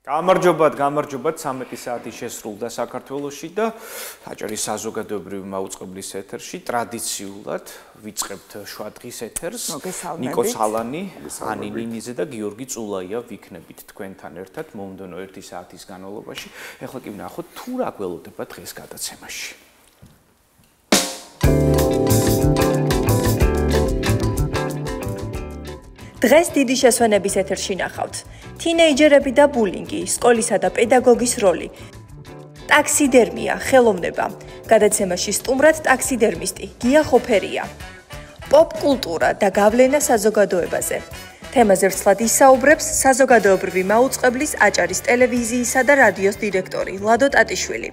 გამარჯობათ 13 საათი შესრულდა საქართველოში და აჭარის საზოგადოებრივი მაუწყებლის ეთერში ტრადიციულად ვიწყებთ შვადღის ეთერს. ნიკო სალანი, ანი ნინიძე და გიორგი წულაია ვიქნებით თქვენთან ერთად მომდევნო 1 საათის განმავლობაში. ეხლა კი ვნახოთ თუ რა გველოდება დღეს გადაცემაში. დღეს დიდი შესვენების ეთერში ნახავთ. თინეიჯერები და ბულინგი, სკოლისა და პედაგოგის როლი. ტაქსიდერმია, ხელოვნება. გადაცემაში სტუმრად ტაქსიდერმისტი გია ხოფერია. პოპ კულტურა და გავლენა საზოგადოებაზე. თემაზე ვრცლად ისაუბრებს საზოგადოებრივი მაუწყებლის აჭარის ტელევიზიისა და რადიოს დირექტორი ლადო ტატიშვილი.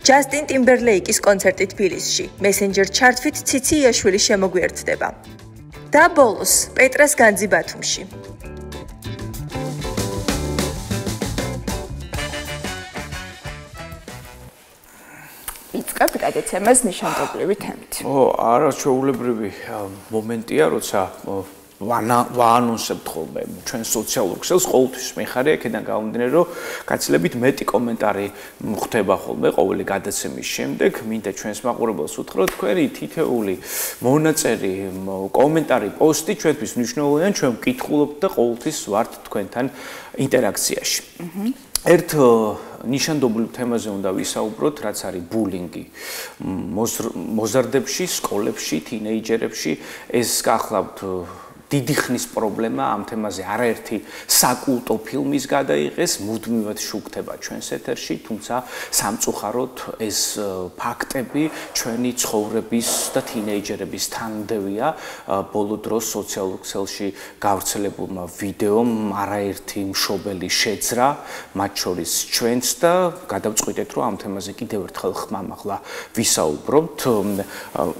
ჯასტინ ტიმბერლეიკის კონცერტი თბილისში, მესენჯერ ჩარტვით ციცი იაშვილი შემოგვიერთდება. და ბოლოს პეტრას განძი ბათუმში. იწყებთ გადაცემას ნიშანდობლივი თემით. არა ჩვეულებრივი მომენტია, როცა ვაანონსებთ ხოლმე ჩვენ სოციალურ ქსელს ყოველთვის მეხარია აქედან გამომდინარე რომ გაცილებით მეტი კომენტარი ხდება ხოლმე ყოველი გადაცემის შემდეგ მინდა ჩვენს მაყურებელს უთხრა თქვენი თითეული მონაწერი კომენტარი პოსტი ჩვენთვის მნიშვნელოვანია ჩვენ ვკითხულობთ და ყოველთვის ვართ თქვენთან ინტერაქციაში ერთ ნიშანდობლივ თემაზე უნდა ვისაუბროთ რაც არის ბულინგი მოზარდებში სკოლებში თინეიჯერებში ეს გახლავთ დიდი ხნის პრობლემა ამ თემაზე არაერთი საკულტო ფილმის გადაიღეს, მუდმივად შუქდება ჩვენს ეთერში, თუმცა სამწუხაროდ ეს ფაქტები ჩვენი ცხოვრების და თინეიჯერების თანმდევია. ბოლო დროს სოციალურ ქსელში გავრცელებულმა ვიდეომ არაერთი მშობელი შეძრა, მათ შორის ჩვენც და გადავწყვიტეთ, რომ ამ თემაზე კიდევ ერთხელ ხმამაღლა ვისაუბროთ.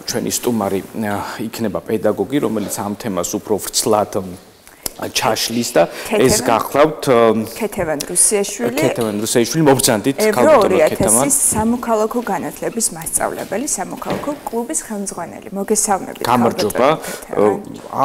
ჩვენი სტუმარი იქნება პედაგოგი, რომელიც ამ თემას უფრო ვრცლად ჩაშლის და ეს გახლავთ ქეთევან რუსიაშვილი. ქეთევან რუსიაშვილი მობრძანდით ქალბატონო ქეთევან. სამოქალაქო განათლების მასწავლებელი, სამოქალაქო კლუბის ხელმძღვანელი. მოგესალმებით. გამარჯობა.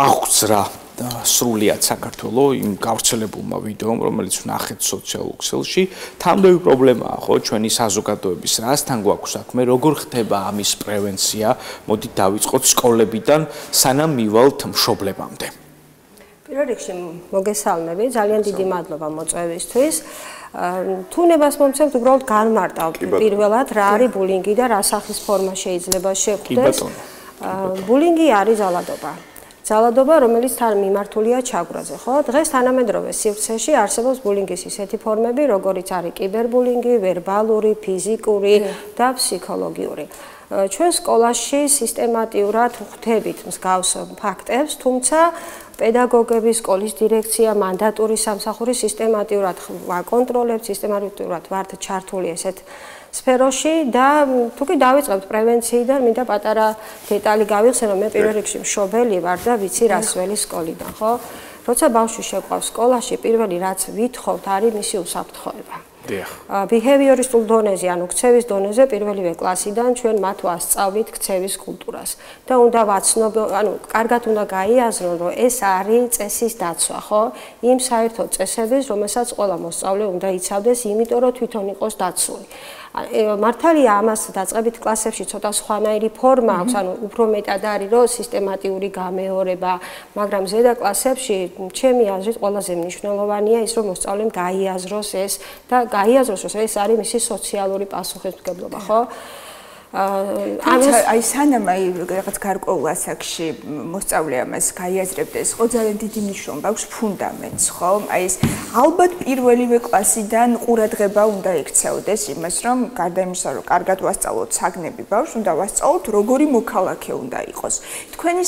აღძრა სრულიად საქართველოს იმ გავრცელებულმა ვიდეომ, რომელიც ვნახეთ სოციალურ ქსელში, თამდევი პრობლემაა, ხო, ჩვენი საზოგადოების რასთან გვაქვს საქმე, როგორ ხდება ამის პრევენცია? მოდით დავიწყოთ სკოლებიდან, სანამ მივალთ მშობლებამდე. პირველ რიგში მოგესალმები, ძალიან დიდი მადლობა მოწვევისთვის. თუნებას მომცემთ უბრალოდ განმარტავ პირველად რა არის ბულინგი და რა სახის ფორმა შეიძლება შეხვდეს. ბულინგი არის ძალადობა. ძალადობა, რომელიც თან მიმართულია ჩაგვრაზე, ხო? დღეს თანამედროვე სივრცეში არსებობს ბულინგის ისეთი ფორმები, როგორიც არის კიბერბულინგი, ვერბალური, ფიზიკური და ფსიქოლოგიური. ჩვენ სკოლაში სისტემატიურად ვხვდებით მსგავს ფაქტებს, თუმცა პედაგოგები, სკოლის დირექცია, მანდატური სამსახური სისტემატიურად ვაკონტროლებთ, სისტემატიურად ვართ ჩართული ესეთ სფეროში და თუ კი დავიწყებთ პრევენციიდან, მინდა პატარა დეტალი გავიხსენო, მე პირველ რიგში მშობელი ვარ და ვიცი რას ველი სკოლიდან, ხო? როცა ბავშვი შეყვავს სკოლაში, პირველი რაც ვითხოვთ არის მისი უსაფრთხოება. ბიჰევიორისტულ დონეზე, ანუ ქცევის დონეზე პირველივე კლასიდან ჩვენ მათ ვასწავლით ქცევის კულტურას და უნდა ვაცნობოთ, ანუ კარგად უნდა გაიაზრონ, რომ ეს არის წესის დაცვა, ხო? იმ საერთო წესების, რომელსაც ყველა მოსწავლე უნდა იცავდეს, იმიტომ რომ თვითონ იყოს დაცული. მართალია ამას დაწყებით კლასებში ცოტა სხვანაირი ფორმა აქვს, ანუ უფრო მეტად არის რომ სისტემატიური გამეორება, მაგრამ ზედა კლასებში ჩემი აზრით ყველაზე მნიშვნელოვანია ის რომ მოსწავლემ გაიაზროს ეს და გაიაზროს რომ ეს არის მისი სოციალური პასუხისმგებლობა, ხო? აი სანამ აი რაღაც გარკვეულ ასაკში მოსწავლე ამას გაიაზრებდეს, ხო ძალიან დიდი მნიშვნელობა აქვს ფუნდამენტს, ხო? აი ეს ალბათ პირველივე კლასიდან ყურადღება უნდა ექცეოდეს იმას, რომ გარდა იმისა, რომ კარგად ვასწავლოთ საგნები ბავშვს, უნდა ვასწავლოთ როგორი მოქალაქე უნდა იყოს. თქვენი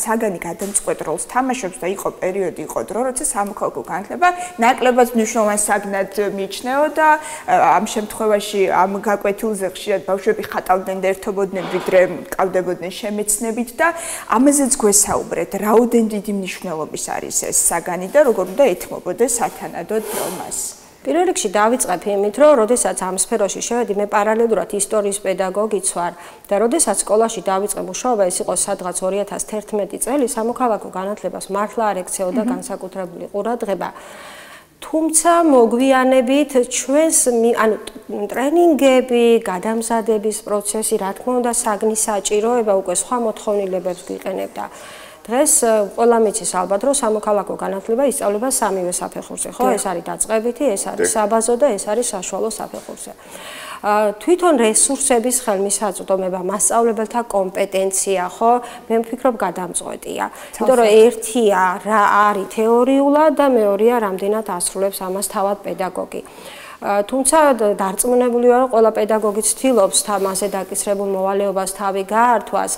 საგანი გადამწყვეტ როლს თამაშობს და იყო პერიოდი, იყო დრო, როცა სამოქალაქო განათლება ნაკლებად მნიშვნელოვან საგნად მიიჩნეოდა. ამ შემთხვევაში ამ გაკვეთილზე ხშირად ბავშვები ხატავდნენ და ერთობოდნენ ვიდრე მკავდებოდნენ შემეცნებით და ამაზეც გვესაუბრეთ, რაოდენ დიდი მნიშვნელობის არის ეს საგანი და როგორ უნდა ეთმობოდეს სათანადოდ მას. პირველ რიგში დავიწყებ იმით, რომ როდესაც ამ სფეროში შევედი, მე პარალელურად ისტორიის პედაგოგიც ვარ და როდესაც სკოლაში დავიწყე მუშაობა, ეს იყო სადღაც 2011 წელი, სამოქალაქო განათლებას მართლა არ ექცეოდა განსაკუთრებული ყურადღება. თუმცა მოგვიანებით ჩვენს ანუ ტრენინგები, გადამზადების პროცესი, რა თქმა უნდა, საგნის საჭიროება უკვე სხვა მოთხოვნილებებს გვიყენებდა. დღეს ყველა მიცის ალბათ, რომ სამოქალაქო განათლება ისწავლება სამივე საფეხურზე, ხო? ეს არის დაწყებითი, ეს არის საბაზო და ეს არის საშუალო საფეხურზე. თვითონ რესურსების ხელმისაწვდომება, მასწავლებელთა კომპეტენცია, ხო? მე ვფიქრობ გადამწყვეტია. იმიტომ რომ ერთია რა არის თეორიულად და მეორეა რამდენად ასრულებს ამას თავად პედაგოგი. თუმცა დარწმუნებული ვარ, რომ ყველა პედაგოგი ცდილობს თამაზე დაკისრებულ მოვალეობას თავი გაართვას.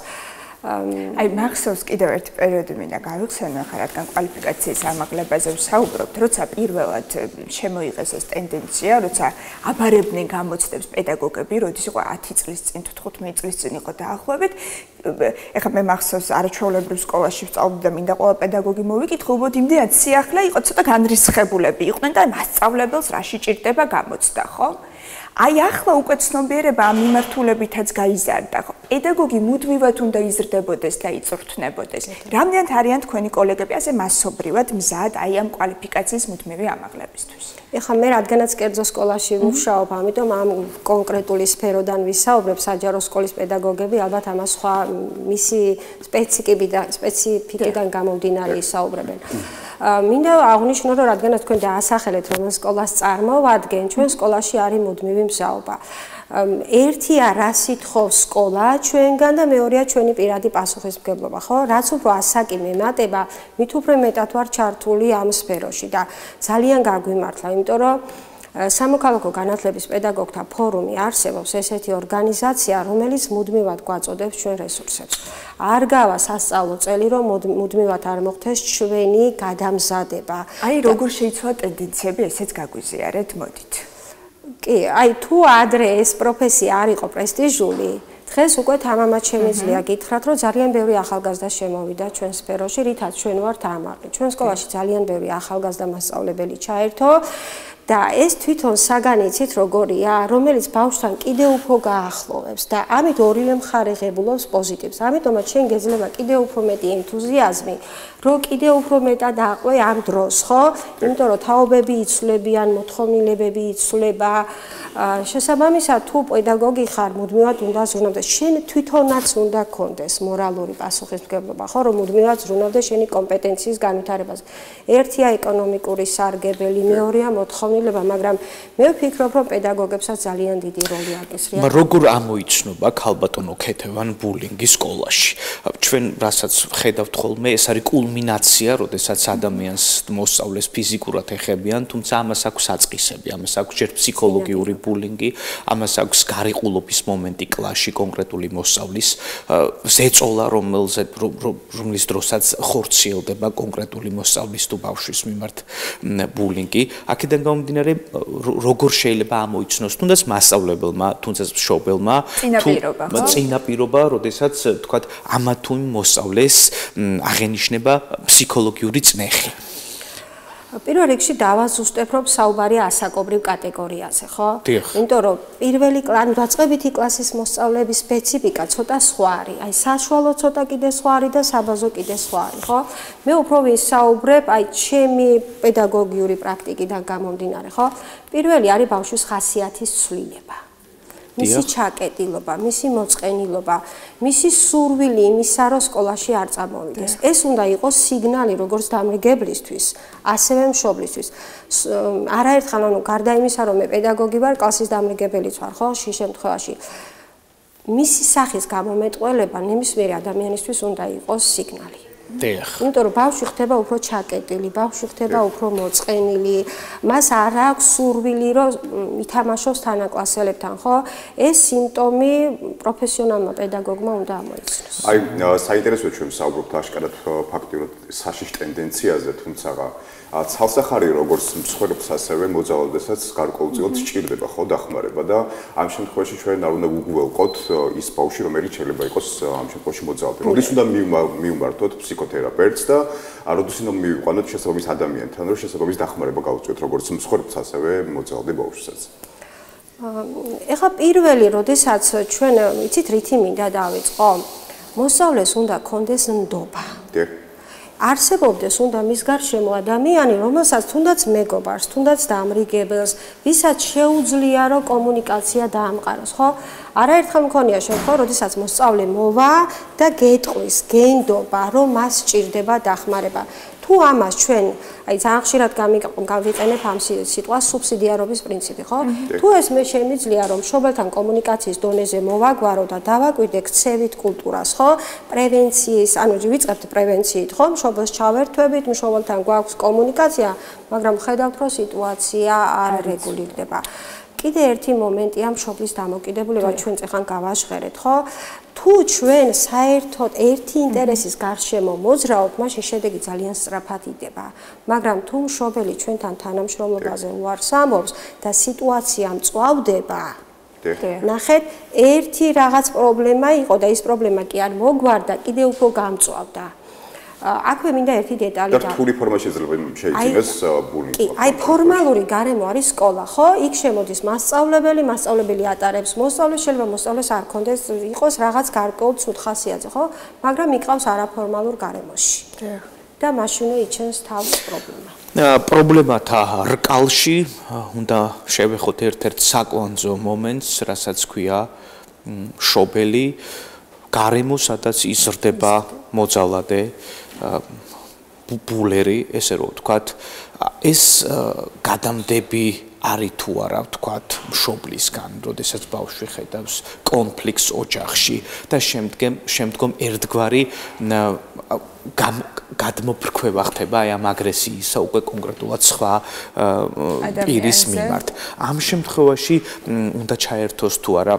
აი მახსოვს კიდევ ერთი პერიოდი მინდა გავიხსენო, ხა რადგან კვალიფიკაციის ამაღლებაზე ვსაუბრობთ, როცა პირველად შემოიღეს ეს ტენდენცია, როცა აბარებდნენ გამოცდებს პედაგოგები, როდის იყო 10 წლის წინ, 15 წლის წინ იყო დაახლოებით. ეხლა მე მახსოვს არაჩვეულებრივ სკოლაში ვსწავლობდი და მინდა ყველა პედაგოგი მოვიკითხულობოდ, იმდენად სიახლე იყო, ცოტა განრისხებულები იყვნენ და მასწავლებელს რაში ჭირდება გამოცდა, ხო? აი ახლა უკვე ცნობიერება ამ მიმართულებითაც გაიზარდა, ხო? პედაგოგი მუდმივად უნდა იზრდებოდეს და იწვრთნებოდეს. რამდენად არიან თქვენი კოლეგები ასე მასობრივად მზად აი ამ კვალიფიკაციის მუდმივი ამაღლებისთვის? ეხლა მე რადგანაც კერძო სკოლაში ვმუშაობ, ამიტომ ამ კონკრეტული სფეროდან ვისაუბრებ, საჯარო სკოლის პედაგოგები ალბათ ამას სხვა მისი სპეციფიკიდან გამომდინარე ისაუბრებენ. მინდა აღვნიშნო, რომ რადგანაც თქვენ დაასახელეთ, რომ სკოლას წარმოვადგენ, ჩვენ სკოლაში არის მუდმივი მზაობა. ერთია რა სითხოვს სკოლა ჩვენგან და მეორეა ჩვენი პირადი პასუხისმგებლობა, ხო? რაც უფრო ასაკი მემატება, მით უფრო მეტად ვარ ჩართული ამ სფეროში და ძალიან გაგვიმართლა, იმიტომ რომ სამოქალაქო განათლების პედაგოგთა ფორუმი არსებობს, ესეთი ორგანიზაცია, რომელიც მუდმივად გვაწოდებს ჩვენ რესურსებს. არ გავა სასწავლო წელი, რომ მუდმივად არ მოხდეს ჩვენი გადამზადება. აი როგორ შეიცვალა ტენდენციები, ესეც გაგვიზიარეთ, მოდით. კი, აი თუ ადრე ეს პროფესია არ იყო პრესტიჟული, დღეს უკვე თამამად შემიძლია გითხრათ, რომ ძალიან ბევრი ახალგაზრდა შემოვიდა ჩვენ სფეროში, რითაც ჩვენ ვართ ამაღლი. ჩვენ სკოლაში ძალიან ბევრი ახალგაზრდა მასწავლებელი ჩაერთო და ეს თვითონ საგანი იცით როგორია, რომელიც ბავშვთან კიდევ უფრო გაახლოვებს და ამით ორივე მხარე ღებულობს პოზიტივს. ამიტომაც შენ გეძლება კიდევ უფრო მეტი ენთუზიაზმი, რომ კიდევ უფრო მეტად აყვე ამ დროს, ხო? იმიტომ რომ თაობები იცვლებიან, მოთხოვნილებები იცვლება. შესაბამისად, თუ პედაგოგი ხარ, მუდმივად უნდა ზრუნავდეს. შენ თვითონაც უნდა გქონდეს მორალური პასუხისმგებლობა, ხო, რომ მუდმივად ზრუნავდეს შენი კომპეტენციის განვითარებაზე. ერთია ეკონომიკური სარგებელი, მეორეა მოთხოვნილება, მაგრამ მე ვფიქრობ, რომ პედაგოგებსაც ძალიან დიდი როლი აკისრია. როგორ ამოიცნობა ქალბატონო ქეთევან ბულინგი სკოლაში? ჩვენ რასაც ხედავთ ხოლმე, ეს არის კულმინაცია, როდესაც ადამიანს მოსწავლეს ფიზიკურად ეხებიან, თუმცა ამას აქვს საწყისები, ამას აქვს ჯერ ფსიქოლოგიური ბულინგი, ამას აქვს გარიყულობის მომენტი კლასში კონკრეტული მოსწავლის ზეწოლა, რომლის დროსაც ხორციელდება კონკრეტული მოსწავლის თუ ბავშვის მიმართ ბულინგი. აქედან გამომდინარე, როგორ შეიძლება ამოიცნოს თუნდაც მასწავლებელმა, თუნდაც მშობელმა, წინაპირობა, როდესაც თქვათ ამა თუ იმ მოსწავლეს აღენიშნება ფსიქოლოგიური წნეხი. პირველ რიგში დავაზუსტებ, რომ საუბარია ასაკობრივ კატეგორიაზე, ხო? იმიტომ რომ პირველი დაწყებითი კლასის მოსწავლეების სპეციფიკა ცოტა სხვა არის. აი საშუალო ცოტა კიდე სხვა არის და საბაზო კიდე სხვა არის, ხო? მე უფრო ვისაუბრებ აი ჩემი პედაგოგიური პრაქტიკიდან გამომდინარე, ხო? პირველი არის ბავშვის ხასიათის ცვლილება. მისი ჩაკეტილობა, მისი მოწყენილობა, მისი სურვილი იმისა, რომ სკოლაში არ წამოვიდეს. ეს უნდა იყოს სიგნალი როგორც დამრიგებლისთვის, ასევე მშობლისთვის. არაერთხელ, ანუ გარდა იმისა, რომ მე პედაგოგი ვარ, კლასის დამრიგებელიც ვარ, ხო, შე შემთხვევაში. მისი სახის გამომეტყველება ნებისმიერი ადამიანისთვის უნდა იყოს სიგნალი. იმიტომ რომ ბავშვი ხდება უფრო ჩაკეტილი, ბავშვი ხდება უფრო მოწყენილი, მას არ აქვს სურვილი, რომ ითამაშოს თანაკლასელებთან, ხო? ეს სიმპტომი პროფესიონალმა პედაგოგმა უნდა ამოიცნოს. აი, საინტერესოა ჩვენ ვსაუბრობთ აშკარად ფაქტიურად საშიშ ტენდენციაზე, თუმცა ცალსახარი როგორც მსხვერპლს ასევე მოძალადესაც გარკვეულწილად სჭირდება, ხო, დახმარება და ამ შემთხვევაში ჩვენ არ უნდა უგველყოთ ის ბავშვი, რომელიც შეიძლება იყოს ამ შემთხვევაში მოძალადე. როდის უნდა მივმართოთ ფსიქოთერაპევტს და როდის უნდა მივიყვანოთ შესაბამის ადამიანთან, რომ შესაბამის დახმარება გავუწიოთ როგორც მსხვერპლს ასევე მოძალადე ბავშვსაც. ეხლა პირველი, როდესაც ჩვენ იცით რითი მინდა დავიწყო, მოსწავლეს უნდა კონდეს ნდობა. არსებობდეს უნდა მის გარშემო ადამიანი, რომელსაც თუნდაც მეგობარს, თუნდაც დამრიგებელს, ვისაც შეუძლია რომ კომუნიკაცია დაამყაროს, ხო? არაერთხელ მქონია შემთხვევა, როდესაც მოსწავლე მოვა და გეტყვის, გენდობა, რომ მას სჭირდება დახმარება. თუ ამას ჩვენ, აი ძალიან ხშირად გავიყენებ ამ სიტყვას სუბსიდიარობის პრინციპი, ხო? თუ ეს მე შემიძლია რომ მშობელთან კომუნიკაციის დონეზე მოვაგვარო და დავაკვირდე ქცევით კულტურას, ხო? პრევენციის, ანუ ვიწყებთ პრევენციით, ხო? მშობელს ჩავერთვებით, მშობელთან გვაქვს კომუნიკაცია, მაგრამ ხედავთ რომ სიტუაცია არ რეგულირდება. კიდე ერთი მომენტია მშობლის დამოკიდებულება, ჩვენ წეხან გავაჟღერეთ, ხო? თუ ჩვენ საერთოდ ერთი ინტერესის გარშემო მოძრაობთ, მაშინ შედეგი ძალიან სწრაფად იდება. მაგრამ თუ მშობელი ჩვენთან თანამშრომლობაზე უარს ამბობს და სიტუაცია მწვავდება, ნახეთ, ერთი რაღაც პრობლემა იყო და ის პრობლემა კი არ მოგვარდა, კიდე უფრო გამწვავდა. აქვე მინდა ერთი დეტალი და რთული ფორმა შეიძლება შეიძინოს ბულინგს. კი, აი ფორმალური გარემო არის სკოლა, ხო? იქ შემოდის მასწავლებელი ატარებს მოსწავლეს, შეიძლება მოსწავლეს არ კონდეს, იყოს რაღაც გარკვეულ ცუდ ხასიათზე, ხო? მაგრამ იყავს არაფორმალურ გარემოში. და მაშინვე იჩენს თავს პრობლემა. პრობლემათა რკალში უნდა შევეხოთ ერთ-ერთ საკვანძო მომენტს, რასაც ქვია მშობელი, გარემო, სადაც იზრდება მოძალადე ბულერი, ესე რომ ვთქვათ, ეს გადამდები არის თუ არა, ვთქვათ, მშობლისგან, როდესაც ბავშვი ხედავს კონფლიქტს ოჯახში და შემდგომ ერთგვარი გადმოფრქვევა ხდება აი ამ აგრესიისა უკვე კონკრეტულად სხვა პირის მიმართ. ამ შემთხვევაში უნდა ჩაერთოს თუ არა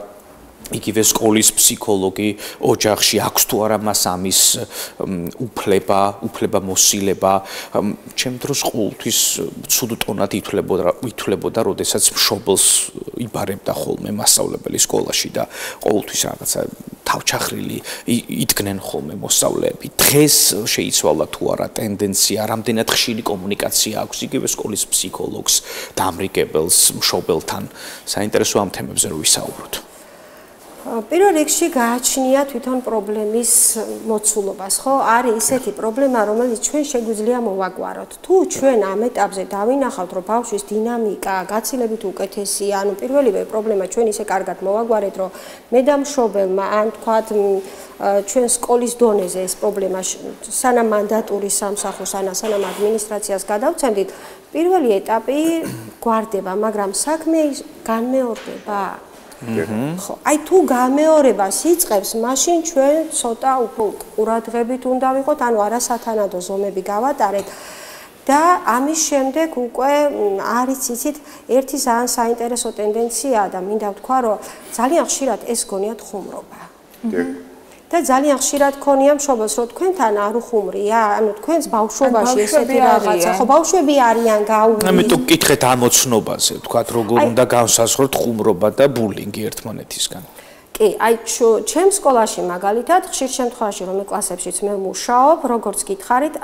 იგივე სკოლის ფსიქოლოგი ოჯახში აქვს თუ არა მას ამის უფლება მოსილება ჩემ დროს ყოველთვის ცუდ ტონად ითვლებოდა როდესაც მშობელს იბარებდა ხოლმე მასწავლებელი სკოლაში და ყოველთვის რაღაცა თავჩახრილი იდგნენ ხოლმე მოსწავლეები დღეს შეიცვალა თუ არა ტენდენცია რამდენად ხშირი კომუნიკაცია აქვს იგივე სკოლის ფსიქოლოგს დამრიგებელს მშობელთან საინტერესო ამ თემებზე რომ ვისაუბროთ პირველ რიგში გააჩნია თვითონ პრობლემის მოცულობას, ხო? არის ისეთი პრობლემა, რომელიც ჩვენ შეგვიძლია მოვაგვაროთ. თუ ჩვენ ამ ეტაპზე დავინახავთ, რომ ბავშვის დინამიკა გაცილებით უკეთესია, ანუ პირველივე პრობლემა ჩვენ ისე კარგად მოვაგვარეთ, რომ მე და მშობელმა ან თქვათ ჩვენ სკოლის დონეზე ეს პრობლემა სანამ მანდატური სამსახურს ან სანამ ადმინისტრაციას გადავცემდით, პირველი ეტაპი გვარდება, მაგრამ საქმე განმეორდება. ხო, აი თუ გამეორებას იწყებს, მაშინ ჩვენ ცოტა უფრო ყურადღებით უნდა ვიყოთ, ანუ არასათანადო ზომები გავატარეთ და ამის შემდეგ უკვე არის იცით ერთი ძალიან საინტერესო ტენდენციაა და მინდა ვთქვა, რომ ძალიან ხშირად ეს გონიათ ხუმრობა. და ძალიან ხშირად ქონია მშობელს, რომ თქვენთან არ უხუმრია, ანუ თქვენს ბავშვობაში ესეთი რაღაცა, ხო ბავშვები არიან გაუვლი. ამიტომ გკითხეთ ამოცნობაზე, ვთქვათ, როგორ უნდა განსაზღვროთ ხუმრობა და ბულინგი ერთმანეთისგან. კი, აი ჩემ სკოლაში მაგალითად, ხშირ შემთხვევაში რომ კლასებშიც მე მუშაობ, როგორც გითხარით,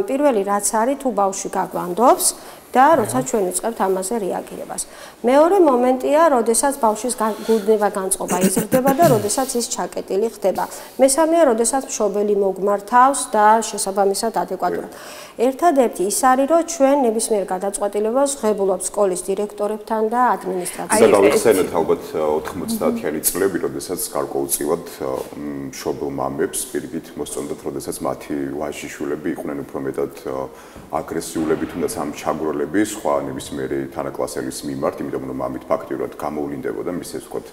პირველი რაც არის თუ ბავშვი გაგვანდობს და როცა ჩვენ ვიწყებთ ამაზე რეაგირებას. მეორე მომენტია, როდესაც ბავშვის გულდება განწყობა იზრდება და როდესაც ის ჩაკეტილი ხდება. მესამეა, როდესაც მშობელი მოგმართავს და შესაბამისად ადეკვატურად. ერთადერთი ის არის, რომ ჩვენ ნებისმიერ გადაწყვეტილებას ვღებულობთ სკოლის დირექტორებთან და ადმინისტრაციასთან. და გავიხსენოთ ალბათ 90-იანი წლები, როდესაც გარკვეულწილად მშობელ მამებს პირიქით მოსწონდათ, როდესაც მათი ვაჟიშვილები იყვნენ უფრო მეტად აგრესიულები, თუნდაც ამ ჩაგვროლები სხვა ნებისმიერი თანაკლასელის მიმართ, იმიტომ რომ ამით ფაქტიურად გამოვლინდებოდა მის ეს ვთქვათ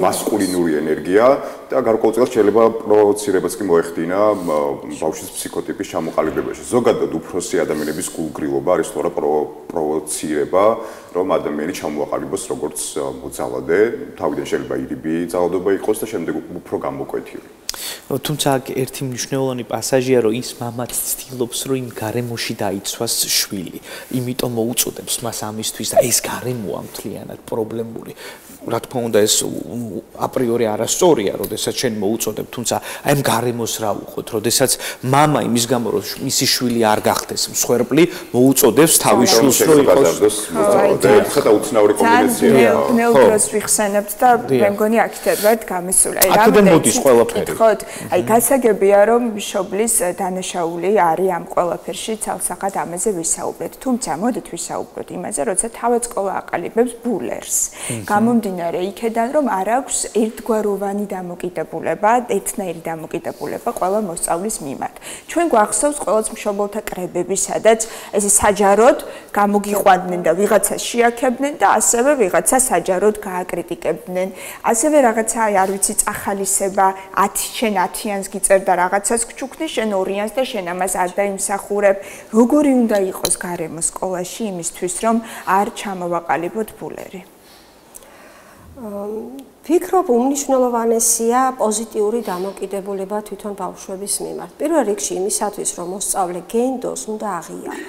მასკულინური ენერგია და გარკვეულწილად შეიძლება პროვოცირებაც კი მოეხდინა ბავშვის ფსიქოტიპის ჩამოყალიბებაში. ზოგადად უფროსი ადამიანების გულგრილობა არის თორა პროვოცირება, რომ ადამიანი ჩამოაყალიბოს როგორც მოძალადე, თავიდან შეიძლება ირიბი ძალადობა იყოს და შემდეგ უფრო გამოკვეთილი. თუმცა ერთი მნიშვნელოვანი პასაჟია, რომ ის მამაც ცდილობს, რომ იმ გარემოში დაიცვას შვილი. იმიტომ მოუწოდებს მას ამისთვის და ეს გარემოა მთლიანად პრობლემური. რა თქმა უნდა ეს აპრიორი არასწორია, როდესაც შენ მოუწოდებ, თუმცა აი ამ გარემოს რა უხოთ, როდესაც мама იმის გამო რომ მისი შვილი არ გახდეს მსხვერპლი, მოუწოდებს თავის შვილს რომ იყოს ცოტა უცნაური კომბინაციაა. ნეუტროს ვიხსენებთ და მე მგონი აქეთ ვართ გამისული. აი აქედან მოდის ყველაფერი. ხოთ, აი გასაგებია რომ მშობლის დანაშაული არის ამ ყველაფერში, ცალსახად ამაზე ვისაუბრეთ. თუმცა მოდით ვისაუბროთ იმაზე, როცა თავად სკოლა აყალიბებს ბულერს. გამომდინარე იქედან რომ არ აქვს ერთგვაროვანი დამოკიდებულება, ერთნაირი დამოკიდებულება ყველა მოსწავლის მიმართ. ჩვენ გვახსოვს ყოველს მშობელთა კრებები, სადაც ესე საჯაროდ გამოგიყვანდნენ და ვიღაცას შეაქებდნენ და ასევე ვიღაცა საჯაროდ გააკრიტიკებდნენ. ასევე რაღაცა არ ვიცი წახალისება 10 შენ 10-იანს გიწერ და რაღაცას გჩუქნი შენ 2-იანს და შენ ამას არ დაიმსახურებ. როგორი უნდა იყოს გარემო სკოლაში იმისთვის რომ არ ჩამოვაყალიბოთ ბულერი? ვფიქრობ, უმნიშვნელოვანესია პოზიტიური დამოკიდებულება თვითონ ბავშვების მიმართ. პირველ რიგში იმისათვის, რომ მოსწავლე გენდოს, უნდა აღიარო.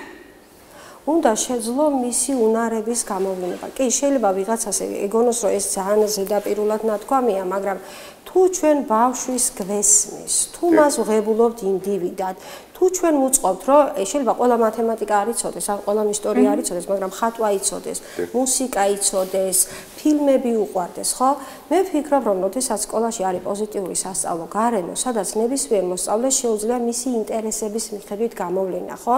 უნდა შეძლო მისი უნარების გამოვლინება. კი, შეიძლება ვიღაცას ეგონოს, რომ ეს ძალიან ზედაპირულად ნათქვამია, მაგრამ თუ ჩვენ ბავშვის გვესმის, თუ მას ვღებულობთ ინდივიდად, თუ ჩვენ ვუწყობთ, რომ შეიძლება ყველა მათემატიკა არ იცოდეს, ან ყველა ისტორია არ იცოდეს, მაგრამ ხატვა იცოდეს, მუსიკა იცოდეს, ფილმები უყვარდეს, ხო? მე ვფიქრობ, რომ როდესაც სკოლაში არის პოზიტიური სასწავლო გარემო, სადაც ნებისმიერ მოსწავლეს შეუძლია მისი ინტერესების მიხედვით გამოვლენა, ხო?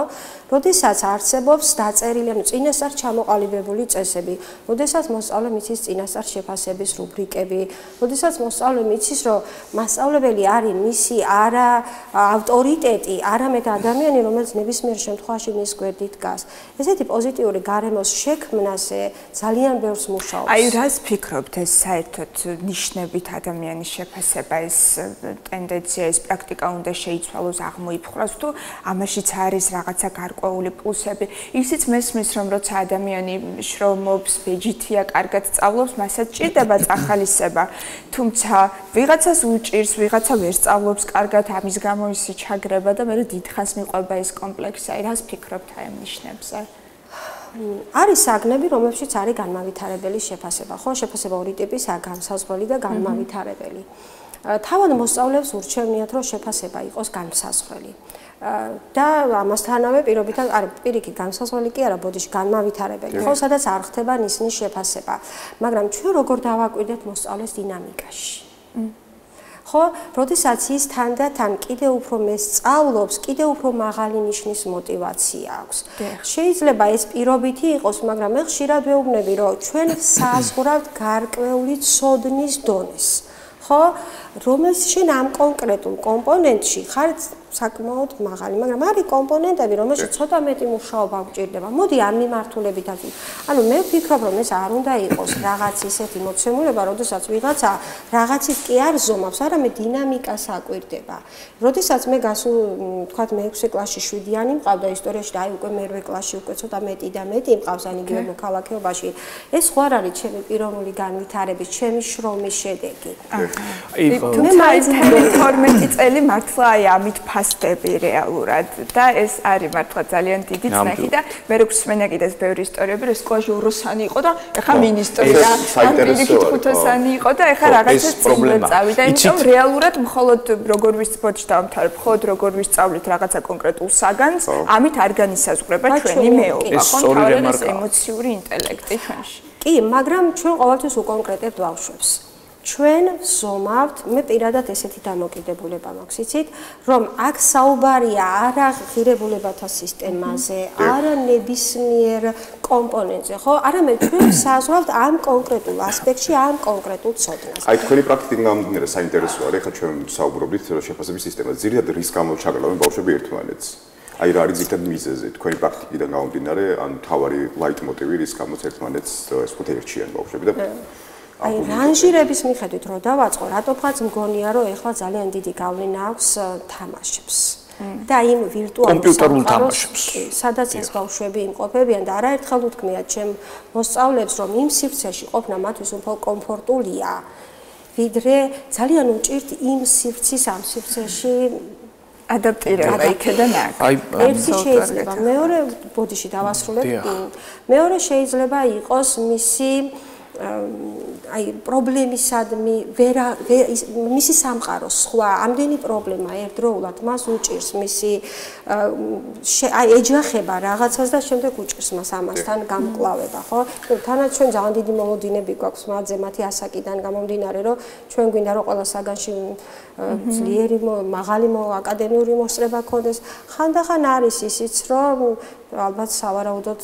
როდესაც არსებობს დაწერილი, ანუ წინასწარ ჩამოყალიბებული წესები, როდესაც მოსწავლე მიცის წინასწარ შეფასების რუბრიკები, როდესაც მოსწავლე მიცის, რომ მასწავლებელი არის მისი არა ავტორიტეტი, არამედ ადამიანი, რომელიც ნებისმიერ შემთხვევაში მის გვერდით დგას. ესეთი პოზიტიური გარემოს შექმნაზე ძალიან ბევრს მუშაობს. აი, რას ფიქრობთ, ეს საერთოდ ნიშნებით ადამიანის შეფასება, ეს ტენდენცია, ეს პრაქტიკა უნდა შეიცვალოს, აღმოიფხვრას, თუ ამაშიც არის რაღაცა გარკვეული პლუსები. ისიც მესმის, რომ როცა ადამიანი შრომობს, ბეჯითია, კარგად სწავლობს, მასაც ჭირდება წახალისება, თუმცა ვიღაცას უჭირს, ვიღაცა ვერ სწავლობს კარგად, ამის გამო ისი ჩაგრება და მე დიდხანს მიყვება ეს კომპლექსი. აი, რას ფიქრობთ აი ამ ნიშნებზე? არის საგნები, რომლებშიც არის განმავითარებელი შეფასება. ხო, შეფასება ორი ტიპისაა, განსაზღვრელი და განმავითარებელი. თავად მოსწავლეებს ურჩევნიათ, რომ შეფასება იყოს განსაზღვრელი. და ამასთანავე პირობითად არის პირიქით განსაზღვრელი კი არა, ბოდიში განმავითარებელი. ხო, სადაც არ ხდება ნისნის შეფასება. მაგრამ ჩვენ როგორ დავაკვირდეთ მოსწავლეს დინამიკაში? ხო, როდესაც ის თანდათან კიდევ უფრო მესწავლობს, კიდევ უფრო მაღალი ნიშნის мотиваცია აქვს. შეიძლება ეს პირობითი იყოს, მაგრამ მე ხშირად ვეუბნები, რომ ჩვენ საზღვრავთ გარკვეული ცოდნის დონეს. ხო, რომელს შენ ამ კონკრეტულ კომპონენტში ხარ საკმაოდ მაღალი, მაგრამ არის კომპონენტები, რომელშიც ცოტა მეტი მუშაობა გჭირდება. მოდი ამ მიმართულებით ასვით. ანუ მე ვფიქრობ, რომ ეს არ უნდა იყოს რაღაც ისეთი მოცემულობა, როდესაც ვიღაცა რაღაცით კი არ ზომავს, არამედ დინამიკას აკვირდება. როდესაც მე გასულ, თქვათ, მე-6 კლასში 7-იანი მყავდა ისტორიაში და აი უკვე მე-8 კლასში უკვე ცოტა მეტი და მეტი მყავს ან იგივე მოქალაქეობაში. ეს ხო არ არის ჩემი პიროვნული განვითარების, ჩემი შრომის შედეგი. მე მაინც 12 წელი მართლა აი ამით ფასდები რეალურად და ეს არის მართლა ძალიან დიდი წნეხი და მე რო გვსმენა კიდეს ბევრი ისტორიები, რომ სკოლაში ოროსანი იყო და ეხა მინისტრი და ან პირიქით ხუთოსანი იყო და ეხა რაღაცა წინდა წავიდა. იმიტომ რეალურად მხოლოდ როგორ ვისწრებთ დავამთავრებ, მხოლოდ როგორ ვისწავლით რაღაცა კონკრეტულ საგანს, ამით არ განისაზღვრება ჩვენი მეოყვა, ხო? თავის ემოციური ინტელექტი ჩვენში. კი, მაგრამ ჩვენ ყოველთვის უკონკრეტებთ ბავშვებს. ჩვენ ზომავთ, მე პირადად ესეთი დამოკიდებულება მაქვს, იცით, რომ აქ საუბარია არა ღირებულებათა სისტემაზე, არა ნებისმიერ კომპონენტზე, ხო? არამედ ჩვენ საზღვრავთ ამ კონკრეტულ ასპექტში, ამ კონკრეტულ ცოდნას. აი, თქვენი პრაქტიკიდან გამომდინარე საინტერესო არის, ხა ჩვენ საუბრობთ შეფასების სისტემაზე. ძირითადად რის გამო ჩაგროვენ ბავშვები ერთმანეთს? აი, რა არის ძირითადად მიზეზი თქვენი პრაქტიკიდან გამომდინარე, ან თავარი ლაიტმოტივი რის გამოც ერთმანეთს ეს ხო ერთიან ბავშვები და აი, რანჟირების მიხედვით რო დავაწყო, რატომღაც მგონია, რომ ეხლა ძალიან დიდი გავლენა აქვს თამაშებს. და იმ ვირტუალურ კომპიუტერულ თამაშებს. სადაც ეს ბავშვები იმყოფებიან და არაერთხელ უთქმია ჩემ მოსწავლეებს, რომ იმ სივრცეში ყოფნა მათთვის უფრო კომფორტულია, ვიდრე ძალიან უჭირთ იმ სივრცის ამ სივრცეში ადაპტირება იქედან აქ. ერთი შეიძლება, მეორე ბოდიში დავასრულებ. მეორე შეიძლება იყოს მისი აი პრობლემისადმი მისი სამყაროს სხვა ამდენი პრობლემა ერთდროულად მას უჭირს მისი აი ეჯახება რაღაცას და შემდეგ უჭირს მას ამასთან გამკლავება ხო თანაც ჩვენ ძალიან დიდი მოლოდინები გვაქვს მათზე მათი ასაკიდან გამომდინარე რომ ჩვენ გვინდა რომ ყველა საგანში ძლიერი მაღალი აკადემიური მოსწრება ქონდეს ხანდახან არის ისიც რომ ალბათ სავარაუდოდ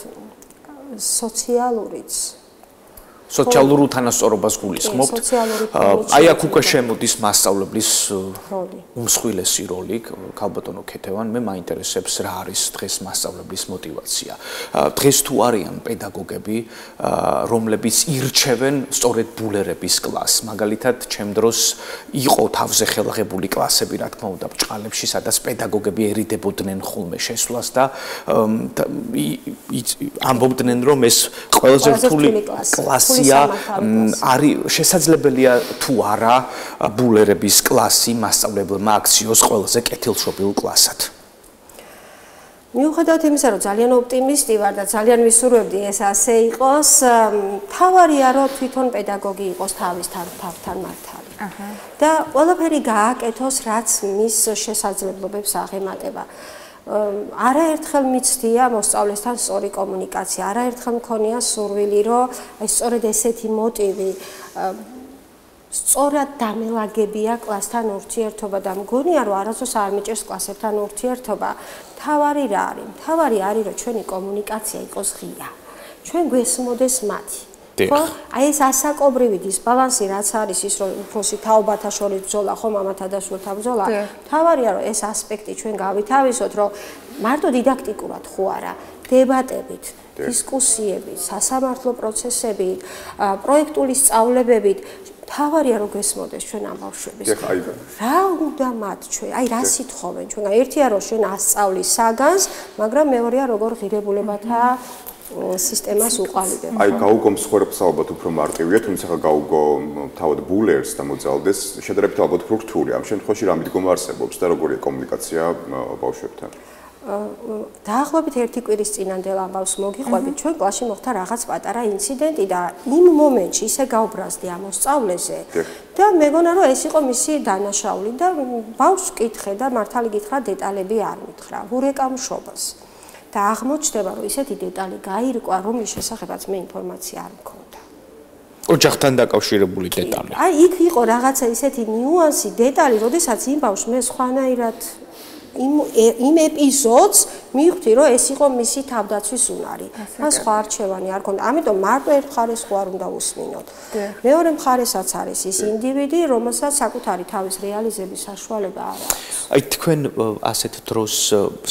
სოციალურიც სოციალურ უთანასწორობას გულისხმობთ. აი აქ უკვე შემოდის მასწავლებლის უმსხვილესი როლი, ქალბატონო ქეთევან, მე მაინტერესებს რა არის დღეს მასწავლებლის мотиваცია. დღეს თუ არიან პედაგოგები, რომლებიც ირჩევენ სწორედ ბულერების კლასს. მაგალითად, ჩემ დროს იყო თავზე ხელაღებული კლასები, რა თქმა უნდა, ბჭყალებში, სადაც პედაგოგები ერიდებოდნენ ხოლმე შესვლას და ამბობდნენ, რომ ეს ყველაზე რთული კლასია არის შესაძლებელია თუ არა ბულერების კლასი მასწავლებელმა აქციოს ყველაზე კეთილშობილ კლასად. მიუხედავად იმისა, რომ ძალიან ოპტიმისტი ვარ და ძალიან ვისურვებდი ეს ასე იყოს, თავარია რომ თვითონ პედაგოგი იყოს თავის თავთან მართალი. და ყველაფერი გააკეთოს, რაც მის შესაძლებლობებს აღემატება. არაერთხელ მიცდია მოსწავლესთან სწორი კომუნიკაცია, არაერთხელ მქონია სურვილი, რომ აი სწორედ ესეთი მოტივი სწორად დამელაგებია კლასთან ურთიერთობა და მგონია, რომ არასდროს არ მიჭერს კლასებთან ურთიერთობა. თავარი რა არის? თავარი არის, რომ ჩვენი კომუნიკაცია იყოს ღია. ჩვენ გვესმოდეს მათი. ხო? აი ეს ასაკობრივი დისბალანსი რაც არის ის რომ უფროსი თაობათა შორის ბრძოლა ხო მამათა და შვილთა ბრძოლა თავარია რომ ეს ასპექტი ჩვენ გავითავისოთ რომ მარტო დიდაქტიკურად ხო არა დებატებით დისკუსიებით სასამართლო პროცესებით პროექტული სწავლებებით თავარია რომ გესმოდეს ჩვენ ამ ბავშვების რა უნდა მათ ჩვენ აი რა სიტყვენ ჩვენ ერთია რომ ჩვენ ასწავლის საგანს მაგრამ მეორეა როგორ ღირებულებათა სისტემას უყალიბებ. აი გაუგო მსხვერპლს ალბათ უფრო მარტივია, თუმცა გაუგო თავად ბულერს და მოძალდეს შედარებით ალბათ უფრო რთული. ამ შემთხვევაში რა მიდგომა არსებობს და როგორია კომუნიკაცია ბავშვებთან? დაახლოებით 1 კვირის წინანდელ ამბავს მოგიყვებით, ჩვენ კლასში მოხდა რაღაც პატარა ინციდენტი და იმ მომენტში ისე გაუბრაზდი ამ მოსწავლეზე და მეგონა რომ ეს იყო მისი დანაშაული და ბავშვს კითხე და მართალი გითხრა დეტალები არ მითხრა. ვურეკა მშობას. და აღმოჩნდება, რომ ისეთი დეტალი გაირკვა, რომლის შესახებაც მე ინფორმაცია არ მქონდა. ოჯახთან დაკავშირებული დეტალი. აი, იქ იყო რაღაცა ისეთი ნიუანსი, დეტალი, როდესაც იმ ბავშვს მე სხვანაირად იმ ეპიზოდს მივხვდი, რომ ეს იყო მისი თავდაცვის უნარი. და სხვა არჩევანი არ ქონდა. ამიტომ მარტო ერთ მხარეს ხო არ უნდა უსმინოთ. მეორე მხარესაც არის ის ინდივიდი, რომელსაც საკუთარი თავის რეალიზების საშუალება არ აქვს. აი თქვენ ასეთ დროს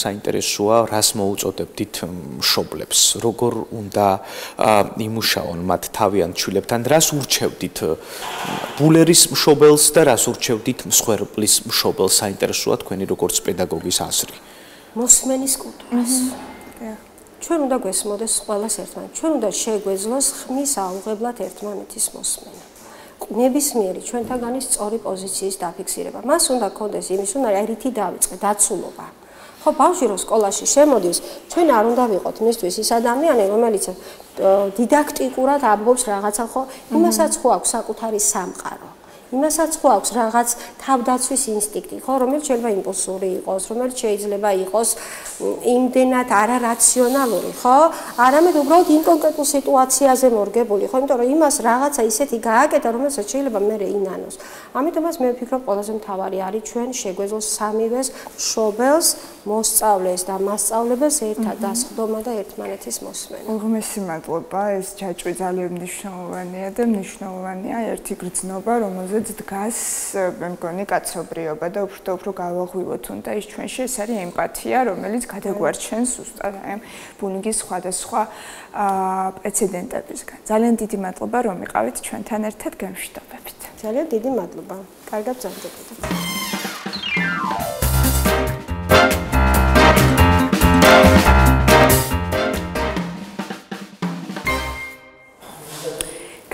საინტერესოა, რას მოუწოდებდით მშობლებს, როგორ უნდა იმუშაონ მათ თავიანთ შვილებთან, რას ურჩევდით ბულერის მშობელს და რას ურჩევდით მსხვერპლის მშობელს, საინტერესოა თქვენი როგორც პედაგოგის აზრი. მოსმენის კულტურას. ჩვენ უნდა გვესმოდეს ყველას ერთმანეთს, ჩვენ უნდა შეგვეძლოს ხმის აუღებლად ერთმანეთის მოსმენა. ნებისმიერი ჩვენთაგანი სწორი პოზიციის დაფიქსირება. მას უნდა გქონდეს იმის უნარი, აი რითი დავიწყე, დაცულობა. ხო, ბავშვი რო სკოლაში შემოდის, ჩვენ არ უნდა ვიყოთ მისთვის ის ადამიანი, რომელიც დიდაქტიკურად ამბობს რაღაცა, ხო, იმასაც ხო აქვს საკუთარი სამყარო. იმასაც ხო აქვს რაღაც თავდაცვის ინსტინქტი, ხო, რომელიც შეიძლება იმპულსური იყოს, რომელიც შეიძლება იყოს იმდენად არარაციონალური, ხო? არამედ უბრალოდ იმ კონკრეტულ სიტუაციაზე მორგებული, ხო? იმიტომ რომ იმას რაღაცა ისეთი გააკეთა, რომელსაც შეიძლება მერე ინანოს. ამიტომაც მე ვფიქრობ, ყველაზე მთავარი არის ჩვენ შეგვეძლოს სამივეს მშობელს, მოსწავლეს და მასწავლებელს ერთად დასხდომა და ერთმანეთის მოსმენა. უღმესი მადლობა, ეს ჯაჭვი ძალიან მნიშვნელოვანია და მნიშვნელოვანია ერთი გრძნობა, რომელზეც დგას, მე მგონი, კაცობრიობა და უფრო გავაღვივოთ უნდა ის ჩვენში, ეს არის ემპათია, რომელიც გადაგვარჩენს ზუსტად აი ბულინგის სხვადასხვა პრეცედენტებისგან. ძალიან დიდი მადლობა, რომ იყავით ჩვენთან ერთად გემშვიდობებით. ძალიან დიდი მადლობა. კარგად ბრძანდებოდეთ.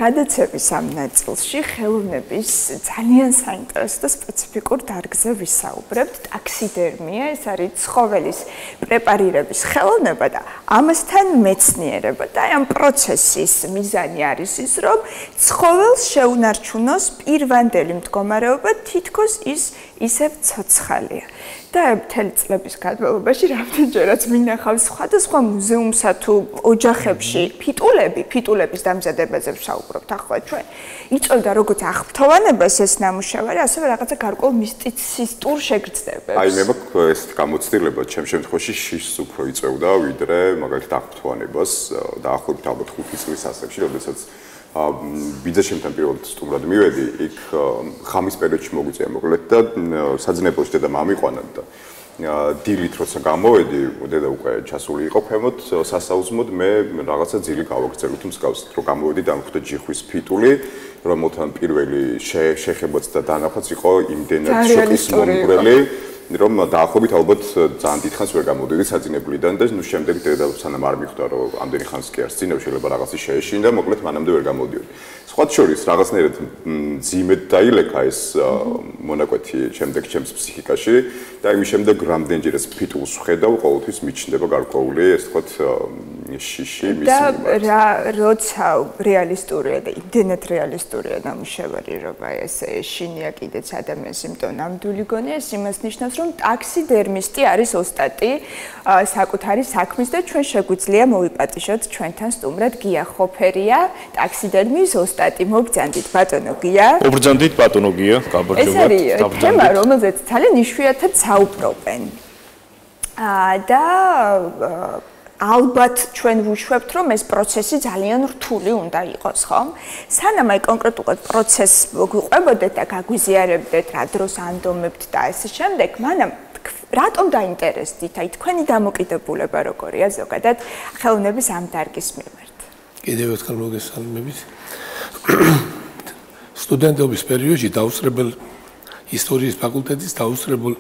გადაცემის ამ ნაწილში ხელოვნების ძალიან საინტერესო და სპეციფიკურ დარგზე ვისაუბრებთ. ტაქსიდერმია, ეს არის ცხოველის პრეპარირების ხელოვნება და ამასთან მეცნიერება. და ამ პროცესის მიზანი არის ის, რომ ცხოველს შეუნარჩუნოს პირვანდელი მდგომარეობა, თითქოს ის ისევ ცოცხალია. და მთელი წლების განმავლობაში რამდენჯერაც მინახავს სხვადასხვა მუზეუმსა თუ ოჯახებში ფიტულების დამზადებაზე ვსაუბრობთ ახლა ჩვენ. იწვევდა როგორც აღფრთოვანებას ეს ნამუშევარი, ასევე რაღაცა გარკვეულ მისტიცისტურ შეგრძნებებს. აი მე მაქვს ეს გამოცდილება, ჩემ შემთხვევაში შიშს უფრო იწვევდა, ვიდრე მაგალითად აღფრთოვანებას, დაახლოებით ალბათ 5 წლის ასაკში, როდესაც ბიძაშვილთან პირველად სტუმრად მივედი, იქ ხამის პერიოდში მოგვიწია მოკლედ და საძინებელში დედა მამიყვანა და დილით როცა გამოვედი, დედა უკვე ჩასული იყო ქვემოთ სასაუზმოდ, მე რაღაცა ძილი გავაგრძელე თუ მსგავსად, რომ გამოვედი და მოხდა ჯიხვის ფიტული, რომელთან პირველი შეხებაც და დანახვაც იყო იმდენად შოკის მომგვრელი, რომ დაახლოებით ალბათ ძალიან დიდხანს ვერ გამოდიოდი საძინებლიდან და ნუ შემდეგ დედა სანამ არ მიხვდა რომ ამდენი ხანს კი არ სძინავ, შეიძლება რაღაცი შეეშინდა, მოკლედ მანამდე ვერ გამოდიოდი. სხვა შორის რაღაცნაირად ძიმედ დაილეკა ეს მონაკვეთი შემდეგ ჩემს ფსიქიკაში და იმის შემდეგ რამდენჯერაც ფიტულს ვხედავ, ყოველთვის მიჩნდება გარკვეული, ეს თქვათ შიში მისი მიმართ. და როცა რეალისტურია და იმდენად რეალისტურია ნამუშევარი, რომ აი ესე ეშინია კიდეც ადამიანს, იმიტომ ნამდვილი გონია, ეს იმას ნიშნავს, რომ ტაქსიდერმისტი არის ოსტატი საკუთარი საქმის და ჩვენ შეგვიძლია მოვიპატიშოთ ჩვენთან სტუმრად გია ხოფერია, ტაქსიდერმის ოსტატი. მოგძანდით ბატონო გია? მოგძანდით ბატონო გია, გაბარჯობათ. ეს არის თემა, რომელზეც ძალიან იშვიათად საუბრობენ. და ალბათ ჩვენ ვუშვებთ, რომ ეს პროცესი ძალიან რთული უნდა იყოს, ხო? სანამ აი კონკრეტულად პროცესს გვიყვებოდეთ და გაგვიზიარებდეთ, რა დროს ანდომებთ და ასე შემდეგ, მანამ რატომ დაინტერესდით? აი თქვენი დამოკიდებულება როგორია ზოგადად ხელოვნების ამ დარგის მიმართ? კიდევ ერთხელ მოგესალმებით. სტუდენტობის პერიოდში დაუსწრებელ ისტორიის ფაკულტეტის დაუსწრებელ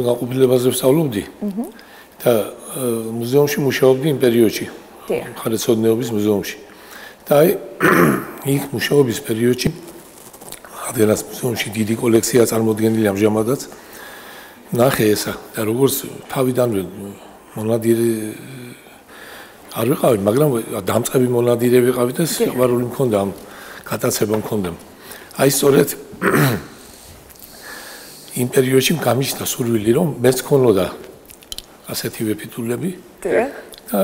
გაყოფილებაზე ვსწავლობდი და მუზეუმში მუშაობდი იმ პერიოდში. მხარეთმცოდნეობის მუზეუმში. და აი იქ მუშაობის პერიოდში რადგანაც მუზეუმში დიდი კოლექცია წარმოდგენილი ამჟამადაც ნახე ესა და როგორც თავიდანვე მონადირე არ ვიყავი, მაგრამ დამწყები მონადირე ვიყავი და სიყვარული მქონდა ამ გატაცება მქონდა. აი სწორედ იმ პერიოდში გამიჩნდა სურვილი, რომ მეც მქონოდა ასეთივე ფიტულები და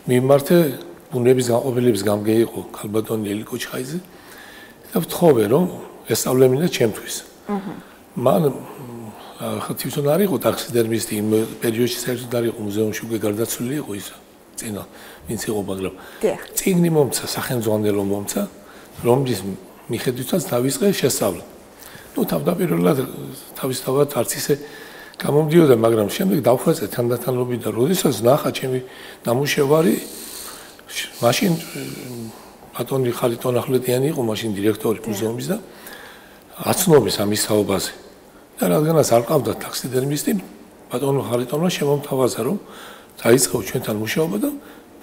მიმართე ბუნების განყოფილების გამგე იყო ქალბატონი ელიკო ჩხაიძე და ვთხოვე, რომ ესწავლემინა ჩემთვის. მან ხა თვითონ არ იყო ტაქსიდერმისტი იმ პერიოდში საერთოდ არ იყო მუზეუმში უკვე გარდაცვლილი იყო ის წინა ვინც იყო, მაგრამ წიგნი მომცა, სახელმძღვანელო მომცა, რომლის მიხედვითაც დავიწყე შესწავლა. ნუ თავდაპირველად თავისთავად არც ისე გამომდიოდა, მაგრამ შემდეგ დავხვეწე თანდათანობით და როდესაც ნახა ჩემი ნამუშევარი, მაშინ ბატონი ხარიტონ ახვლედიანი იყო მაშინ დირექტორი მუზეუმის და აცნობის ამის საუბაზე. და რადგანაც არ ყავდა ტაქსიდერმისტი, ბატონო ხარიტონმა შემომთავაზა, რომ დაიწყო ჩვენთან მუშაობა და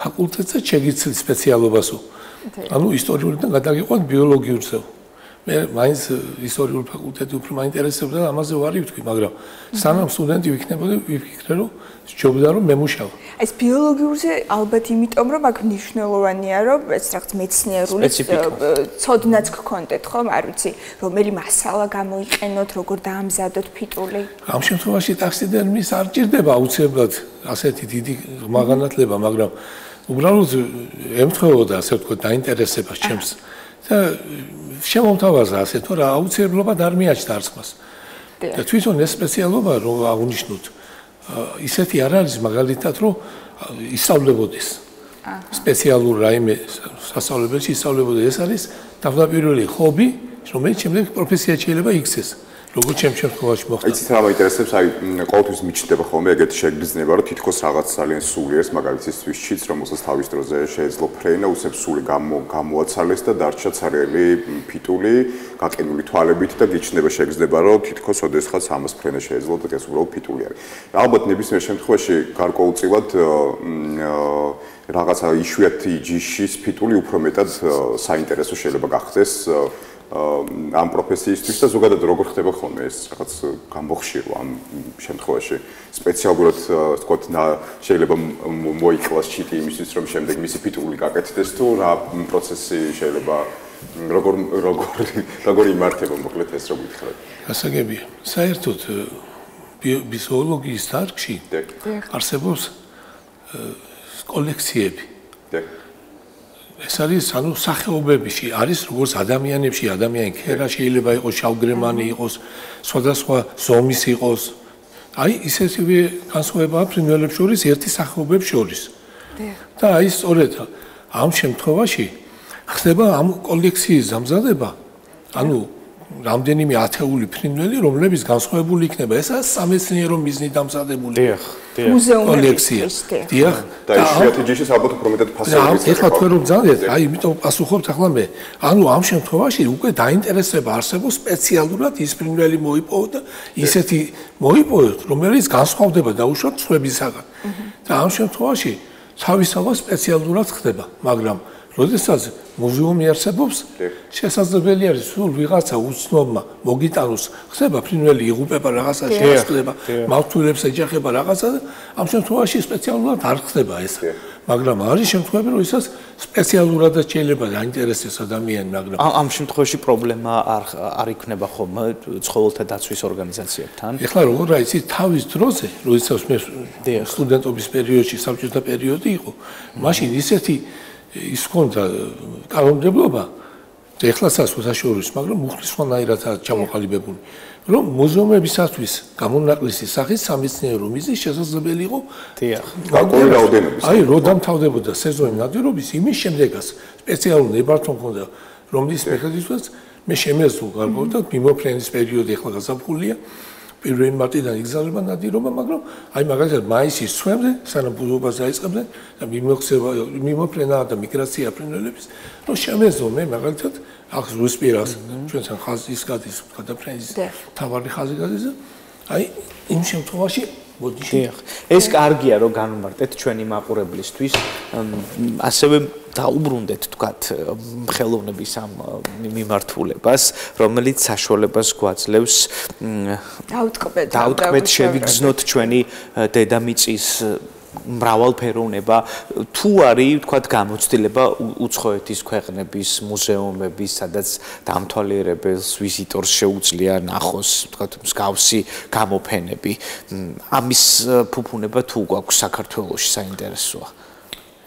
ფაკულტეტზე შეგიცილ სპეციალობასო. ანუ ისტორიულიდან გადაგიყვან ბიოლოგიურზე. მე მაინც ისტორიულ ფაკულტეტი უფრო მაინტერესებდა და ამაზე ვარი ვთქვი, მაგრამ სანამ სტუდენტი ვიქნებოდი, ვიფიქრე, რომ სჯობდა რომ მემუშავა. ეს ბიოლოგიურზე ალბათ იმიტომ, რომ აქ მნიშვნელოვანია, რომ ეს რაღაც მეცნიერული ცოდნაც გქონდეთ, ხომ? არ ვიცი, რომელი მასალა გამოიყენოთ, როგორ დაამზადოთ ფიტული. ამ შემთხვევაში ტაქსიდერმის არ ჭირდება აუცილებლად ასეთი დიდი მაღალანათლება, მაგრამ უბრალოდ ემთხვეოდა, ასე ვთქვათ, დაინტერესებას ჩემს და შემომთავაზა ასე თუ რა აუცილებლად არ მიაჩნდა არც მას. და თვითონ ეს სპეციალობა რომ აღნიშნოთ, ისეთი არ არის მაგალითად რომ ისწავლებოდეს. სპეციალურ რაიმე სასწავლებელში ისწავლებოდეს, ეს არის თავდაპირველი ხობი, რომელიც შემდეგ პროფესიად შეიძლება იქცეს. როგორც შემთხვევაში მოხდა. იცით რა მაინტერესებს, აი ყოველთვის მიჩნდება ხოლმე ეგეთი შეგრძნება, რომ თითქოს რაღაც ძალიან სულიერს, მაგალითად სვისჩიც, რომელსაც თავის დროზე შეეძლო ფრენა, უცებ სული გამოაცალეს და დარჩა ცარიელი ფიტული, გაყინული თვალებით და გიჩნდება შეგრძნება, რომ თითქოს ოდესღაც ამას ფრენა შეეძლო და ეს უბრალოდ ფიტული არის. ალბათ ნებისმიერ შემთხვევაში გარკვეულწილად რაღაცა იშვიათი ჯიშის ფიტული უფრო მეტად საინტერესო შეიძლება გახდეს ამ პროფესიისთვის და ზოგადად როგორ ხდება ხოლმე ეს რაღაც გამბოხშირვა ამ შემთხვევაში სპეციალურად თქვათ შეიძლება მოიკლას ჩიტი იმისთვის რომ შემდეგ მისი ფიტული გაკეთდეს თუ რა პროცესი შეიძლება როგორ იმართება მოკლედ ეს რო გითხრათ გასაგებია საერთოდ ბიზოლოგიის დარგში არსებობს კოლექციები ეს არის ანუ სახეობებში არის როგორც ადამიანებში ადამიანი ქერა შეიძლება იყოს შავგრემანი იყოს სხვადასხვა ზომის იყოს აი ისეთივე განსხვავებაა ფრინველებს შორის ერთი სახეობებს შორის და აი სწორედ ამ შემთხვევაში ხდება ამ კოლექციის დამზადება ანუ რამდენიმე ათეული ფრინველი რომლებიც განსხვავებული იქნება ესაა სამეცნიერო მიზნით დამზადებული კოლექცია დიახ და იშვიათი ჯიშის ალბათ უფრო მეტად ფასეულიც ეხლა თქვენ რომ ძალეთ აი იმიტომ პასუხობთ ახლა მე ანუ ამ შემთხვევაში უკვე დაინტერესება არსებობს სპეციალურად ის ფრინველი მოიპოვოთ და ისეთი მოიპოვოთ რომელიც განსხვავდება დაუშვათ სხვებისაგან და ამ შემთხვევაში თავისთავად სპეციალურად ხდება მაგრამ როდესაც მუზეუმი არსებობს, შესაძლებელი არის სულ ვიღაცა უცნობმა მოგიტანოს, ხდება ფრინველი იღუპება რაღაცა შეეხება, მავთულებს ეჯახება რაღაცა და ამ შემთხვევაში სპეციალურად არ ხდება ეს. მაგრამ არის შემთხვევები, როდესაც სპეციალურადაც შეიძლება დაინტერესდეს ადამიანი, მაგრამ ამ შემთხვევაში პრობლემა არ იქნება ხომ ცხოველთა დაცვის ორგანიზაციებთან? ეხლა როგორ რა იცით, თავის დროზე, როდესაც მე სტუდენტობის პერიოდში, საბჭოთა პერიოდი იყო, მაშინ ისეთი ის ხონდა კანონმდებლობა ეხლასაც უსაშუალოა მაგრამ მუხლის ხონაირადაა ჩამოყალიბებული რომ მუზეუმებისათვის გამონაკლისი სახის სამეცნიერო მიზნის შესაძლებელი იყო გარკვეული რაოდენობის აი რო დამთავრდებოდა სეზონი ნადირობის იმის შემდეგაც სპეციალური ნებართვა მქონდა რომლის მიხედვითაც მე შემეძლო გარკვეულად მიმოფრენის პერიოდი ახლა გაზაფხულია პირველ მარტიდან იგზავნება ნადირობა, მაგრამ აი მაგალითად მაისის თვემდე, სანამ ბუდობას დაიწყებდნენ და მიმოფრენა და მიგრაცია ფრინველების, რომ შემეძლო მე მაგალითად ახ ზღვისპირას ჩვენთან ხაზის გადის გადაფრენის თავარი ხაზი გადის და აი იმ შემთხვევაში დიახ ეს კარგია რომ განვმარტეთ ჩვენი მაყურებლისთვის ასევე დაუბრუნდეთ თქვათ ხელოვნების ამ მიმართულებას რომელიც საშუალებას გვაძლევს დაუტკბეთ შევიგრძნოთ ჩვენი დედამიწის მრავალფეროვნება თუ არის თქვათ გამოცდილება უცხოეთის ქვეყნების მუზეუმების სადაც დამთვალიერებელს ვიზიტორს შეუძლია ნახოს თქვათ მსგავსი გამოფენები ამის ფუფუნება თუ გვაქვს საქართველოში საინტერესოა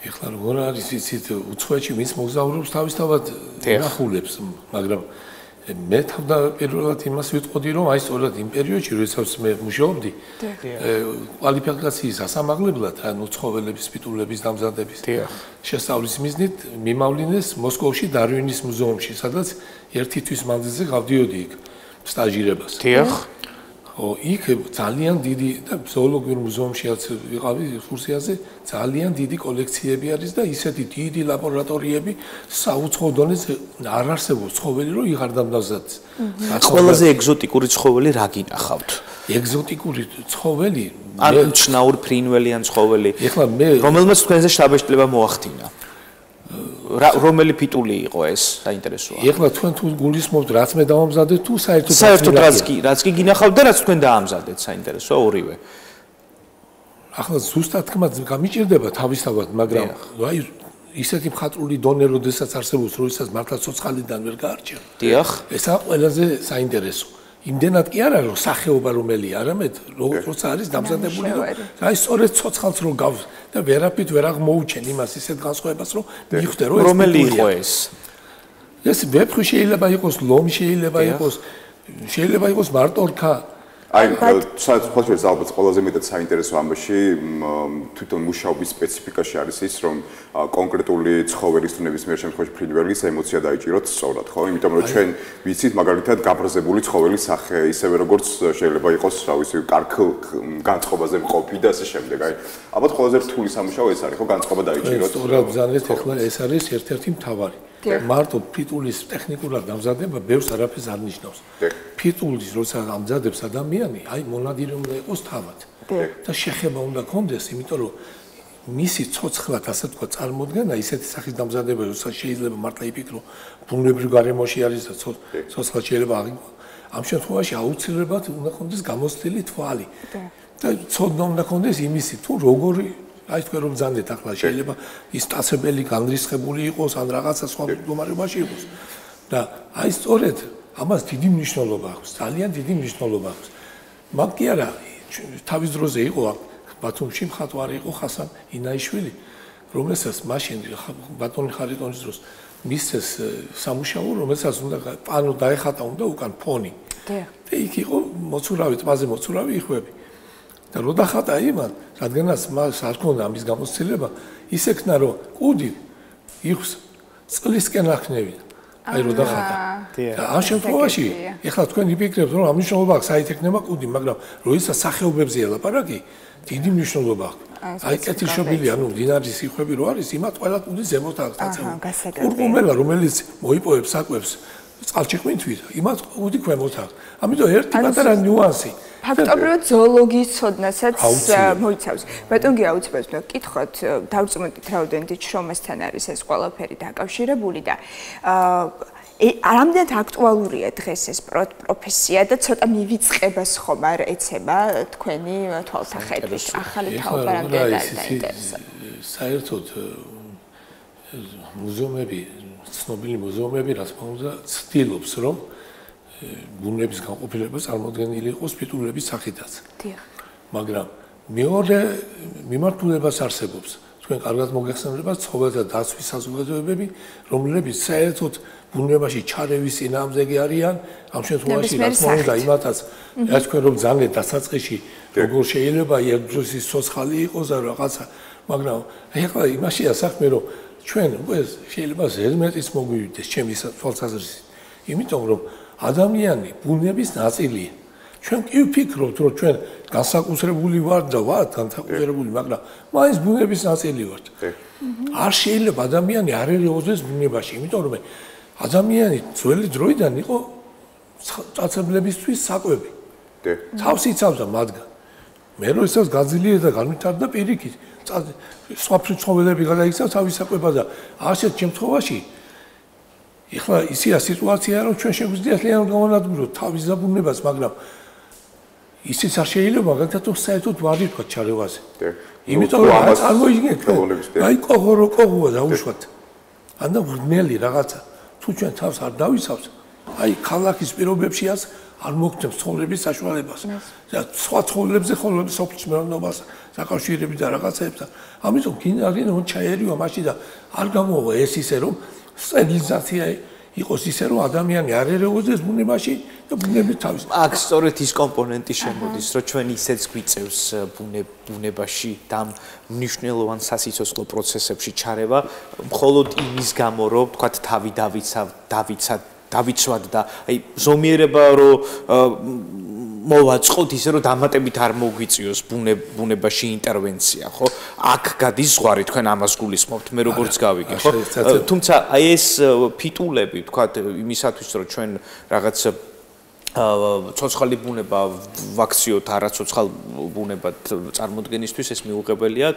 ეხლა როგორ არის იცით უცხოეთში ვინც მოგზაურობს თავისთავად ნახულებს მაგრამ მე თავდაპირველად იმას ვიტყოდი რომ აი სწორედ იმ პერიოდში როდესაც მე მუშაობდი კვალიფიკაციის ასამაღლებლად ანუ ცხოველების ფიტულების დამზადების შესწავლის მიზნით მიმავლინეს მოსკოვში დარვინის მუზეუმში სადაც ერთი თვის მანძილზე გავდიოდი იქ სტაჟირებას იქ ძალიან დიდი და ზოოლოგიურ მუზეუმშიაც ვიყავი ექსკურსიაზე ძალიან დიდი კოლექციები არის და ისეთი დიდი ლაბორატორიები საუცხოო დონეზე არ არსებობს ცხოველი რომ იღარ დამზადდეს. ყველაზე ეგზოტიკური ცხოველი რა გინახავთ? ეგზოტიკური ცხოველი არ მჩნაური ფრინველიან ცხოველი რომელმაც თქვენზე შთაბეჭდილება მოახდინა. რომელი ფიტული იყო ეს საინტერესოა. ეხლა თქვენ თუ გულისხმობთ რაც მე დავამზადეთ თუ საერთოდ რაც კი გინახავთ და რაც თქვენ დაამზადეთ საინტერესოა ორივე. ახლა ზუსტად თქმა გამიჭირდება თავისთავად მაგრამ აი ისეთი მხატვრული დონე როდესაც არსებობს როდესაც მართლა ცოცხალიდან ვერ გაარჩევ. დიახ. ესა ყველაზე საინტერესო. იმდენად კი არა რომ სახეობა რომელი არამედ როცა არის დამზადებული და აი სწორედ ცოცხალს რო გავს და ვერაფრით ვერ აღმოუჩენ იმას ისეთ განსხვავებას რომ მიხვდე რომ ეს რომელი იყო ეს ეს ვეფხვი შეიძლება იყოს ლომი შეიძლება იყოს მარტო რქა აი, საერთოდ ალბათ ყველაზე მეტად საინტერესო ამბავში თვითონ მუშაობის სპეციფიკაში არის ის, რომ კონკრეტული ცხოველის თუ ნებისმიერ შემთხვევაში ფრინველის ემოცია დაიჭიროთ სწორად, ხო? იმიტომ რომ ჩვენ ვიცით მაგალითად გაბრაზებული ცხოველის სახე, ისევე როგორც შეიძლება იყოს, რა ვიცი, კარგ განწყობაზე მყოფი და ასე შემდეგ. აი, ალბათ ყველაზე რთული სამუშაო ეს არის, ხო, განწყობა დაიჭიროთ. სწორად ბრძანეთ, ახლა ეს არის ერთ-ერთი მთავარი. მარტო ფიტულის ტექნიკურად დამზადება ბევრს არაფერს არ ნიშნავს. ფიტულის როცა ამზადებს ადამიანი, აი მონადირე უნდა იყოს თავად. და შეხება უნდა კონდეს, იმიტომ რომ მისი ცოცხლად ასე თქვა წარმოდგენა ისეთი სახის დამზადება, როცა შეიძლება მართლა იფიქრო, ბუნებრივ გარემოში არის და ცოცხლად შეიძლება აღიქვას. ამ შემთხვევაში აუცილებლად უნდა კონდეს გამოცდილი თვალი. და ცოდნა უნდა კონდეს იმისი თუ როგორი აი თქვენ რომ ბრძანდეთ ახლა შეიძლება ის სტაცებელი განრისხებული იყოს ან რაღაცა სხვა მდგომარეობაში იყოს და აი სწორედ ამას დიდი მნიშვნელობა აქვს ძალიან დიდი მნიშვნელობა აქვს მაგ კი არა თავის დროზე იყო ბათუმში მხატვარი იყო ხასან ინაიშვილი რომელსაც მაშინ ბატონი ხარიტონის დროს მისცეს სამუშაო რომელსაც უნდა პანო დაეხატა უნდა უკან ფონი და იქ იყო მოცურავი ტბაზე მოცურავი იხვები და რო დახატა იმან, რადგანაც მას არ ქონდა ამის გამოცდილება, ისექნა რომ კუდი იხს წყლისკენ აქნევია. აი რო დახატა. და ამ შემთხვევაში, ეხლა თქვენ იფიქრებთ, რომ ამ მნიშვნელობა აქვს, აი თექნება კუდი, მაგრამ როცა სახეობებზე ელაპარაკი, დიდი მნიშვნელობა აქვს. აი კეთილშობილი, ანუ დინარის იხვები რო არის, იმათ ყველა კუდი ზემოთ აქვს დაწეული. კურკუმელა, რომელიც მოიპოვებს საკვებს წყალში ყვინთვით, იმათ კუდი ქვემოთ აქვს. ამიტომ ერთი პატარა ნიუანსი ფაქტობრივად ზოოლოგიის ცოდნასაც მოიცავს. ბატონ გია აუცილებლად უნდა გკითხოთ, დავწმუნდით რაოდენობით შრომასთან არის ეს ყველაფერი დაკავშირებული და რამდენად აქტუალურია დღეს ეს პროფესია და ცოტა მივიწყებას ხომ არ ეცემა თქვენი თვალსაჩინო ახალი თაობა რამდენად დაინტერესებს. საერთოდ მუზეუმები, ცნობილი მუზეუმები, რა თქმა უნდა, ცდილობს რომ ბუნების განყოფილება წარმოდგენილი იყოს ფიტულების სახითაც. დიახ. მაგრამ მეორე მიმართულებას არსებობს. თქვენ კარგად მოგეხსენებათ ცხოველთა დაცვის საზოგადოებები, რომლებიც საერთოდ ბუნებაში ჩარევის წინააღმდეგი არიან, ამ შემთხვევაში რა თქმა უნდა იმათაც რაც თქვენ რომ ძალიან დასაწყისში როგორ შეიძლება ერთდროის სოცხალი იყოს და რაღაცა, მაგრამ ეხლა იმაშია საქმე რომ ჩვენ ეს შეიძლება ზედმეტიც მოგვივიდეს ჩემი თვალსაზრისით. იმიტომ რომ ადამიანი ბუნების ნაწილია. ჩვენ კი ვფიქრობთ, რომ ჩვენ განსაკუთრებული ვართ და ვართ განსაკუთრებული, მაგრამ მაინც ბუნების ნაწილი ვართ. არ შეიძლება ადამიანი არ ერეოზდეს ბუნებაში, იმიტომ რომ ადამიანი ძველი დროიდან იყო წაცებლებისთვის საკვები. თავს იცავდა მათგან. მე როდესაც გაძლიერდა და განვითარდა პირიქით, სხვა ცხოველები გადაიქცა თავის საკვებად და ასეთ შემთხვევაში ეხლა ისია სიტუაცია რომ ჩვენ შეგვიძლია ძალიან გავანადგუროთ თავის ზაბუნებას, მაგრამ ისიც არ შეიძლება მაგათაც საერთოდ ვარ ვთქვა ჩარევაზე. იმიტომ რომ წარმოიდგინეთ, აი კოღოა დაუშვათ. ანდა ვრნელი რაღაცა. თუ ჩვენ თავს არ დავიცავთ, აი ქალაქის პირობებშიაც არ მოგწევს ცხოვრების საშუალებას. და სხვა ცხოვრებზე ხოლმე სოფლის მეურნეობას საკავშირები და რაღაცაებთან. ამიტომ გინდა ჩაერივა მაშინ და არ გამოვა ეს ისე რომ სტერილიზაცია იყოს ისე რომ ადამიანი არ ერეოზდეს ბუნებაში და ბუნების თავის. აქ სწორედ ის კომპონენტი შემოდის, რომ ჩვენ ისეც გვიწევს ბუნებაში და მნიშვნელოვან სასიცოცხლო პროცესებში ჩარევა, მხოლოდ იმის გამო, რომ თქვა თავი დავიცვად და აი ზომიერება რომ მოვაწყოთ ისე რომ დამატებით არ მოგვიწიოს ბუნებაში ინტერვენცია, ხო? აქ გადის ზღვარი, თქვენ ამას გულისხმობთ, მე როგორც გავიგე, ხო? თუმცა აი ეს ფიტულები, თქვა იმისათვის რომ ჩვენ რაღაც ცოცხალი ბუნება ვაქციოთ არაცოცხალ ბუნებად წარმოდგენისთვის ეს მიუღებელია,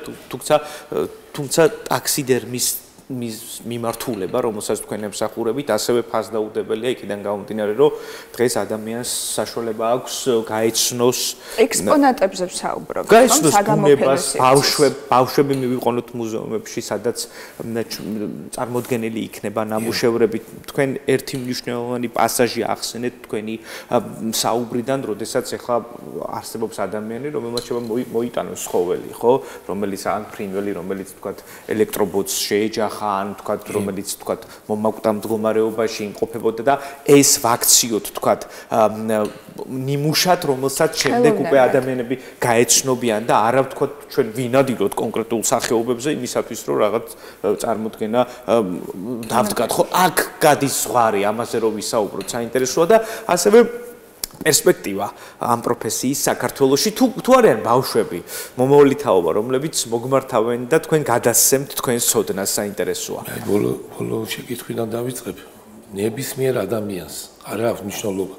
თუმცა ტაქსიდერმის მიმართულება, რომელსაც თქვენ ემსახურებით, ასევე ფასდაუდებელია იქიდან გამომდინარე, რომ დღეს ადამიანს საშუალება აქვს გაეცნოს ექსპონატებზე ვსაუბრობთ, გაეცნოს ბუნებას, ბავშვები მივიყენოთ მუზეუმებში, სადაც წარმოდგენილი იქნება ნამუშევრები. თქვენ ერთი მნიშვნელოვანი პასაჟი ახსენეთ თქვენი საუბრიდან, როდესაც ახლა არსებობს ადამიანი, რომელმაც შეიძლება მოიტანოს ცხოველი, ხო? რომელიც ან ფრინველი, რომელიც თქვა ელექტრობოტს შეეჯახა ხან, თქვათ, რომელიც თქვათ მომაკვდამ მდგომარეობაში იმყოფებოდა და ეს ვაქციოთ თქვათ ნიმუშად, რომელსაც შემდეგ უკვე ადამიანები გაეცნობიან და არა ვთქვათ ჩვენ ვინადიროთ კონკრეტულ სახეობებზე იმისათვის რომ რაღაც წარმოდგენა დავდგათ ხო აქ გადის ზღვარი ამაზე რომ ვისაუბროთ საინტერესოა და ასევე პერსპექტივა ამ პროფესიის საქართველოში თუ არიან ბავშვები მომავალი თაობა რომლებიც მოგმართავენ და თქვენ გადასცემთ თქვენს ცოდნას საინტერესოა ბოლო შეკითხვიდან დავიწყებ ნებისმიერ ადამიანს არა აქვს მნიშვნელობა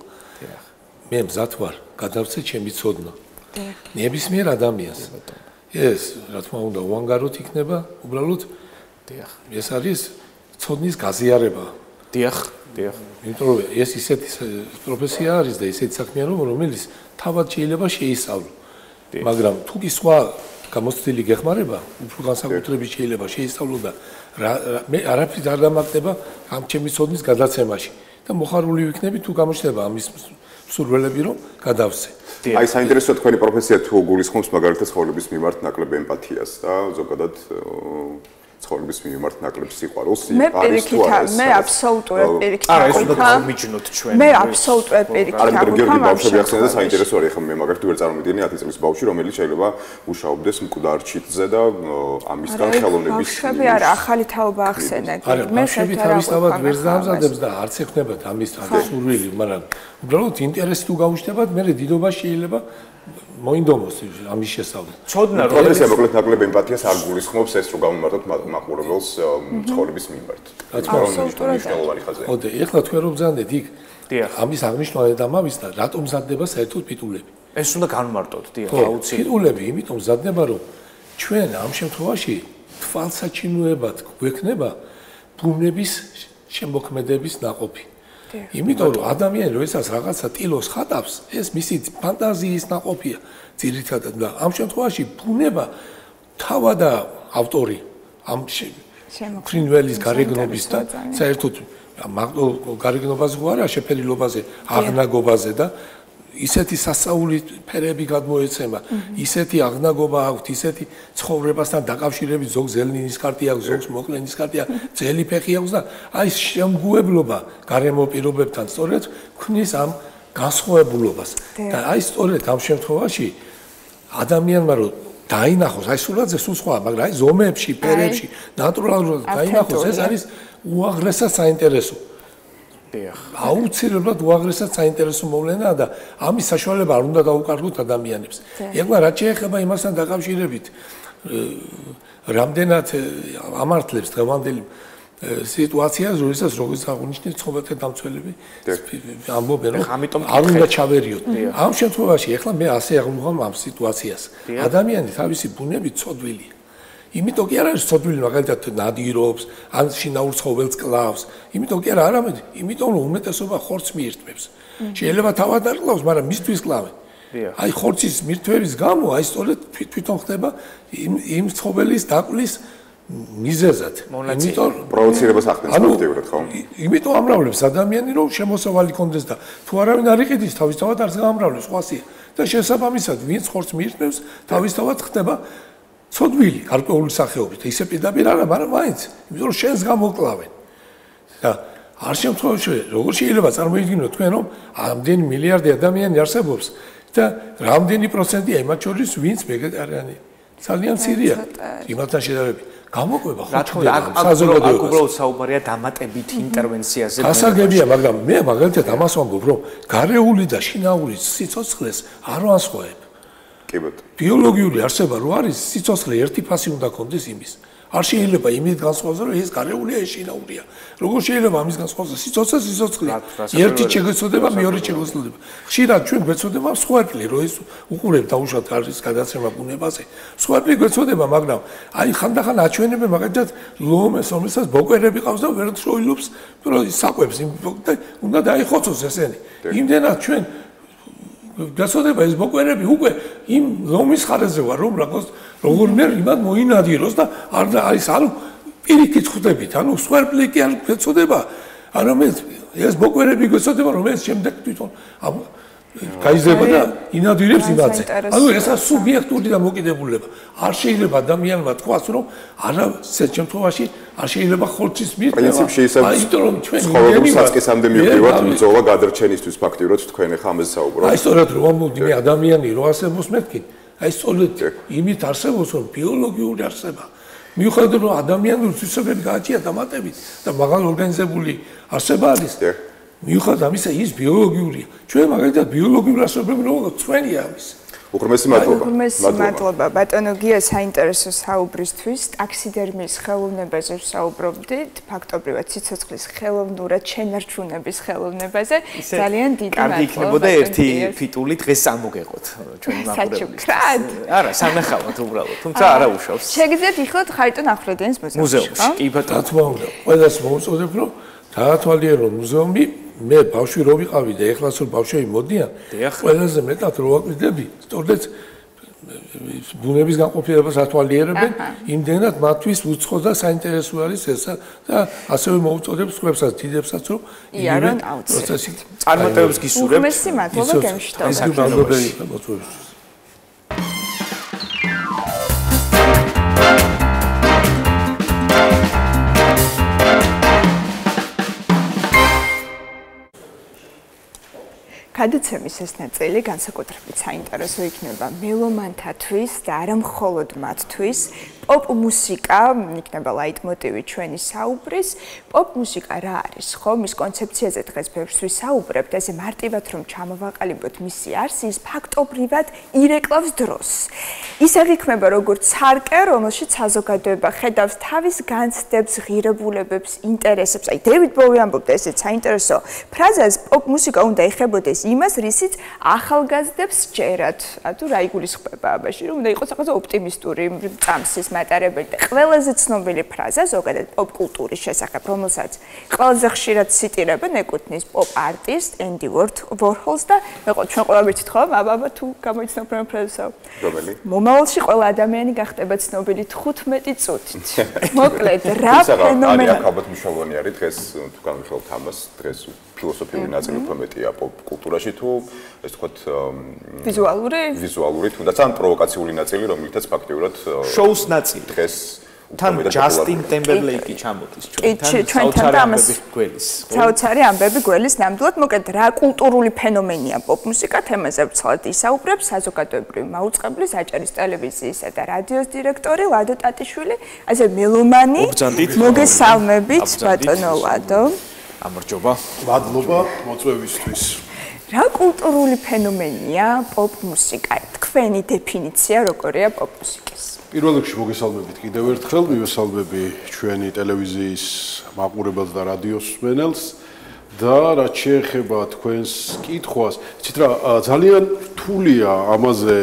მე მზად ვარ გადავცე ჩემი ცოდნა ნებისმიერ ადამიანს ეს რა თქმა უნდა უანგაროდ იქნება უბრალოდ ეს არის ცოდნის გაზიარება დიახ იმიტომ რომ ეს ისეთი პროფესია არის და ისეთი საქმიანობა რომელიც თავად შეიძლება შეისწავლო მაგრამ თუ კი სხვა გამოცდილი გეხმარება უფრო განსაკუთრებით შეიძლება შეისწავლო და მე არაფრით არ დამაგდება ამ ჩემი ცოდნის გადაცემაში და მოხარული ვიქნები თუ გამოჩნდება ამის სურვილები რომ გადავცე აი საინტერესოა თქვენი პროფესია თუ გულისხმობს მაგალითად ცხოვრების მიმართ ნაკლებ ემპათიას და ზოგადად ცხოვრების მიმართ ნაკლებ სიყვარულს მე აბსოლუტურად პირიქით მე აბსოლუტურად პირიქით ბავშვები ახსენე და საინტერესო არის ხომ მე მაგალითად ვერ წარმოვიდგენი 10 წლის ბავშვი რომელიც შეიძლება მუშაობდეს მკვდარ ჩიტზე და ამისგან ხელოვნების ბავშვები არა ახალი თაობა ახსენე მე თავისთავად ვერ დამზადებს და არც ეხნებათ ამის სურვილი მაგრამ უბრალოდ ინტერესი თუ გაუჩნდებათ მე დიდობა შეიძლება მოინდომოს ამის შესწავლით. ცოდნა რომ პროფესია მოკლედ ნაკლებ ემპათიას არ გულისხმობს ეს რომ გამომართოთ მაყურებელს ცხოვრების მიმართ. მნიშვნელოვანი ხაზია. ოდე, ეხლა თქვენ რომ ბრძანდეთ იქ ამის აღნიშნვა და ამავის და რატომ მზადდება საერთოდ პიტულები? ეს უნდა განმარტოთ, დიახ, აუცილებლად. პიტულები იმიტომ მზადდება რომ ჩვენ ამ შემთხვევაში თვალსაჩინოებად გვექნება ბუნების შემოქმედების ნაყოფი. იმიტომ რომ ადამიანი როდესაც რაღაცა ტილოს ხატავს, ეს მისი ფანტაზიის ნაყოფია ძირითადად და ამ შემთხვევაში ბუნება თავადა ავტორი ამ ფრინველის გარეგნობის და საერთოდ მაგდო გარეგნობაზე ხო არა შეფერილობაზე, აღნაგობაზე და ისეთი სასაული ფერები გადმოეცემა, ისეთი აღნაგობა აქვს, ისეთი ცხოვრებასთან დაკავშირებით ზოგ ზელნინის კარტი აქვს, ზოგს მოკლენის კარტი აქვს, ძელი ფეხი აქვს და აი შემგუებლობა გარემო პირობებთან სწორედ ქმნის ამ განსხვავებულობას. და აი სწორედ ამ შემთხვევაში ადამიანმა რომ დაინახოს, აი სურათზე სულ სხვა, მაგრამ აი ზომებში, ფერებში, ნატურალურად დაინახოს, ეს არის უაღრესად საინტერესო. აუცილებლად უაღრესად საინტერესო მოვლენაა და ამის საშუალება არ უნდა დაუკარგოთ ადამიანებს. ეხლა რაც შეეხება იმასთან დაკავშირებით, რამდენად ამართლებს დღევანდელი სიტუაციას, როდესაც როგორც აღნიშნეთ, ცხოველთა დამცველები ამბობენ, რომ არ უნდა ჩავერიოთ. ამ შემთხვევაში ეხლა მე ასე აღვნიშნავ ამ სიტუაციას. ადამიანი თავისი ბუნებით ცოდვილია. იმიტომ კი არ არის ცოდვილი მაგალითად ნადირობს, ან შინაურ ცხოველს კლავს. იმიტომ კი არა, არამედ იმიტომ რომ უმეტესობა ხორცს მიირთმევს. შეიძლება თავად არ კლავს, მაგრამ მისთვის კლავენ. აი ხორცის მირთვების გამო აი სწორედ თვითონ ხდება იმ ცხოველის დაკლის მიზეზად. იმიტომ პროვოცირებას ახდენს ფაქტიურად, ხო? იმიტომ ამრავლებს ადამიანი რომ შემოსავალი კონდეს და თუ არავინ არ იყიდის, თავისთავად არც გამრავლებს ყვასია. და შესაბამისად, ვინც ხორცს მიირთმევს, თავისთავად ხდება ცოდვილი გარკვეული სახეობით. ისე პირდაპირ არა, მაგრამ მაინც, იმიტომ რომ შენს გამოკლავენ. და არ შემთხვევაში, როგორ შეიძლება წარმოიდგინოთ თქვენ, რომ ამდენი მილიარდი ადამიანი არსებობს და რამდენი პროცენტია იმათ შორის, ვინც ვეგეტარიანია. ძალიან მცირეა იმათთან შედარებით. გამოყვება ხო? რა თქმა უნდა, აქ უბრალოდ საუბარია დამატებით ინტერვენციაზე. გასაგებია, მაგრამ მე მაგალითად ამას ვამბობ, რომ გარეული და შინაური სიცოცხლეს არ ვანსხვავებ. ბიოლოგიური არსება რო არის სიცოცხლე ერთი ფასი უნდა კონდეს იმის. არ შეიძლება იმით განსხვავდეს რომ ეს გარეულია ეს შინაურია. როგორ შეიძლება ამის განსხვავება სიცოცხლე? ერთი შეგეცოდება, მეორე შეგეცოდება. ხშირად ჩვენ გვეცოდება სხვაერტლი რო ეს უყურებ დაუშვათ არის გადაცემა ბუნებაზე. სხვაერტლი გვეცოდება, მაგრამ აი ხანდახან აჩვენებენ მაგალითად ლომეს, რომელსაც ბოკვერები ყავს და ვერ შოილობს, რომ საკვებს და უნდა დაიხოცოს ესენი. იმდენად ჩვენ გასწოდება ეს ბოკვერები უკვე იმ ლომის ხარეზე ვარ რომ როგორ მე იმად მოინადიროს და არ არის ანუ პირიქით ხვდებით ანუ სვერპლი კი არ გწოდება არამედ ეს ბოკვერები გწოდება რომ ეს შემდეგ თვითონ გაიზრდება და ინადირებს იმაზე. ანუ ესა სუბიექტური და მოკიდებულება. არ შეიძლება ადამიანმა თქვას, რომ არა ეს შემთხვევაში არ შეიძლება ხორცის მიღება. პრინციპში ისე ცხოვრების საწყისამდე მივდივართ ბრძოლა გადარჩენისთვის ფაქტიურად თქვენ ახლა ამაზე საუბრობთ. აი სწორედ რომ ამბობდი მე ადამიანი რო არსებობს მეთქი, აი სწორედ იმით არსებობს რომ ბიოლოგიური არსება. მიუხედავად რომ ადამიანური თვისებები გააჩნია დამატებით და მაღალ ორგანიზებული არსება არის. მიუხედავად ამისა ის ბიოლოგიურია. ჩვენ მაგალითად ბიოლოგიურ არსებები რომ ჩვენია ამის. უღრმესი მადლობა. უღრმესი მადლობა ბატონო გია საინტერესო საუბრისთვის. ტაქსიდერმიის ხელოვნებაზე ვსაუბრობდით, ფაქტობრივად ციცოცხლის ხელოვნურად შენარჩუნების ხელოვნებაზე. ძალიან დიდი მადლობა. კარგი იქნებოდა ერთი ფიტული დღეს სამოგეყოთ ჩვენი მაყურებლისთვის. არა, სანახავად უბრალოდ, თუმცა არა უშავს. შეგიძლიათ იხილოთ ხარიტონ ახვლედიანის მუზეუმში. კი ბატონო. რა თქმა უნდა, ყველას მოუწოდებ რომ გაათვალიერონ მუზეუმი. მე ბავშვი რო ვიყავი და ეხლაც რომ ბავშვები მოდიან, ყველაზე მეტად რო ვაკვირდები, სწორედ ბუნების განყოფილებას ათვალიერებენ, იმდენად მათთვის უცხო და საინტერესო არის ეს და ასევე მოუწოდებს სხვებსაც დიდებსაც რომ იარონ პროცესი წარმატებებს გისურვებთ. უღრმესი მადლობა გემშვიდობისთვის. გადაცემის ეს ნაწილი განსაკუთრებით საინტერესო იქნება მელომანთათვის და არა მხოლოდ მათთვის. პოპ მუსიკა იქნება ლაიტმოტივი ჩვენი საუბრის. პოპ მუსიკა რა არის, ხო? მის კონცეფციაზე დღეს ბევრს ვისაუბრებთ, ესე მარტივად რომ ჩამოვაყალიბოთ მისი არსი, ის ფაქტობრივად ირეკლავს დროს. ის აღიქმება როგორც სარკე, რომელშიც საზოგადოება ხედავს თავის განცდებს, ღირებულებებს, ინტერესებს. აი, დევიდ ბოვი ამბობდა ესეც საინტერესო ფრაზას, პოპ მუსიკა უნდა ეხებოდეს იმას, რისიც ახალგაზრდებს სჯერათ. თუ რა იგულისხმება აბაში, რომ უნდა იყოს რაღაცა ოპტიმისტური წამსის მატარებელი და ყველაზე ცნობილი ფრაზა ზოგადად პოპ კულტურის შესახებ, რომელსაც ყველაზე ხშირად ციტირებენ, ეკუთვნის პოპ არტისტ ენდი ვორჰოლს და ჩვენ ყველა ვიცით ხო, აბა თუ გამოიცნობ ფრაზასო. რომელი? მომავალში ყველა ადამიანი გახდება ცნობილი 15 წუთით. მოკლედ, რა ფენომენი არის ალბათ მნიშვნელოვანი არის დღეს თუ განვიხილოთ ამას, დღეს ფილოსოფიური ნაწილი უფრო მეტია პოპ კულტურაში თუ ეს თქვათ ვიზუალური თუნდაც ან პროვოკაციული ნაწილი, რომელთაც ფაქტიურად შოუს ნაწილი დღეს თან ჯასტინ ტემბერლეიკი ჩამოდის ჩვენთან და ამას საოცარი ამბები გველის ნამდვილად მოკლედ რა კულტურული ფენომენია პოპ მუსიკა თემაზე ვცალად ისაუბრებს საზოგადოებრივი მაუწყებლის აჭარის ტელევიზიისა და რადიოს დირექტორი ლადო ტატიშვილი ასე მელომანი მოგესალმებით ბატონო ლადო გამარჯობა მადლობა მოწვევისთვის რა კულტურული ფენომენია პოპ მუსიკა თქვენი დეფინიცია როგორია პოპ მუსიკის პირველ რიგში მოგესალმებით კიდევ ერთხელ მივესალმები ჩვენი ტელევიზიის მაყურებელს და რადიოს მსმენელს და რაც შეეხება თქვენს კითხვას იცით რა ძალიან რთულია ამაზე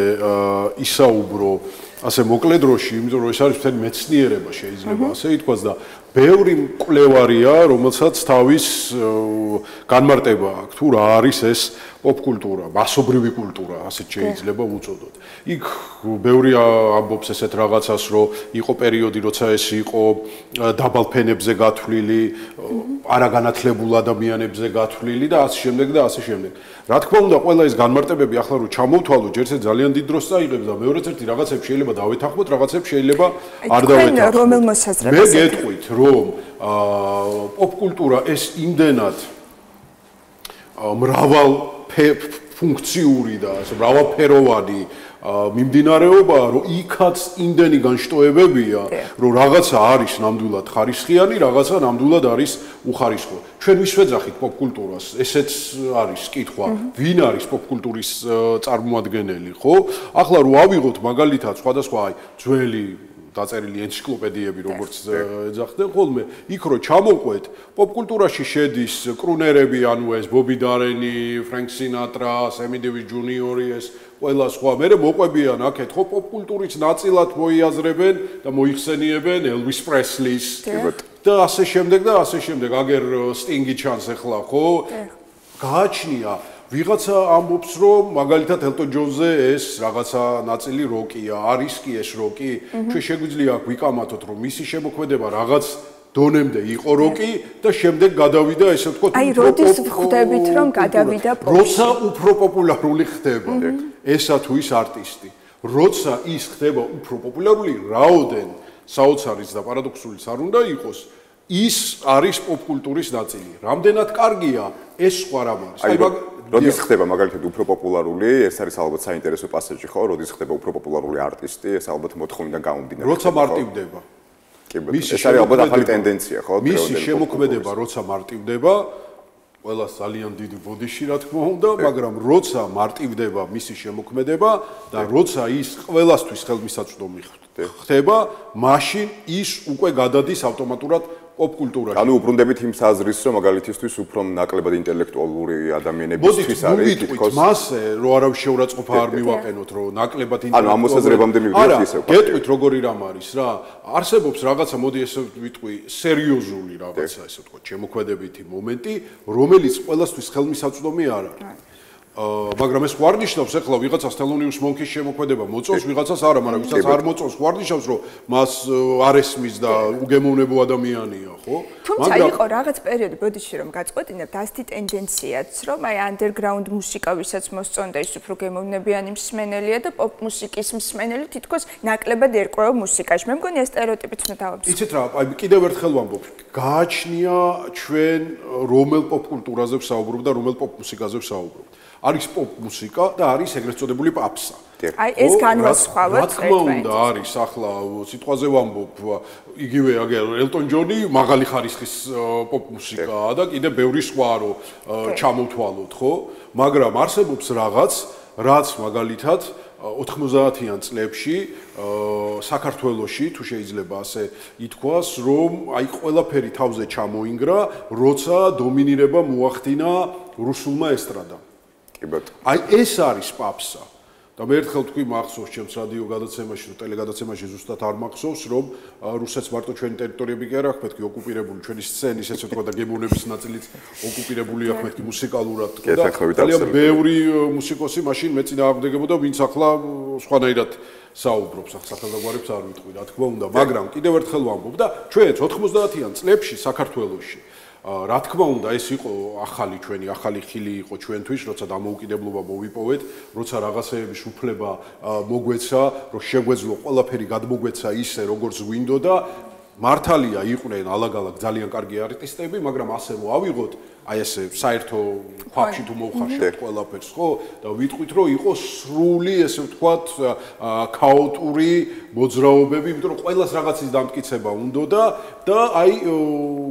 ისაუბრო ასე მოკლე დროში იმიტომ რომ ეს არის მთელი მეცნიერება შეიძლება ასე ითქვას და ბევრი მკვლევარია რომელსაც თავის განმარტება აქვს თუ რა არის ეს პოპ კულტურა, მასობრივი კულტურა, ასე შეიძლება უწოდოთ. იქ ბევრი ამბობს ესეთ რაღაცას, რომ იყო პერიოდი, როცა ეს იყო დაბალ ფენებზე გათვლილი, არაგანათლებულ ადამიანებზე გათვლილი და ასე შემდეგ და ასე შემდეგ. რა თქმა უნდა, ყველა ეს განმარტებები ახლა რომ ჩამოვთვალოთ, ერთად ძალიან დიდ დროს წაიღებს და მეორეც ერთი რაღაცებს შეიძლება დავეთანხმოთ, რაღაცებს შეიძლება არ დავეთანხმოთ. რომელ მოსაზრებას? მე გეტყვით, რომ პოპ კულტურა ეს იმდენად მრავალ ფუნქციური და ასე მრავალფეროვანი მიმდინარეობაა, რომ იქაც იმდენი განშტოებებია, რომ რაღაცა არის ნამდვილად ხარისხიანი, რაღაცა ნამდვილად არის უხარისხო. ჩვენ ვის ვეძახით პოპ კულტურას? ესეც არის კითხვა, ვინ არის პოპ კულტურის წარმომადგენელი, ხო? ახლა რო ავიღოთ მაგალითად სხვადასხვა აი ძველი დაწერილი ენციკლოპედიები როგორც ეძახდნენ ხოლმე იქ რო ჩამოვყვეთ პოპ კულტურაში შედის კრუნერები ანუ ეს ბობი დარენი, ფრენკ სინატრა, სემი დევის ჯუნიორი ეს ყველა სხვა მე მოყვებიან აქეთ ხო პოპ კულტურის ნაწილად მოიაზრებენ და მოიხსენიებენ ელვის პრესლის და ასე შემდეგ და ასე შემდეგ აგერ სტინგი ჩანს ახლა ხო გააჩნია ვიღაცა ამბობს რომ მაგალითად ელტონ ჯონზე ეს რაღაცა ნაწილი როკია არის კი ეს როკი ჩვენ შეგვიძლია გვიკამათოთ რომ მისი შემოქმედება რაღაც დონემდე იყო როკი და შემდეგ გადავიდა ესე ვთქვათ აი როდის ვხვდებით რომ გადავიდა პოპში როცა უფრო პოპულარული ხდება ესა თუ ის არტისტი როცა ის ხდება უფრო პოპულარული რაოდენ საოცარის და პარადოქსულის არ უნდა იყოს ის არის პოპკულტურის ნაწილი რამდენად კარგია ეს სხვა რამ არის აი როდის ხდება მაგალითად უფრო პოპულარული ეს არის ალბათ საინტერესო პასაჟი ხო როდის ხდება უფრო პოპულარული არტისტი ეს ალბათ მოთხოვნიდან გამომდინარე როცა მარტივდება ეს არის ალბათ ახალი ტენდენცია ხო მისი შემოქმედება როცა მარტივდება ყველას ძალიან დიდი ბოდიში რა თქმა უნდა მაგრამ როცა მარტივდება მისი შემოქმედება და როცა ის ყველასთვის ხელმისაწვდომი ხდება მაშინ ის უკვე გადადის ავტომატურად პოპკულტურაში. ანუ უბრუნდებით იმ საზრისს, რომ მაგალითისთვის უფრო ნაკლებად ინტელექტუალური ადამიანებისთვის არის თითქოს მასე, რომ არავის შეურაცხყოფა არ მივაყენოთ, რომ ნაკლებად ინტელექტუალური. ანუ ამ მოსაზრებამდე მივიდეთ ისევ. გეტყვით როგორი რამ არის რა? არსებობს რაღაცა, მოდი ესე ვიტყვი, სერიოზული რაღაცა, ესე ვთქვათ, შემოქმედებითი მომენტი, რომელიც ყველასთვის ხელმისაწვდომი არ არის. მაგრამ ეს ვარნიშნავს ახლა ვიღაცას თელონიუს მონკის შემოქმედება მოწონს ვიღაცას არა, მაგრამ ვისაც არ მოწონს ვარნიშნავს რომ მას არ ესმის და უგემოვნებო ადამიანია, ხო? თუმცა იყო რაღაც პერიოდი, ბოდიში რომ გაწყვეტინებთ, ასეთი ტენდენციაც, რომ აი underground მუსიკა ვისაც მოსწონდა ის უფრო გემოვნებიანი მსმენელია და პოპ მუსიკის მსმენელი თითქოს ნაკლებად ერკვევა მუსიკაში. მე მგონი ეს სტერეოტიპიც უნდა დავაბსო. იცით რა, აი კიდევ ერთხელ ვამბობ, გააჩნია ჩვენ რომელ პოპ კულტურაზე ვსაუბრობ და რომელ პოპ მუსიკაზე ვსაუბრობ. არის პოპ მუსიკა და არის ეგრეთ წოდებული პაპსა. აი ეს განვასხვავოთ. რა თქმა უნდა არის ახლა სიტყვაზე ვამბობ, იგივე აგერ ელტონ ჯონი მაღალი ხარისხის პოპ მუსიკაა და კიდე ბევრი სხვა რო ჩამოვთვალოთ, ხო? მაგრამ არსებობს რაღაც, რაც მაგალითად 90-იან წლებში საქართველოში თუ შეიძლება ასე ითქვას, რომ აი ყველაფერი თავზე ჩამოინგრა, როცა დომინირება მოახდინა რუსულმა ესტრადამ. აი ეს არის პაპსა და მე ერთხელ თქვი მახსოვს ჩემს რადიო გადაცემაში, ტელეგადაცემაში ზუსტად არ მახსოვს, რომ რუსეთს მარტო ჩვენი ტერიტორიები კი არ აქვს, მეთქი ოკუპირებული ჩვენი სცენის, ესე ვთქვა და გემოვნების ნაწილიც ოკუპირებული აქვს, მეთქი მუსიკალურად და ძალიან ბევრი მუსიკოსი მაშინ მეწინააღმდეგებოდა, ვინც ახლა სხვანაირად საუბრობს, სახელმწიფოებს არ ვიტყვი, რა თქმა უნდა, მაგრამ კიდევ ერთხელ ვამბობ და ჩვენც 90-იან წლებში საქართველოში რა თქმა უნდა ეს იყო ახალი ხილი იყო ჩვენთვის, როცა დამოუკიდებლობა მოვიპოვეთ, როცა რაღაცეების უფლება მოგვეცა, რომ შეგვეძლო ყველაფერი გადმოგვეცა ისე როგორც გვინდოდა. მართალია იყვნენ ალაგ-ალაგ ძალიან კარგი არტისტები, მაგრამ ასე მოვავიღოთ, აი ესე საერთო ქვაბში თუ მოვხარშოთ ყველაფერს, ხო? და ვიტყვით, რომ იყო სრული, ესე ვთქვათ, ქაოტური მოძრაობები, იმიტომ რომ ყველას რაღაცის დამტკიცება უნდოდა და აი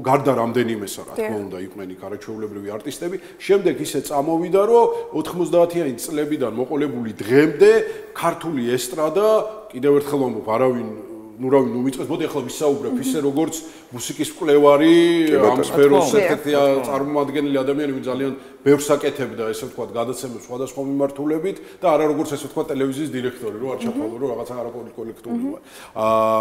გარდა რამდენიმესა, რა თქმა უნდა, იყვნენ იქ არაჩვეულებრივი არტისტები. შემდეგ ისე წამოვიდა, რომ 90-იანი წლებიდან მოყოლებული დღემდე ქართული ესტრადა კიდევ ერთხელ ვამბობ, არავინ ნუ მიწყეს, მოდი ახლა ვისაუბრებ ისე როგორც მუსიკის მკვლევარი, ამ სფეროს ერთ-ერთი წარმომადგენელი ადამიანი, ვინც ძალიან ბევრს აკეთებდა, ესე ვთქვათ, გადაცემებს სხვადასხვა მიმართულებით და არა როგორც ესე ვთქვათ, ტელევიზიის დირექტორი, რომ არ ჩათვალო, რომ რაღაცა არაკოლექტიური ვარ.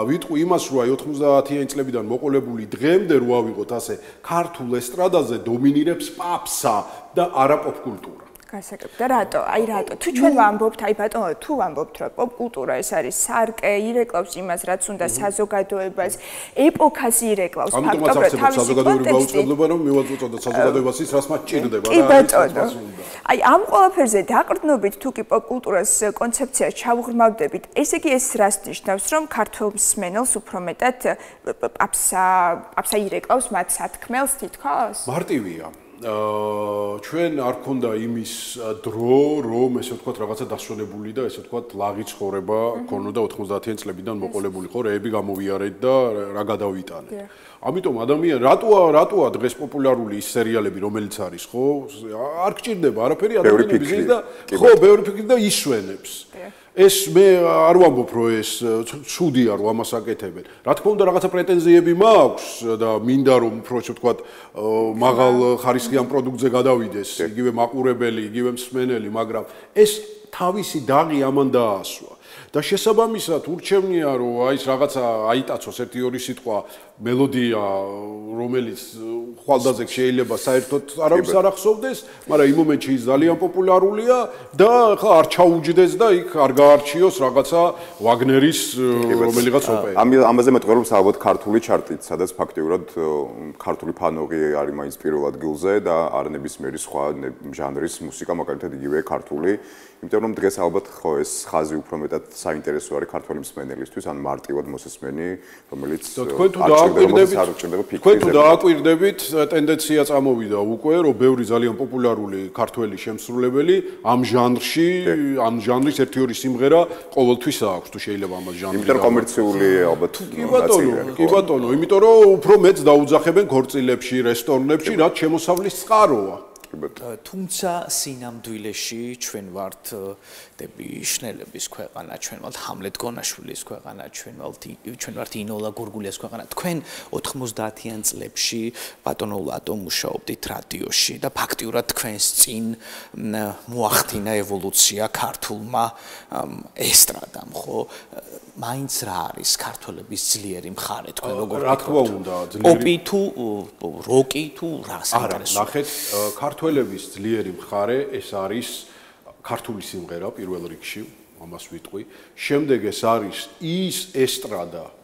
ვიტყვი იმას, რომ აი 90-იანი წლებიდან მოყოლებული დღემდე რო ავიღოთ ასე, ქართულ ესტრადაზე დომინირებს პაპსა და არა პოპ კულტურა. გასაგებ და რატო? აი რატო? თუ ჩვენ ვამბობთ, აი ბატონო, თუ ვამბობთ, რომ პოპ კულტურა ეს არის სარკე, ირეკლავს იმას, რაც უნდა საზოგადოებას, ეპოქას ირეკლავს, ფაქტობრივად თავისი საზოგადოება უწყებლობა, რომ მივაწოდოთ საზოგადოებას ის, რაც მათ ჭირდება და ბატონო. აი ამ ყველაფერზე დაყრდნობით თუ კი პოპ კულტურას კონცეფციას ჩავღრმავდებით, ესე იგი ეს რას ნიშნავს, რომ ქართულ მსმენელს უფრო მეტად პაპსა ირეკლავს მათ სათქმელს თითქოს? მარტივია. ჩვენ არ ქონდა იმის დრო, რომ ესე ვთქვათ რაღაცა დასვენებული და ესე ვთქვათ ლაღი ცხოვრება ქონოდა 90-იან წლებიდან მოყოლებული ხო, რეები გამოვიარეთ და რა გადავიტანეთ. ამიტომ ადამიანი რატოა დღეს პოპულარული ის სერიალები, რომელიც არის, ხო? არ გჭირდება არაფერი ადამიანების ის და ხო, ბევრი ფიქრი და ისვენებს. ეს მე არ ვამბობ, რომ ეს ცუდია, რომ ამას აკეთებენ. რა თქმა უნდა, რაღაცა პრეტენზიები მაქვს და მინდა რომ უფრო ისე ვთქვათ, მაღალ ხარისხიან პროდუქტზე გადავიდეს, იგივე მაყურებელი, იგივე მსმენელი, მაგრამ ეს თავისი დაღი ამან დაასვა. და შესაბამისად ურჩევნია რომ აი ეს რაღაცა აიტაცოს ერთი-ორი სიტყვა მელოდია რომელიც ხვალდაზე შეიძლება საერთოდ არავის არ ახსოვდეს, მაგრამ იმ მომენტში ის ძალიან პოპულარულია და ხა არ ჩაუჯდეს და იქ არ გაარჩიოს რაღაცა ვაგნერის რომელიღაც ოპერა. ამაზე მეტყველობს ალბათ ქართული ჩარტით, სადაც ფაქტიურად ქართული ფანორი არის მაინც პირველ ადგილზე და არ ნებისმიერი სხვა ჟანრის მუსიკა, მაგალითად იგივე ქართული, იმიტომ რომ დღეს ალბათ ხო ეს ხაზი უფრო მეტად საინტერესო არის ქართველი მსმენელისთვის, ან მარტივად მოსესმენი, რომელიც თქვენ თუ დააკვირდებით, ტენდენცია წამოვიდა უკვე, რომ ბევრი ძალიან პოპულარული ქართველი შემსრულებელი ამ ჟანრის ერთი-ორი სიმღერა ყოველთვის აქვს, თუ შეიძლება ამას ჟანრი. იმიტომ კომერციული ალბათ. კი ბატონო, იმიტომ რომ უფრო მეც დაუძახებენ ქორწილებში, რესტორნებში, რაც შემოსავლის წყაროა. თუმცა სინამდვილეში ჩვენ ვართ შნელების ქვეყანა, ჩვენ ვართ ჰამლეტ გონაშვილის ქვეყანა, ჩვენ ვართ ინოლა გურგულიას ქვეყანა. თქვენ 90-იან წლებში ბატონო ლატო მუშაობდით რადიოში და ფაქტიურად თქვენს წინ მოახდინა ევოლუცია ქართულმა ესტრადამ, ხო? მაინც რა არის ქართველების ძლიერი მხარე თქვენ როგორ რა თქმა უნდა, ოპი თუ როკი თუ რა საინტერესოა? ნახეთ, ქართველების ძლიერი მხარე ეს არის ქართული სიმღერა პირველ რიგში, ამას ვიტყვი. შემდეგ ეს არის ის ესტრადა,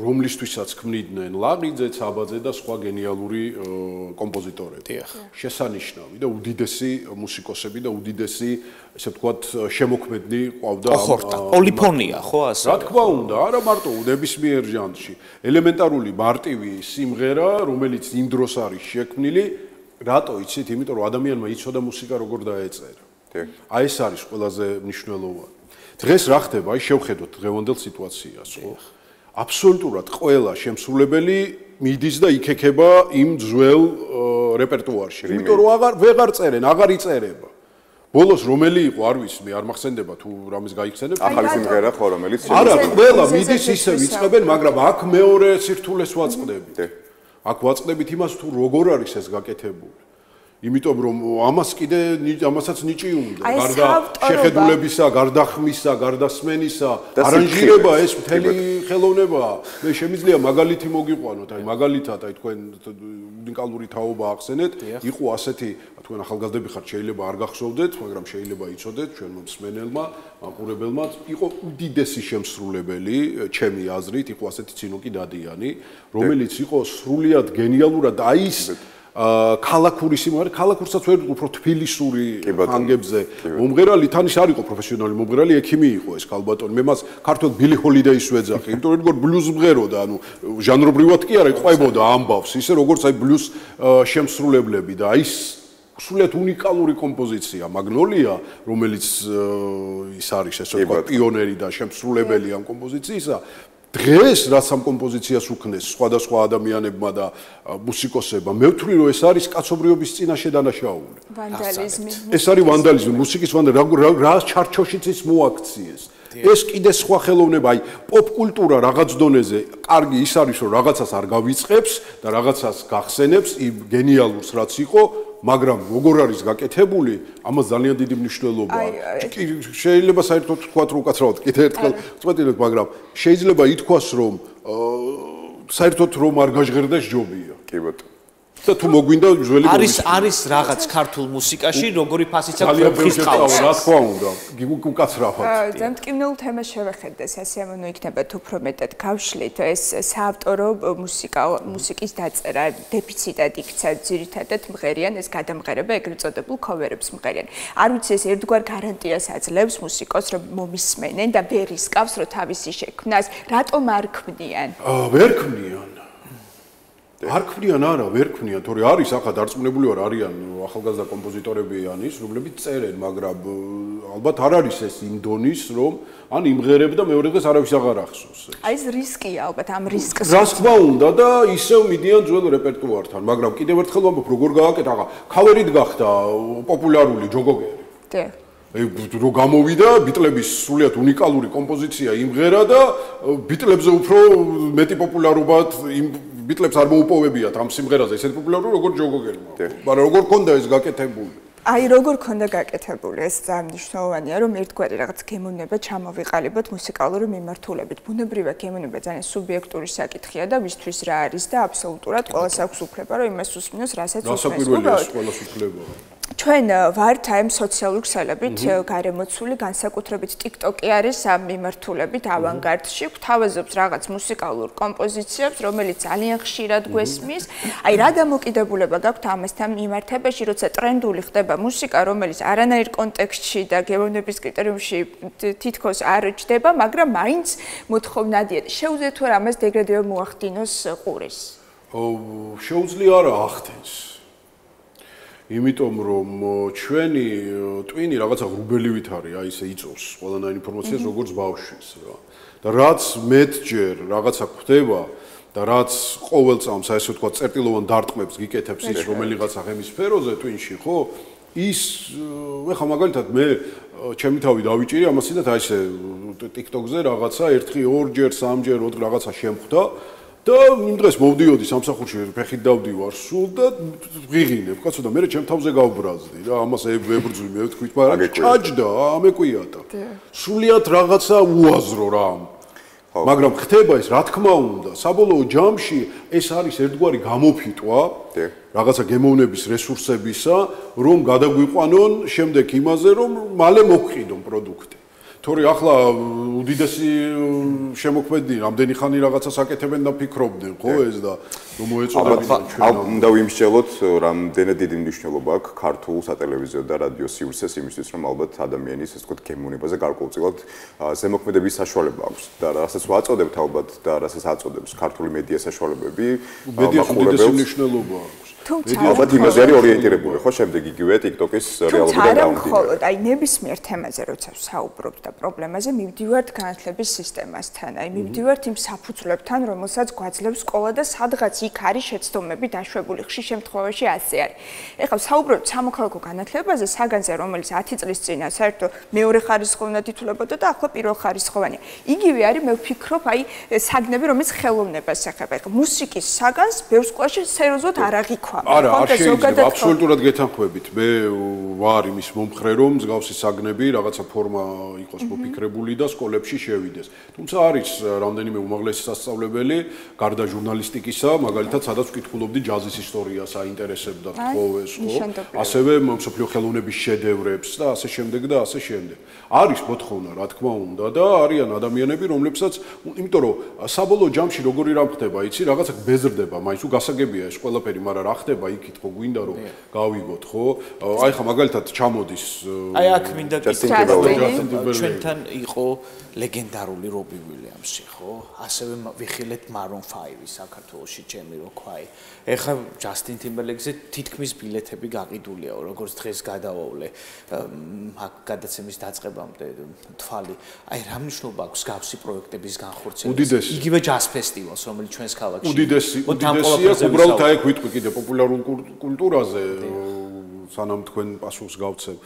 რომლისთვისაც ქმნიდნენ ლაღიძე, ცაბაძე და სხვა გენიალური კომპოზიტორები. შესანიშნავი და უდიდესი მუსიკოსები და უდიდესი, ესე ვთქვათ, შემოქმედნი ყავდა. პოლიფონია, ხო ასე? რა თქმა უნდა, არა მარტო ნებისმიერ ჟანრში. ელემენტარული მარტივი სიმღერა, რომელიც იმ დროს არის შექმნილი, რატო იცით? იმიტომ რომ ადამიანმა იცოდა მუსიკა როგორ დაეწერა. აი ეს არის ყველაზე მნიშვნელოვანი. დღეს რა ხდება? აი შევხედოთ დღევანდელ სიტუაციას, ხო? აბსოლუტურად ყველა შემსრულებელი მიდის და იქექება იმ ძველ რეპერტუარში. იმიტომ რომ ვეღარ წერენ, აღარ იწერება. ბოლოს რომელი იყო, არ ვიცი, მე არ მახსენდება თუ რამის გაიხსენებ. ახალი სიმღერა ხო, რომელიც არა, ყველა მიდის ისე ვიწყებენ, მაგრამ აქ მეორე სირთულეს ვაწყდებით. აქ ვაწყდებით იმას თუ როგორ არის ეს გაკეთებული. იმიტომ რომ ამასაც ნიჭი უნდა, გარდა შეხედულებისა, გარდა ხმისა, გარდა სმენისა, არანჟირება ეს მთელი ხელოვნებაა. მე შემიძლია მაგალითი მოგიყვანოთ, აი მაგალითად, აი თქვენ უნიკალური თაობა ახსენეთ, იყო ასეთი, თქვენ ახალგაზრდები ხართ, შეიძლება არ გახსოვდეთ, მაგრამ შეიძლება იცოდეთ ჩვენმა მსმენელმა, მაყურებელმა, იყო უდიდესი შემსრულებელი, ჩემი აზრით, იყო ასეთი ცინოკი დადიანი, რომელიც იყო სრულიად გენიალურად აი ის ქალაქური სიმღერა, ქალაქურსაც ვერ უფრო თბილისური ხანგებზე მომღერალი, თან ის არ იყო პროფესიონალი მომღერალი, ექიმი იყო ეს ქალბატონი. მე მას ქართულ ბილი ჰოლიდეის ვეძახი, იმიტომ რომ ბლუზ მღეროდა, ანუ ჟანრობრივად კი არა, ყვებოდა ამბავს, ისე როგორც აი ბლუზ შემსრულებლები და აი სრულიად უნიკალური კომპოზიცია მაგნოლია, რომელიც ის არის ესე ვთქვათ პიონერი და შემსრულებელი ამ კომპოზიციისა. დღეს რაც ამ კომპოზიციას უქნეს სხვადასხვა ადამიანებმა და მუსიკოსებმა, მე ვთვლი რომ ეს არის კაცობრიობის წინაშე დანაშაული. ვანდალიზმი. ეს არის ვანდალიზმი, მუსიკის ვანდალიზმი, რა ჩარჩოშიც ის მოაქციეს. ეს კიდე სხვა ხელოვნება, აი პოპ კულტურა რაღაც დონეზე კარგი ის არის რომ რაღაცას არ გავიწყებს და რაღაცას გახსენებს იმ გენიალურს რაც იყო, მაგრამ როგორ არის გაკეთებული, ამას ძალიან დიდი მნიშვნელობაა. შეიძლება საერთოდ თქვათ რომ უკაცრავად კიდე ერთხელ ვწყვეტილებ, მაგრამ შეიძლება ითქვას რომ საერთოდ რომ არ გაჟღერდეს ჯობია. კი ბატონო. და თუ მოგვინდა ძველი არის რაღაც ქართულ მუსიკაში როგორი ფასიც აქვს ფეხის ყავს, რა თქმა უნდა, უკაცრავად. დამტკივნეულ თემას შევეხედეს, ასე ამონო იქნება თუ უფრო მეტად გავშლით ეს საავტორო მუსიკის დაწერა დეფიციტად იქცა ძირითადად მღერიან ეს გადამღერება ეგრეთ წოდებულ ქოვერებს მღერიან. არ ვიცი ეს ერთგვარ გარანტიას აძლევს მუსიკოს რომ მომისმენენ და ვერ ისკავს რომ თავისი შექმნას, რატომ არ ქმნიან? ვერ ქმნიან. არ ქმნიან არა, ვერ ქმნიან, თორე არის ახლა დარწმუნებული ვარ არიან ახალგაზრდა კომპოზიტორები ანის, რომლებიც წერენ, მაგრამ ალბათ არ არის ეს იმ დონის, რომ ან იმღერებ და მეორე დღეს არავის აღარ ახსოვს. აი ეს რისკია ალბათ ამ რისკს. რა თქმა უნდა და ისევ მიდიან ძველ რეპერტუართან, მაგრამ კიდევ ერთხელ ვამბობ, როგორ გააკეთა, ახლა ქავერით გახდა პოპულარული ჯოგოგერი. დე რომ გამოვიდა ბიტლების სრულიად უნიკალური კომპოზიცია იმღერა და ბიტლებზე უფრო მეტი პოპულარობად იმ ბიტლებს არ მოუპოვებიათ ამ სიმღერაზე ესეთი პოპულარული როგორც ჯოგოგერმა. მაგრამ როგორ ქონდა ეს გაკეთებული? აი როგორ ქონდა გაკეთებული ეს ძალიან მნიშვნელოვანია რომ ერთგვარი რაღაც გემოვნება ჩამოვიყალიბოთ მუსიკალური მიმართულებით. ბუნებრივად გემოვნება ძალიან სუბიექტური საკითხია და ვისთვის რა არის და აბსოლუტურად ყველას აქვს უფლება რომ იმას უსმინოს რასაც უსმენს. გასაკვირველია ეს ყველას უფლება. ჩვენ ვართ აი სოციალური ქსელებით გარემოცული, განსაკუთრებით TikTok-ი არის ამ მიმართულებით ავანგარდში, გვთავაზობს რაღაც მუსიკალურ კომპოზიციებს, რომელიც ძალიან ხშირად გვესმის. აი რა დამოკიდებულება გაქვთ ამასთან მიმართებაში, როცა ტრენდული ხდება მუსიკა, რომელიც არანაირ კონტექსტში და გემოვნების კრიტერიუმში თითქოს არ ჩდება, მაგრამ მაინც მოთხოვნადია. შეუძლიათ თუ ამას დეგრადირება მოახდინოს ყურის? შეუძლია არა ახდენს. იმიტომ რომ ჩვენი ტვინი რაღაცა ღრუბელივით არის, აი ესე იწოვს ყველანაირ ინფორმაციას როგორც ბავშვის რა. და რაც მეტჯერ რაღაცა ხდება და რაც ყოველ წამს აი ესე ვთქვა წერტილოვან დარტყმებს გიკეთებს ის რომელიღაცა ჰემისფეროზე ტვინში, ხო? ის ეხა მაგალითად მე ჩემი თავი დავიჭირი ამასინათ აი ესე TikTok-ზე რაღაცა ერთხი ორჯერ, სამჯერ რაღაცა შემხვდა და იმ დღეს მოვდიოდი სამსახურში ფეხით დავდივარ სულ და ვიღინებ კაცო და მე ჩემ თავზე გავბრაზდი რა ამას ებრძვი მე ვთქვით მაგრამ ჩაჯდა ამეკვიატა სულიად რაღაცა უაზრო რა მაგრამ ხდება ეს რა თქმა უნდა საბოლოო ჯამში ეს არის ერთგვარი გამოფიტვა რაღაცა გემოვნების რესურსებისა რომ გადაგვიყვანონ შემდეგ იმაზე რომ მალე მოგყიდონ პროდუქტი თორე ახლა უდიდესი შემოქმედი რამდენი ხანი რაღაცას აკეთებენ და ფიქრობდნენ ხო ეს და რომ მოეწოდებინათ ჩვენ უნდა ვიმსჯელოთ რამდენი დიდი მნიშვნელობა აქვს ქართულ სატელევიზიო და რადიო სივრცეს იმისთვის რომ ალბათ ადამიანის ეს თქო გემოვნებაზე გარკვეულწილად ზემოქმედების საშუალება აქვს და რასაც ვაწოდებთ ალბათ და რასაც აწოდებს ქართული მედია საშუალებები მედიას უდიდესი მნიშვნელობა აქვს ალბათ იმაზე არის ორიენტირებული ხო შემდეგ იგივე TikTok-ის რეალობიდან გამომდინარე. აი ნებისმიერ თემაზე როცა ვსაუბრობთ და პრობლემაზე მივდივართ განათლების სისტემასთან. აი მივდივართ იმ საფუძვლებთან, რომელსაც გვაძლევს სკოლა და სადღაც იქ არის შეცდომები დაშვებული. ხშირ შემთხვევაში ასე არის. ეხლა ვსაუბრობთ სამოქალაქო განათლებაზე, საგანზე, რომელიც 10 წლის წინ საერთოდ მეორე ხარისხოვანად ითვლებოდა და ახლა პირველ ხარისხოვანია. იგივე არის მე ვფიქრობ აი საგნები, რომელიც ხელოვნებას ეხება. ეხლა მუსიკის საგანს ბევრ სკოლაში სერიოზულად არ აღიქვა. არა, არ შეიძლება აბსოლუტურად გეთანხმებით. მე ვარ იმის მომხრე, რომ მსგავსი საგნები, რაღაცა ფორმა იყოს მოფიქრებული და სკოლებში შევიდეს. თუმცა არის რამდენიმე უმაღლესი სასწავლებელი, გარდა ჟურნალისტიკისა, მაგალითად, სადაც ვკითხულობდი ჯაზის ისტორიას, აინტერესებდა ხო ეს ხო? ასევე მსოფლიო ხელოვნების შედევრებს და ასე შემდეგ და ასე შემდეგ. არის მოთხოვნა, რა თქმა უნდა და არიან ადამიანები, რომლებსაც, იმიტომ რომ საბოლოო ჯამში როგორი რამ ხდება, იცი, რაღაცა ბეზრდება, მაინც უგასაგებია ეს ყველაფერი, მაგრამ რა ხდება იქით ხო გვინდა რომ გავიგოთ ხო აი ხა მაგალითად ჩამოდის აი აქ მინდა გითხრათ ჩვენთან იყო ლეგენდარული რობი უილიამსი ხო ასევე ვიხილეთ Maroon 5 საქართველოში ჩემი რო ქვაი ეხა ჯასტინ ტიმბერლეიკზე თითქმის ბილეთები გაყიდულიაო როგორც დღეს გადავავლე აქ გადაცემის დაწყებამდე თვალი აი რა მნიშვნელობა აქვს გავსი პროექტების განხორციელებას იგივე ჯაზ ფესტივალს რომელიც ჩვენს ქალაქში უდიდესია უბრალოდ აი ვიტყვი კიდე პოპულარულ კულტურაზე სანამ თქვენ პასუხს გავცემ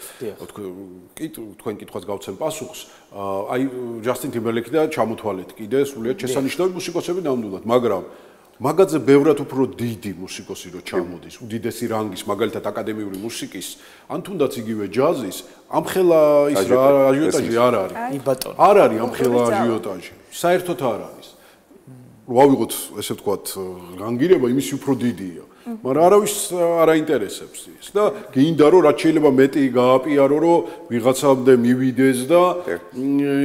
თქვენ კითხვას გავცემ პასუხს აი ჯასტინ ტიმბერლეიკი და ჩამოთვალეთ კიდე სულიად შესანიშნავი მუსიკოსები ნამდვილად მაგრამ მაგაზე ბევრად უფრო დიდი მუსიკოსი რო ჩამოდის უდიდესი რანგის მაგალითად აკადემიური მუსიკის ან თუნდაც იგივე ჯაზის ამხელა ის რა აჟიოტაჟი არ არის არ არის ამხელა აჟიოტაჟი საერთოდ არ არის რო ავიღოთ ესე ვთქვათ რანგირება იმის უფრო დიდია მაგრამ არავის არ აინტერესებს ის და გინდა რომ რაც შეიძლება მეტი გააპიარო რომ ვიღაცამდე მივიდეს და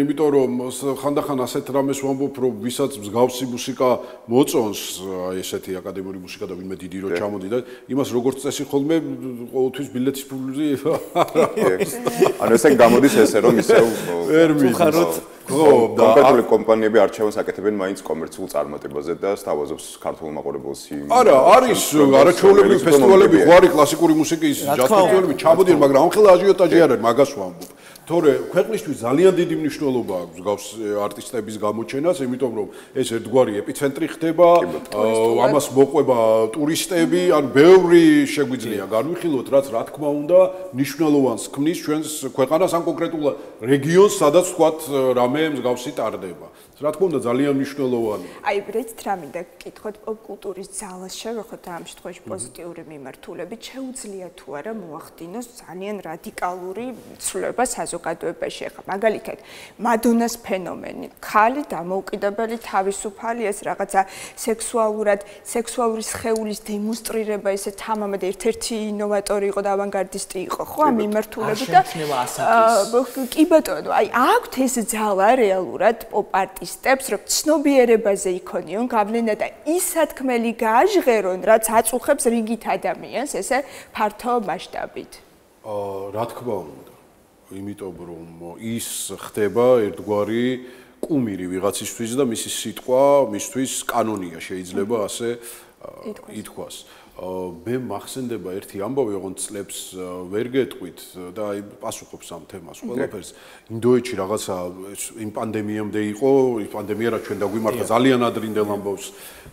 იმიტომ რომ ხანდახან ასეთ რამეს ვამბობ რომ ვისაც მსგავსი მუსიკა მოწონს აი ესეთი აკადემიური მუსიკა და ვინმე დიდი რო ჩამოდი და იმას როგორც წესი ხოლმე ყოველთვის ბილეთის ფულზე ანუ ესე გამოდის ესე რომ ისევ ხაროთ ხო და კომპანიები არჩევანს აკეთებენ მაინც კომერციულ წარმატებაზე და სთავაზობს ქართულ მაყურებელს არა არის არაჩვეულებრივი ფესტივალები ხო არის კლასიკური მუსიკის ჯაზ ფესტივალები ჩამოდიან მაგრამ ამხელა აჟიოტაჟი არ არის მაგას ვამბობ თორე ქვეყნისთვის ძალიან დიდი მნიშვნელობა აქვს გავს არტისტების გამოჩენას, იმიტომ რომ ეს ერთგვარი ეპიცენტრი ხდება, ამას მოყვება ტურისტები, ან ბევრი შეგვიძლია განვიხილოთ, რაც რა თქმა უნდა მნიშვნელოვანს ქმნის ჩვენს ქვეყანას ან კონკრეტულ რეგიონს, სადაც თქვათ რამე მსგავსი ტარდება. რა თქმა უნდა ძალიან მნიშვნელოვანია. აი, რეცით რა მინდა გკითხოთ პოპკულტურის ძალას შევეხოთ ამ შემთხვევაში პოზიტიური მიმართულებით, შეუძლია თუ არა მოახდინოს ძალიან რადიკალური ცვლილება საზოგადოებაში. ახლა მაგალითად, მადონას ფენომენი, ქალი დამოუკიდებელი თავისუფალი ეს რაღაცა სექსუალური სხეულის დემონსტრირება, ესე თამამად ერთ-ერთი ინოვატორი იყო და ავანგარდისტი იყო, ხო, ამ მიმართულებით და კი ბატონო, აი, აქვთ ეს ძალა რეალურად პოპ-არტისტებს, რომ ცნობიერებაზე იქონიონ გავლენა და ის სათქმელი გააჟღერონ, რაც აწუხებს რიგით ადამიანს ესე ფართო მასშტაბით. რა თქმა უნდა, იმიტომ რომ ის ხდება ერთგვარი კუმირი ვიღაცისთვის და მისი სიტყვა მისთვის კანონია შეიძლება ასე ითქვას. მე მახსენდება ერთი ამბავი, ოღონდ წლებს ვერ გეტყვით და აი პასუხობს ამ თემას ყველაფერს. ინდოეთში რაღაცა იმ პანდემიამდე იყო, ის პანდემია რაც ჩვენ დაგვიმართა ძალიან ადრინდელ ამბავს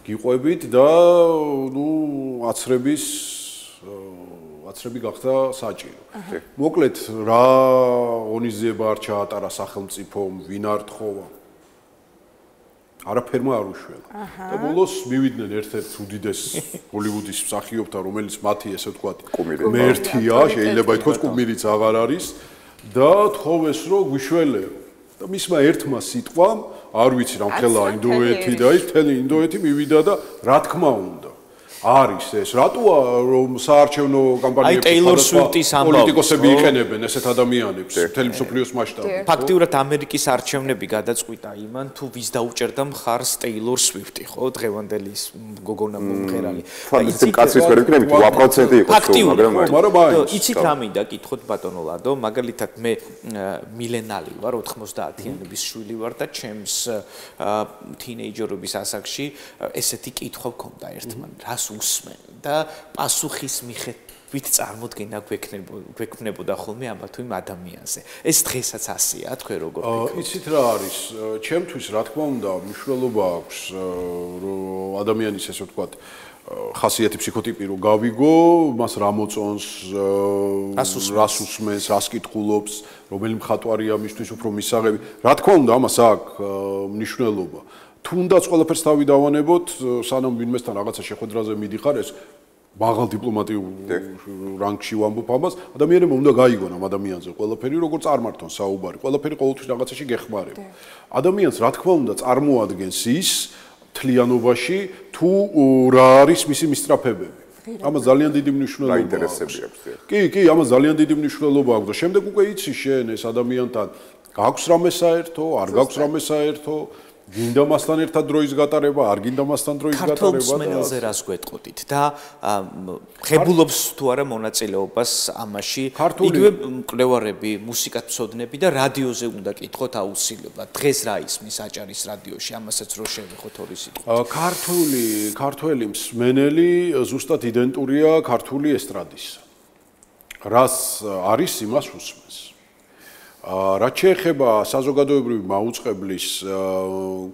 გიყვებით და ნუ აცრები გახდა საჭირო. მოკლედ რა ღონისძიება არ ჩაატარა სახელმწიფომ, ვინ არ თხოვა? არაფერმა არ უშველა. და ბოლოს მივიდნენ ერთ-ერთ უდიდეს ჰოლივუდის მსახიობთან, რომელიც მათი ესე ვთქვათ, მერთია, შეიძლება ითქვას კუმირიც აღარ არის და თხოვეს რომ გვიშველეო. და მისმა ერთმა სიტყვამ, არ ვიცი რამხელა ინდოეთი და ის მთელი ინდოეთი მივიდა და რა თქმა უნდა არის ეს რატოა რომ საარჩევნო კამპანიებში პოლიტიკოსები იყენებენ ესეთ ადამიანებს მთელი მსოფლიოს მასშტაბით. ფაქტიურად ამერიკის არჩევნები გადაწყვიტა იმან თუ ვის დაუჭერდა მხარს ტეილორ სვიფტი, ხო, დღევანდელი გოგონა მომღერალი. ფაქტიურად კაცის ვერ ვიქნებით 8% იყო, მაგრამ იცით რა მინდა კითხოთ ბატონო ლადო, მაგალითად მე მილენალი ვარ, 90-იანების შვილი ვარ და ჩემს თინეიჯერობის ასაკში ესეთი კითხვა მქონდა ერთმანეთს. რას უსმენ და პასუხის მიხედვით წარმოდგენა გვექნებოდა ხოლმე ამ თუ იმ ადამიანზე. ეს დღესაც ასეა, თქვენ როგორ ვფიქრობთ? იცით რა არის? ჩემთვის რა თქმა უნდა მნიშვნელობა აქვს რომ ადამიანის ესე ვთქვათ ხასიათი ფსიქოტიპი რო გავიგო, მას რა მოწონს, რას უსმენს, რას კითხულობს, რომელი მხატვარია მისთვის უფრო მისაღები. რა თქმა უნდა ამას აქვს მნიშვნელობა. თუნდაც ყველაფერს თავი დავანებოთ, სანამ ვინმესთან რაღაცა შეხვედრაზე მიდიხარ, ეს მაღალ დიპლომატიურ რანგში ვამბობ ამას, ადამიანებმა უნდა გაიგონ ამ ადამიანზე ყველაფერი, როგორ წარმართონ საუბარი, ყველაფერი ყოველთვის რაღაცაში გეხმარება. ადამიანს რა თქმა უნდა წარმოადგენს ის თლიანობაში, თუ რა არის მისი მისწრაფებები. ამას ძალიან დიდი მნიშვნელობა აქვს. კი, ამას ძალიან დიდი მნიშვნელობა აქვს და შემდეგ უკვე იცი შენ ეს ადამიანთან გაქვს რამე საერთო, არ გაქვს რამე საერთო. გინდა მასთან ერთად დროის გატარება, არ გინდა მასთან დროის გატარება და ქართულსმენელზე რას გვეტყოდით და ღებულობს თუ არა მონაწილეობას ამაში იგივე მკვლევარები, მუსიკათმცოდნები და რადიოზე უნდა კითხოთ აუცილებლად. დღეს რა ისმის აჭარის რადიოში, ამასაც რო შევეხოთ ორი სიტყვით. ქართველი მსმენელი ზუსტად იდენტურია ქართული ესტრადისა. რას არის იმას უსმენს. რაც შეეხება საზოგადოებრივი მაუწყებლის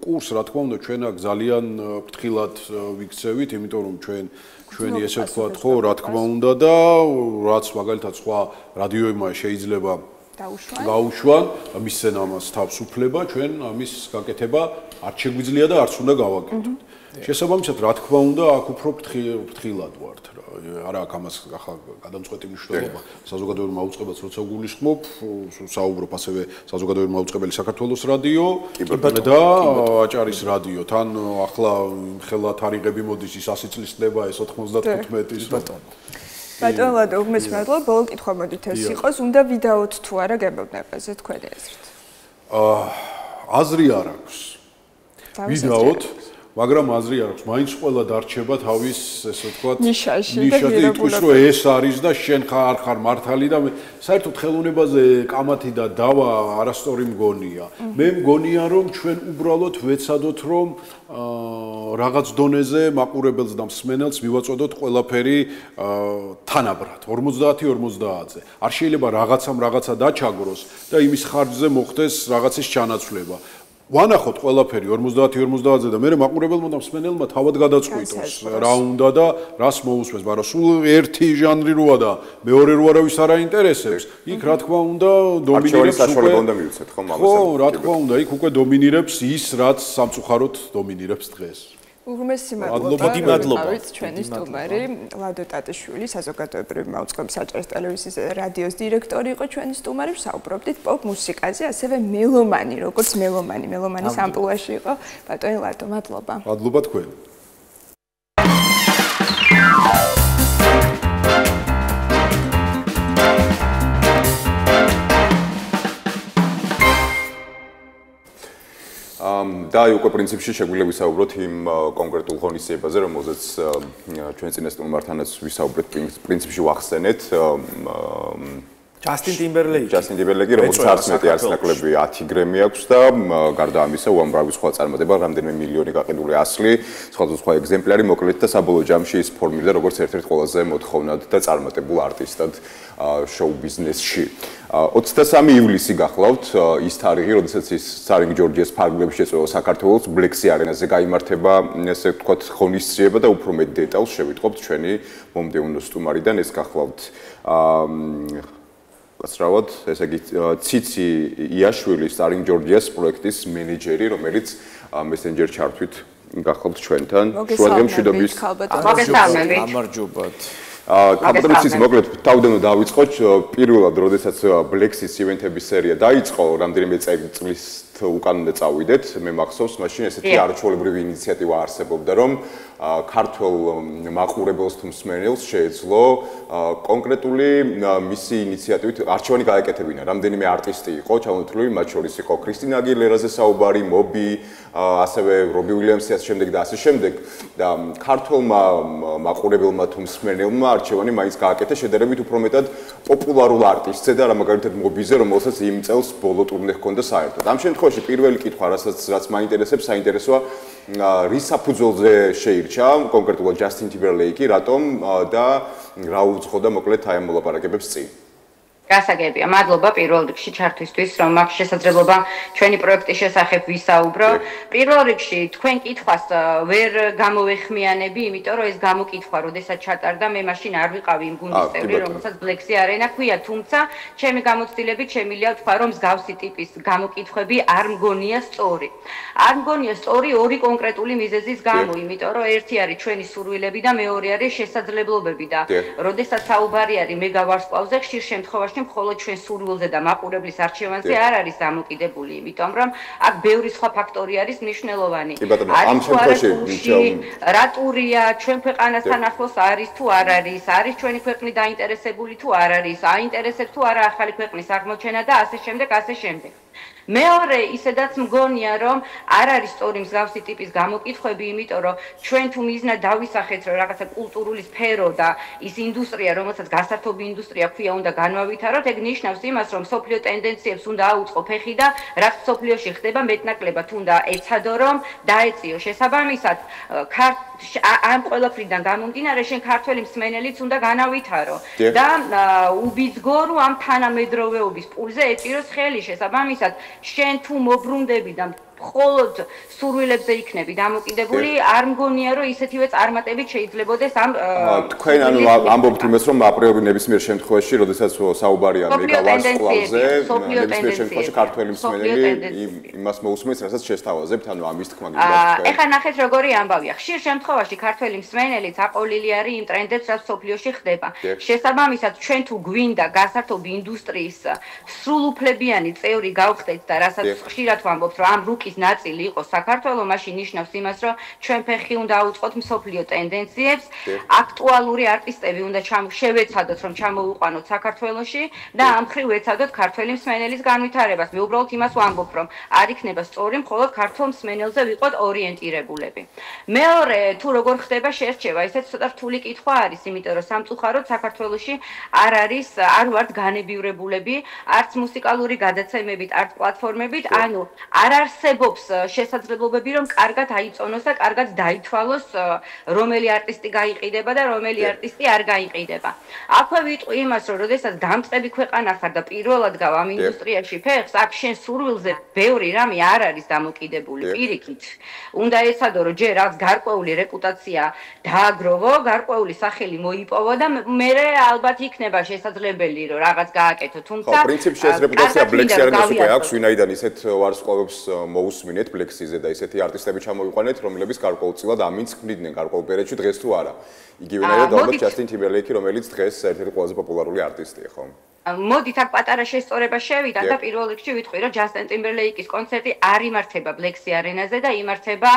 კურსს, რა თქმა უნდა, ჩვენ აქ ძალიან ფრთხილად ვიქცევით, იმიტომ რომ ჩვენი ესე ვთქვათ, ხო, რა თქმა უნდა და რაც მაგალითად სხვა რადიოებმა შეიძლება გაუშვან, მისცენ ამას თავს უფლება, ჩვენ ამის გაკეთება არ შეგვიძლია და არც უნდა გავაკეთოთ. შესაბამისად, რა თქმა უნდა, აქ უფრო ფრთხილად ვართ. არა აქ ამას ახლა გადამწყვეტი მნიშვნელობა საზოგადოებრივ მაუწყებელს როცა გულისხმობ, საუბრობ ასევე საზოგადოებრივ მაუწყებელი საქართველოს რადიო და აჭარის რადიო. თან ახლა ხელა თარიღები მოდის ის 100 წლის ხდება ეს 95-ის ბატონო. ბატონო ლადო, უგმეს მადლობა, ბოლო კითხვა მოდით ეს იყოს, უნდა ვიდაოთ თუ არა გებოვნებაზე, თქვენი აზრით. აზრი არ აქვს. ვიდაოთ მაგრამ აზრი არ აქვს, მაინც ყველა დარჩება თავის, ესე ვთქვათ, ნიშაში და იტყვის, რომ ეს არის და შენ არ ხარ მართალი და საერთოდ ხელოვნებაზე კამათი და დავა არასწორი მგონია. მე მგონია, რომ ჩვენ უბრალოდ ვეცადოთ, რომ რაღაც დონეზე მაყურებელს და მსმენელს მივაწოდოთ ყველაფერი თანაბრად 50-50-ზე. არ შეიძლება რაღაცა დაჩაგროს და იმის ხარჯზე მოხდეს რაღაცის ჩანაცვლება. ვანახოთ ყველაფერი 50-50-ზე და მე მაყურებელმა და მსმენელმა თავად გადაწყვიტოს რა უნდა და რას მოусმენს, მაგრამ სულ ერთი ჟანრი როა და მეორე რო არავის არ აინტერესებს, იქ რა თქმა უნდა დომინირებს საშუალება უნდა მივიცეთ ხო მამასა. ხო, რა თქმა უნდა, იქ უკვე დომინირებს ის, რაც სამწუხაროდ დომინირებს დღეს. უღმესი მადლობა. ჩვენი სტუმარი ლადო ტატიშვილი, საზოგადოებრივი მაუწყებლის საჯარო ტელევიზიის რადიოს დირექტორი იყო ჩვენი სტუმარი. საუბრობდით პოპ მუსიკაზე, ასევე მელომანი, როგორც მელომანის ამპლუაში იყო ბატონი ლადო. მადლობა. მადლობა თქვენ. და უკვე პრინციპში შეგვიძლია ვისაუბროთ იმ კონკრეტულ ღონისძიებაზე, რომელზეც ჩვენ წინა სტუმართანაც ვისაუბრეთ, პრინციპში ვახსენეთ ჯასტინ ტიმბერლეიკი, რომელსაც 11 არცნაკლები 10 გრემი აქვს და გარდა ამისა უამრავი სხვა წარმატება, რამდენიმე მილიონი გაყიდული ასლი, სხვადასხვა ეგზემპლარი, მოკლედ და საბოლოო ჯამში ის ფორმირდა როგორც ერთ-ერთ ყველაზე მოთხოვნად და წარმატებულ არტისტად შოუ ბიზნესში. 23 ივლისი გახლავთ ის თარიღი, როდესაც ის სარინგ ჯორჯიას ფარგლებში შეწყვეტა საქართველოს ბლექსი არენაზე გაიმართება, ესე ვთქვათ, ღონისძიება და უფრო მეტ დეტალს შევიტყობთ ჩვენი მომდევნო სტუმარიდან. ეს გახლავთ გასრავად, ესე იგი ციცი იაშვილი სარინგ ჯორჯიას პროექტის მენეჯერი, რომელიც მესენჯერ ჩართვით გახლავთ ჩვენთან. მოგესალმებით. გამარჯობათ. კაპიტალისტის მოკლედ თავდანო დავიწყოთ პირველად როდესაც ბლექსის ივენთების სერია დაიწყო რამდენიმე წლის უკანონე წავიდეთ მე მახსოვს მაშინ ესეთი არჩეულებრივი ინიციატივა არსებობდა რომ ქართულ მაყურებელს თუ მსმენელს შეეძლო კონკრეტული მისი ინიციატივით არჩევანი გაეკეთებინა რამდენიმე არტისტი იყო ჩამოთვლილი მათ შორის იყო ქრისტინა აგილერაზე საუბარი მობი ასევე რობი უილიამსი ასე შემდეგ და ასე შემდეგ და ქართულმა მაყურებელმა თუ მსმენელმა არჩევანი მაინც გააკეთა შედარებით უფრო მეტად პოპულარულ არტისტზე და რა მაგალითად მობიზე რომელსაც იმ წელს ბოლო ტურნე ჰქონდა საერთოდ ამ შემთხვევაში პირველი კითხვა რაც მაინტერესებს საინტერესოა რის საფუძველზე შეირჩა კონკრეტულად ჯასტინ ტიმბერლეიკი რატომ და რა უძღოდა მოკლედ აი ამ მოლაპარაკებებს წინ გასაგებია. მადლობა პირველ რიგში ჩართვისთვის, რომ მაქვს შესაძლებლობა ჩვენი პროექტის შესახებ ვისაუბრო. პირველ რიგში თქვენ კითხვას ვერ გამოვეხმიანები, იმიტომ რომ ეს გამოკითხვა, როდესაც ჩატარდა, მე მაშინ არ ვიყავი იმ გუნდის წევრი, რომელსაც ბლექსი არენა ჰქვია, თუმცა ჩემი გამოცდილებით შემიძლია ვთქვა, რომ მსგავსი ტიპის გამოკითხვები არ მგონია სწორი. არ მგონია სწორი ორი კონკრეტული მიზეზის გამო, იმიტომ რომ ერთი არის ჩვენი სურვილები და მეორე არის შესაძლებლობები და როდესაც საუბარი არის მეგავარსკვლავზე, ხშირ შემთხვევაში მხოლოდ ჩვენ სურვილზე და მაყურებლის არჩევანზე არ არის დამოკიდებული, იმიტომ რომ აქ ბევრი სხვა ფაქტორი არის მნიშვნელოვანი. ამ შემთხვევაში რა ტურია, ჩვენ ქვეყანასთან ახლოს არის თუ არ არის, არის ჩვენი ქვეყნი დაინტერესებული თუ არ არის, აინტერესებს თუ არა ახალი ქვეყნის აღმოჩენა და ასე შემდეგ, ასე შემდეგ. მეორე ისედაც მგონია რომ არ არის სწორი მსგავსი ტიპის გამოკითხვები, იმიტომ რომ ჩვენ თუ მიზნად დავისახეთ რომ რაღაცა კულტურული სფერო და ის ინდუსტრია, რომელსაც გასართობი ინდუსტრია ქვია, უნდა განვავითაროთ, ეგ ნიშნავს იმას, რომ სოფლიო ტენდენციებს უნდა აუწყო ფეხი და რაც სოფლიოში ხდება მეტნაკლებად უნდა ეცადო რომ დაეციო შესაბამისად ამ ყველაფრიდან გამომდინარე შენ ქართველი მსმენელიც უნდა განავითარო და უბიძგო რომ ამ თანამედროვეობის პულზე ეწიროს ხელი შესაბამისად შენ თუ მოbrunდები და მხოლოდ სურვილებზე იქნები დამოკიდებული, არ მგონია რომ ისეთივე წარმატებით შეიძლებოდეს ამ თქვენ ანუ ამბობთ იმას რომ აპრიორი ნებისმიერ შემთხვევაში, როდესაც საუბარია მეგავარსკვლავზე, ნებისმიერ შემთხვევაში ქართველი მსმენელი იმას მოусმენს, რასაც შესთავაზებთ, ანუ ამის თქმა გინდათ. ეხლა ნახეთ როგორი ამბავია. ხშირ შემთხვევაში ქართველი მსმენელიც აყოლილი არის იმ ტრენდებს, რაც სოფლიოში ხდება. შესაბამისად, ჩვენ თუ გვინდა გასართობი ინდუსტრიის სრულუფლებიანი წევრი გავხდეთ და რასაც ხშირად ვამბობთ, რომ ამ რუკის ის ნაწილი იყოს საქართველოს, მაშინ ნიშნავს იმას, რომ ჩვენ ფეხი უნდა აუწყოთ მსოფლიო ტენდენციებს, აქტუალური არტისტები უნდა შევეცადოთ, რომ ჩამოვიყვანოთ საქართველოში და ამ მხრივ ვეცადოთ ქართველი მსმენელის განვითარებას. მე უბრალოდ იმას ვამბობ, რომ არ იქნება სწორი მხოლოდ ქართულ მსმენელზე ვიყოთ ორიენტირებულები. მეორე, თუ როგორ ხდება შერჩევა, ესეც ცოტა რთული კითხვა არის, იმიტომ რომ სამწუხაროდ საქართველოში არ ვართ განებივრებულები, არც მუსიკალური გადაცემებით, არც პლატფორმებით, ანუ არ არსებობს შესაძლებლობები, რომ კარგად აიწონოს და კარგად დაითვალოს, რომელი არტისტი გაიყიდება და რომელი არტისტი არ გაიყიდება. აქვე ვიტყვი იმას, რომ როდესაც დამწყები ქვეყანა ხარ და პირველად გავა ამ ინდუსტრიაში ფეხს, აქ შენ სურვილზე ბევრი რამე არ არის დამოკიდებული. პირიქით, უნდა ეცადო, რომ ჯერ რაღაც გარკვეული რეპუტაცია დააგროვო, გარკვეული სახელი მოიპოვო და მერე ალბათ იქნება შესაძლებელი, რომ რაღაც გააკეთო. თუმცა პრინციპში ეს რეპუტაცია ბლექსიანებს უკვე აქვს, ვინაიდან ისეთ ვარსკვლავებს მოусმინეთ ბლექსიზე და ისეთი არტისტები ჩამოვიყვანეთ, რომლებიც გარკვეულწილად ამინც ქმნიდნენ გარკვეულ პერიოდში, დღეს თუ არა. იგივენაირად ალბათ ჯასტინ ტიმბერლეიკი, რომელიც დღეს ერთ-ერთი ყველაზე პოპულარული არტისტია, ხო? მოდით აქ პატარა შესწორება შევიდა და პირველ რიგში ვიტყვი, რომ ჯასტინ ტიმბერლეიკის კონცერტი არ იმართება ბლექსი არენაზე და იმართება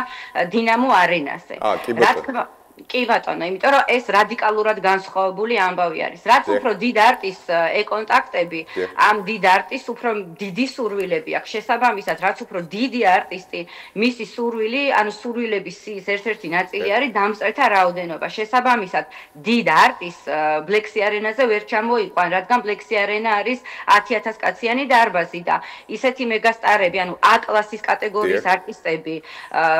დინამო არენაზე. რა თქმა კი ბატონო, იმიტომ რომ ეს რადიკალურად განსხვავებული ამბავი არის. რაც უფრო დიდ არტისტს ეკონტაქტები, ამ დიდ არტისტს უფრო დიდი სურვილები აქვს. შესაბამისად, რაც უფრო დიდი არტისტი, მისი სურვილი, ანუ სურვილების სიის ერთ-ერთი ნაწილი არის დამწრეთა რაოდენობა. შესაბამისად, დიდ არტისტს ბლექსი არენაზე ვერ ჩამოიყვან, რადგან ბლექსი არენა არის 10,000 კაციანი დარბაზი და ისეთი მეგასტარები, ანუ A კლასის კატეგორიის არტისტები,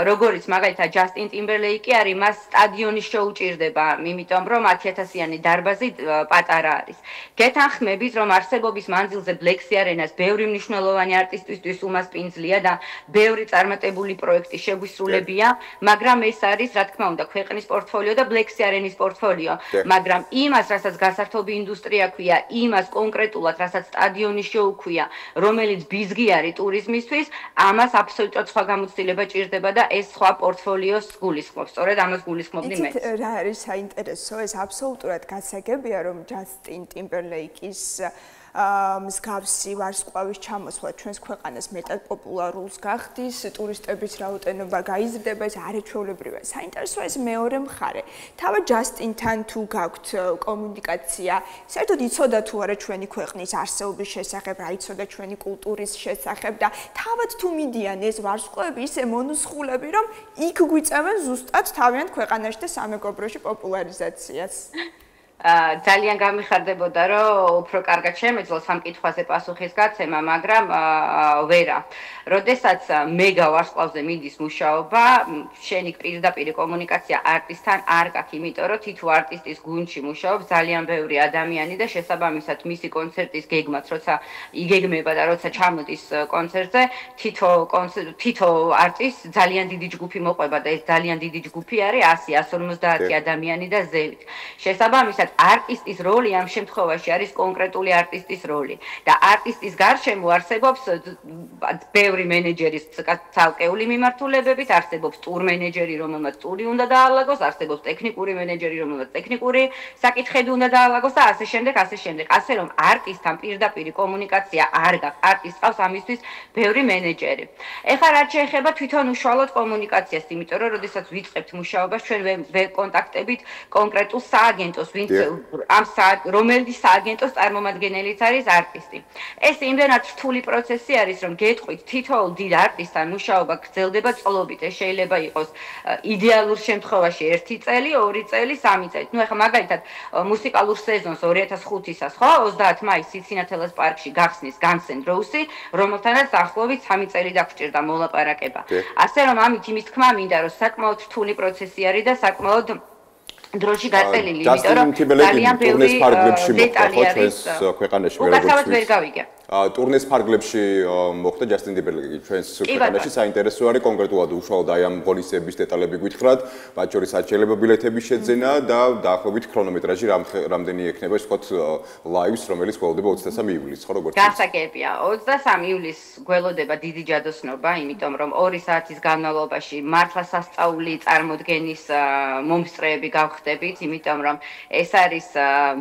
როგორიც მაგალითად ჯასტინ ტიმბერლეიკი არის, მას სტადიონი შეუჭირდება, იმიტომ რომ 10,000-იანი დარბაზი პატარა არის. გეთანხმებით, რომ არსებობის მანძილზე ბლექსი არენას ბევრი მნიშვნელოვანი არტისტისთვის უმასპინძლია და ბევრი წარმატებული პროექტი შეგვისრულებია, მაგრამ ეს არის, რა თქმა უნდა, ქვეყნის პორტფოლიო და ბლექსი არენის პორტფოლიო, მაგრამ იმას, რასაც გასართობი ინდუსტრია ქვია, იმას კონკრეტულად, რასაც სტადიონი შეუქვია, რომელიც ბიზგი არის ტურიზმისთვის, ამას აბსოლუტურად სხვა გამოცდილება ჭირდება და ეს სხვა პორტფოლიოს გულისხმობს. სწორედ ამას გულისხმობდი მე. რა არის საინტერესო, ეს აბსოლუტურად გასაგებია, რომ ჯასტინ ტიმბერლეიკის მსგავსი ვარსკვლავის ჩამოსვლა ჩვენს ქვეყანას მეტად პოპულარულს გახდის, ტურისტების რაოდენობა გაიზრდება, ეს არაჩვეულებრივია. საინტერესოა ეს მეორე მხარე. თავად ჯასტინთან თუ გაქვთ კომუნიკაცია, საერთოდ იცოდა თუ არა ჩვენი ქვეყნის არსებობის შესახებ, რა იცოდა ჩვენი კულტურის შესახებ და თავად თუ მიდიან ეს ვარსკვლავები ისე მონუსხულები, რომ იქ გვიწევენ ზუსტად თავიანთ ქვეყანაში და სამეგობროში პოპულარიზაციას. ძალიან გამიხარდებოდა, რომ უფრო კარგად შემეძლო სამ კითხვაზე პასუხის გაცემა, მაგრამ ვერა. როდესაც მე გავარსკვლავზე მიდის მუშაობა, შენი პირდაპირ კომუნიკაცია არტისტთან არ გაქვს, იმიტომ რომ თითო არტისტის გუნდში მუშაობს ძალიან ბევრი ადამიანი და შესაბამისად მისი კონცერტის გეგმაც, როცა იგეგმება და როცა ჩამოდის კონცერტზე, თითო არტისტს ძალიან დიდი ჯგუფი მოყვება და ეს ძალიან დიდი ჯგუფი არის 100-150 ადამიანი და ზევით. შესაბამისად არტისტის როლი ამ შემთხვევაში არის კონკრეტული არტისტის როლი და არტისტის გარშემო არსებობს ბევრი მენეჯერის ცალკეული მიმართულებებით, არსებობს ტურ მენეჯერი, რომელმაც ტური უნდა დაალაგოს, არსებობს ტექნიკური მენეჯერი, რომელმაც ტექნიკური საკითხები უნდა დაალაგოს და ასე შემდეგ, ასე შემდეგ. ასე რომ არტისტთან პირდაპირ კომუნიკაცია არ გაქვს, არტისტს ყავს ამისთვის ბევრი მენეჯერი. ეხლა რაც შეეხება თვითონ უშუალოდ კომუნიკაციას, იმიტომ რომ როდესაც ვიწყებთ მუშაობას, ჩვენ ვეკონტაქტებით კონკრეტულ სააგენტოს, ვინც რომელიც სააგენტოს წარმომადგენელიც არის არტისტი. ეს იმდენად რთული პროცესი არის, რომ გეტყვით, თითოეულ დიდ არტისტთან მუშაობა გრძელდება წლობით. ეს შეიძლება იყოს იდეალურ შემთხვევაში 1 წელი, 2 წელი, 3 წელი. ნუ ეხლა მაგალითად მუსიკალურ სეზონს 2005-ისას, ხო, 30 მაისს ციცინათელას პარკში გახსნის Guns N' Roses, რომელთანაც დაახლოებით 3 წელი დაგვჭირდა მოლაპარაკება. ასე რომ ამით იმის თქმა მინდა, რომ საკმაოდ რთული პროცესი არის და საკმაოდ დროში გაწელილი, იმიტომ რომ ძალიან ბევრი დეტალი არის ქვეყანაში როგორც ვერ გავიგე. ტურნეს ფარგლებში მოხდა ჯასტინ ტიმბერლეიკი ჩვენს ქვეყანაში საინტერესო არის კონკრეტულად უშუალოდ აი ამ ღონისძიების დეტალები გითხრათ, მათ შორის საჭიროება ბილეთების შეძენა და დაახლოებით ქრონომეტრაჟი რამდენი ექნება ის ვთქვათ ლაივს, რომელიც გველოდება 23 ივლისს, ხო როგორც გასაგებია, 23 ივლისს გველოდება დიდი ჯადოსნობა, იმიტომ რომ 2 საათის განმავლობაში მართლა სასწაული წარმოდგენის მომსწრეები გავხდებით, იმიტომ რომ ეს არის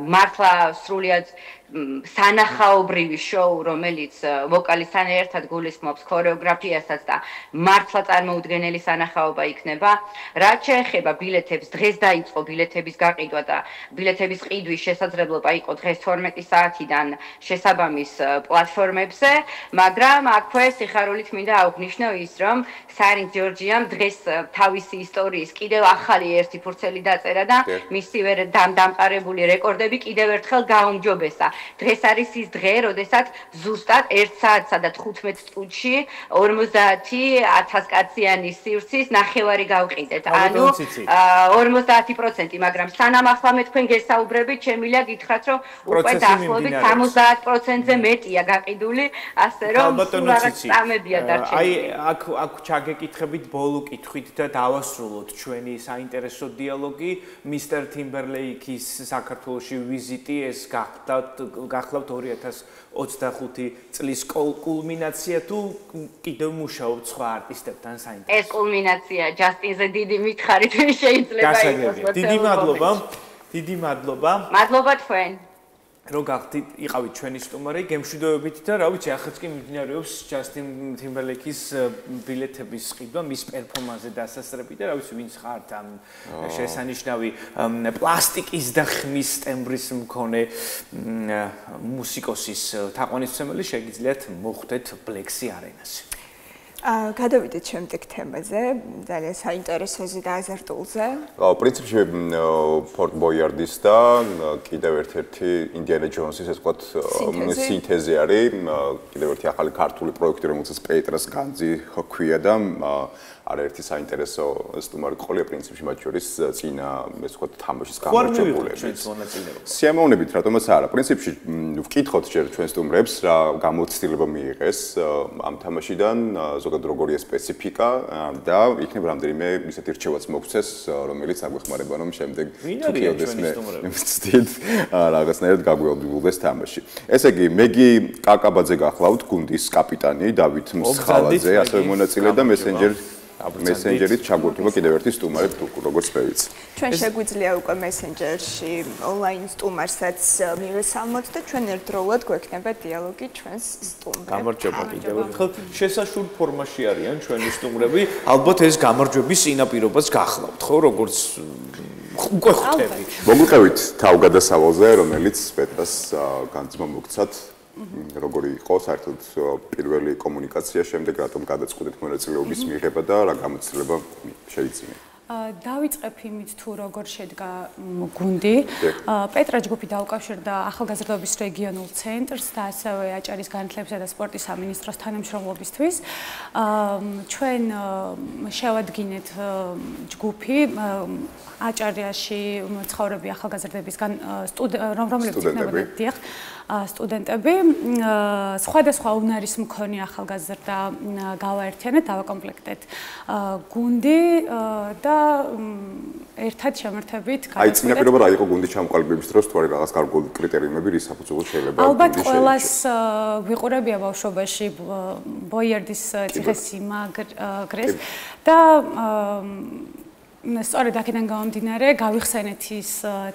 მართლა სრულიად სანახაობრივი შოუ, რომელიც ვოკალისთან ერთად გულისხმობს ქორეოგრაფიასაც და მართლა წარმოუდგენელი სანახაობა იქნება. რაც შეეხება ბილეთებს, დღეს დაიწყო ბილეთების გაყიდვა და ბილეთების ყიდვის შესაძლებლობა იყო დღეს 12 საათიდან შესაბამის პლატფორმებზე, მაგრამ აქვე სიხარულით მინდა აღვნიშნო ის, რომ სარინ ჯორჯიამ დღეს თავისი ისტორიის კიდევ ახალი ერთი ფურცელი დაწერა და მისივე დამყარებული რეკორდები კიდევ ერთხელ გაუმჯობესა. დღეს არის ის დღე, როდესაც ზუსტად 1 საათსა და 15 წუთში 50,000 კაციანი სივრცის ნახევარი გავყიდეთ. ანუ 50%, მაგრამ სანამ ახლა მე თქვენ გესაუბრებით, შემიძლია გითხრათ, რომ უკვე დაახლოებით 70%-ზე მეტია გაყიდული, ასე რომ რაღაც წამებია დარჩენილი. აი აქ ჩაგეკითხებით ბოლო კითხვით და დავასრულოთ ჩვენი საინტერესო დიალოგი. მისტერ თიმბერლეიკის საქართველოში ვიზიტი ეს გახლავთ 2025 წლის კულმინაცია თუ კიდევ მუშაობთ სხვა არტისტებთან საინტერესო? ეს კულმინაცია ჯასტინზე დიდი მითხარით შეიძლება იყოს. დიდი მადლობა. მადლობა თქვენ. რო გახდით, იყავით ჩვენი სტუმარი, გემშვიდობებით და რა ვიცი, ახაც კი მიმდინარეობს ჯასტინ თიმბერლეიკის ბილეთების ყიდვა მის პერფორმანსზე დასასრები და რა ვიცი, ვინც ხართ ამ შესანიშნავი პლასტიკის და ხმის ტემბრის მქონე მუსიკოსის თაყვანისმცემელი შეგიძლიათ მოხვდეთ Black-Sea არენაზე. გადავიდეთ შემდეგ თემაზე, ძალიან საინტერესოზე და აზარტულზე. პრინციპში Fort Boyard-ის და კიდევ ერთ-ერთი ინდიანა ჯონსის ეს ვთქვათ სინთეზი არის, კიდევ ერთი ახალი ქართული პროექტი, რომელსაც პეტრას განძი ჰქვია და არაერთი საინტერესო სტუმარი ყოლია პრინციპში მათ შორის წინა ეს ვთქვათ თამაშის გამარჯვებულები. სიამოვნებით, რატომაც არა. პრინციპში ვკითხოთ ჯერ ჩვენ სტუმრებს რა გამოცდილება მიიღეს ამ თამაშიდან, ზოგადად როგორია სპეციფიკა და იქნებ რამდენიმე ისეთი რჩევაც მოგცეს, რომელიც აგვეხმარება რომ შემდეგ თუკიოდეს მე ვცდით რაღაცნაირად გაგვეულდეს თამაში. ესე იგი, მეგი კაკაბაძე გახლავთ, გუნდის კაპიტანი დავით მსხალაძე, ასევე მონაწილე და მესენჯერით ჩაგვერთვება კიდევ ერთი სტუმარი, როგორც პევიც. ჩვენ შეგვიძლია უკვე მესენჯერში ონლაინ სტუმარსაც მივესალმოთ და ჩვენ ერთდროულად გვექნება დიალოგი ჩვენს სტუმრებთან. გამარჯობა კიდევ ერთხელ. შესაშურ ფორმაში არიან ჩვენი სტუმრები. ალბათ ეს გამარჯვების წინაპირობას გახლავთ, ხო, როგორც უკვე ხვდებით. მოგვიყევით თავგადასავალზე, რომელიც პეტრას განძმა მოგცათ. როგორი იყო საერთოდ პირველი კომუნიკაცია, შემდეგ რატომ გადაწყვეტეთ მონაწილეობის მიღება და რა გამოცდილება შეიძინეთ? დავიწყებ იმით თუ როგორ შედგა გუნდი. პეტრა ჯგუფი დაუკავშირდა ახალგაზრდობის რეგიონულ ცენტრს და ასევე აჭარის განათლებისა და სპორტის სამინისტროს თანამშრომლობისთვის. ჩვენ შევადგინეთ ჯგუფი აჭარიაში მცხოვრები ახალგაზრდებისგან, რომლებიც იქნებოდნენ დიახ სტუდენტები, სხვადასხვა უნარის მქონე ახალგაზრდა გავაერთიანეთ, დავაკომპლექტეთ გუნდი და ერთად შემართებით აი წინაპირობა რა იყო გუნდის ჩამოყალიბების დროს თუ არის რაღაც გარკვეული კრიტერიუმები რის საფუძველზე შეიძლება ალბათ ყველას ვიყურებია ბავშვობაში ბოიარდის ციხესიმაგრეს და სწორედ აქედან გამომდინარე გავიხსენეთ ის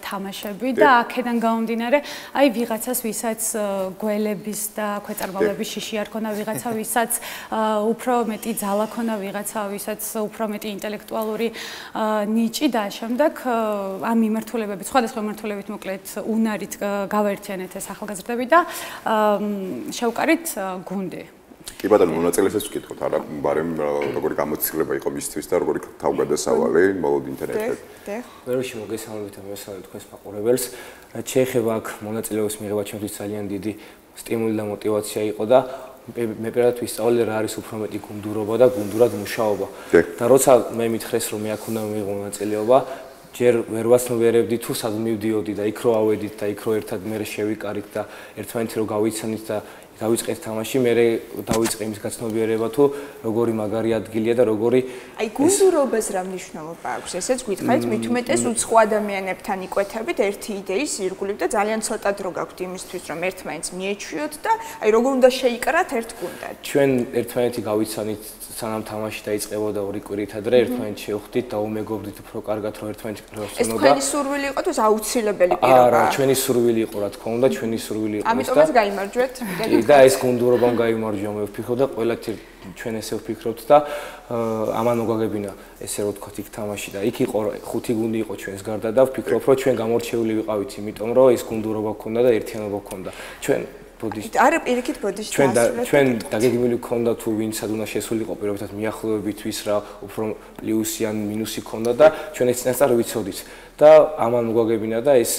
თამაშები და აქედან გამომდინარე აი ვიღაცას ვისაც გველების და ქვეწარმავლების შიში არ ქონა, ვიღაცა ვისაც უფრო მეტი ძალა ქონა, ვიღაცა ვისაც უფრო მეტი ინტელექტუალური ნიჭი და შემდეგ ამ მიმართულებებით, სხვადასხვა მიმართულებით მოკლედ უნარით გავაერთიანეთ ეს ახალგაზრდები და შევკარით გუნდი. კი ბატონო, მონაწილეებს ვკითხოთ, არა, ბარემ როგორი გამოცდილება იყო მისთვის და როგორი თავგადასავალი მოლოდინთან ერთად. პირველში მოგესალმებით და მესალმებით თქვენს მაყურებელს. რაც შეეხება აქ მონაწილეობის მიღება ჩემთვის ძალიან დიდი სტიმული და мотиваცია იყო და მე პირადად ვისწავლე რა არის უფრო მეტი გუნდურობა და გუნდურად მუშაობა. და როცა მე მითხრეს რომ მე აქ უნდა მიიღო მონაწილეობა, ჯერ ვერ ვაცნობიერებდი თუ სად მივდიოდი და იქ რო ავედით და იქ რო ერთად მე შევიკარით და ერთმანეთი რო გავიცანით და დავიწყეთ თამაში, მე დავიწყე იმის გაცნობიერება თუ როგორი მაგარი ადგილია და როგორი აი გუნდურობას რა მნიშვნელობა აქვს? ესეც გითხარით, მით უმეტეს უცხო ადამიანებთან იკვეთებით ერთი იდეის ირგვლივ და ძალიან ცოტა დრო გაქვთ იმისთვის, რომ ერთმანეთს მიეჩვიოთ და აი როგორ უნდა შეიკრათ ერთ გუნდად. ჩვენ ერთმანეთი გავიცანით სანამ თამაში დაიწყებოდა 2 კვირით ადრე ერთმანეთს შევხვდით და უმეგობრდით უფრო კარგად რომ ერთმანეთი პროსწონოდა. ეს თქვენი სურვილი იყო თუ აუცილებელი პირობა? არა, ჩვენი სურვილი იყო რა თქმა უნდა, ჩვენი სურვილი იყო. ამიტომაც გაიმარჯვეთ. და ეს გუნდურობამ გაიმარჯვა მე ვფიქრობ და ყველა ჩვენ ესე ვფიქრობთ და ამან მოგაგებინა ესე რომ თქვა იქ თამაში და იქ იყო 5 გუნდი იყო ჩვენს გარდა და ვფიქრობ რომ ჩვენ გამორჩეული ვიყავით იმიტომ რომ ეს გუნდურობა გქონდა და ერთიანობა გქონდა. ჩვენ ბოდიში არა პირიქით ბოდიში ჩვენ დაგეგმილი გქონდა თუ ვინცად უნდა შესულიყო პირობითად მიახლოებისთვის რა უფრო პლუსი ან მინუსი გქონდა და ჩვენ ეს წინასწარ ვიცოდით და ამან მოგაგებინა და ეს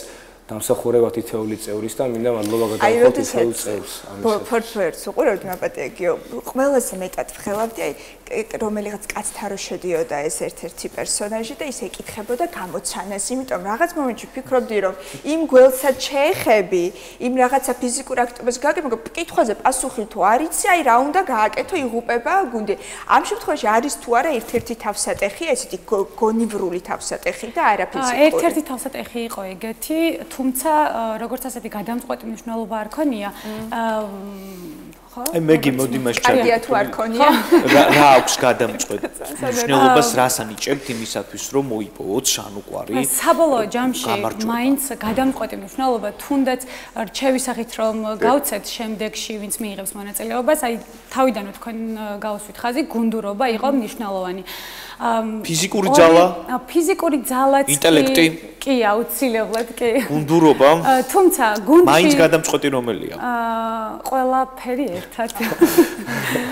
დამსახურებად ითეული წევრის და მინდა მადლობა გადავხოთ ითეულ წევრს ამისათვის. ფორფერს უყურავთ მაპატეგიო. ყველაზე მეტად ვხელავდი აი რომელიღაც კაცთან რო შედიოდა ეს ერთ-ერთი პერსონაჟი და ის ეკითხებოდა გამოცანას, იმიტომ რაღაც მომენტში ვფიქრობდი რომ იმ გველსაც შეეხები, იმ რაღაცა ფიზიკურ აქტობას გააკეთე, მაგრამ კითხვაზე პასუხი თუ არ იცი, აი რა უნდა გააკეთო, იღუპება გუნდი. ამ შემთხვევაში არის თუ არა ერთ-ერთი თავსატეხი, ესეთი გონივრული თავსატეხი და არა ფიზიკური. ერთ-ერთი თავსატეხი იყო ეგეთი, თუმცა როგორც ასეთი გადამწყვეტი მნიშვნელობა არ ქონია. აი მეგი მოდი მას ჩაგე. კარგია თუ არ ქონია? რა აქვს გადამწყვეტ მნიშვნელობას რას ანიჭებთ იმისათვის რომ მოიპოვოთ შანუყვარი? საბოლოო ჯამში მაინც გადამწყვეტი მნიშვნელობა თუნდაც რჩევის სახით რომ გავცეთ შემდეგში ვინც მიიღებს მონაწილეობას, აი თავიდან თქვენ გავუსვით ხაზი, გუნდურობა იყო მნიშვნელოვანი. ფიზიკური ძალა? ფიზიკური ძალაც ინტელექტი? კი, აუცილებლად კი. გუნდურობა? თუმცა გუნდში მაინც გადამწყვეტი რომელია? ყველაფერი ერთად.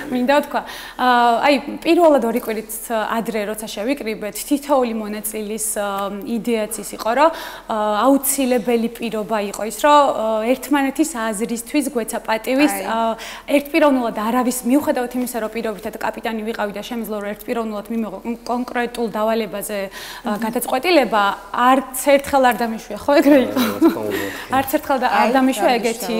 მინდა ვთქვა, აი პირველად 2 კვირით ადრე როცა შევიკრიბეთ, თითოეული მონაწილის იდეაც ის იყო, რომ აუცილებელი პირობა იყო ის, რომ ერთმანეთის აზრისთვის გვეცა პატივის ერთპიროვნულად არავის მიუხედავად იმისა, რომ პირობითად კაპიტანი ვიყავი და შემიძლია რომ ერთპიროვნულად მიმოღო კონკრეტულ დავალებაზე გადაწყვეტილება, არც ერთხელ არ დამიშვია, ხო ეგრე იყო? არც ერთხელ არ დამიშვია ეგეთი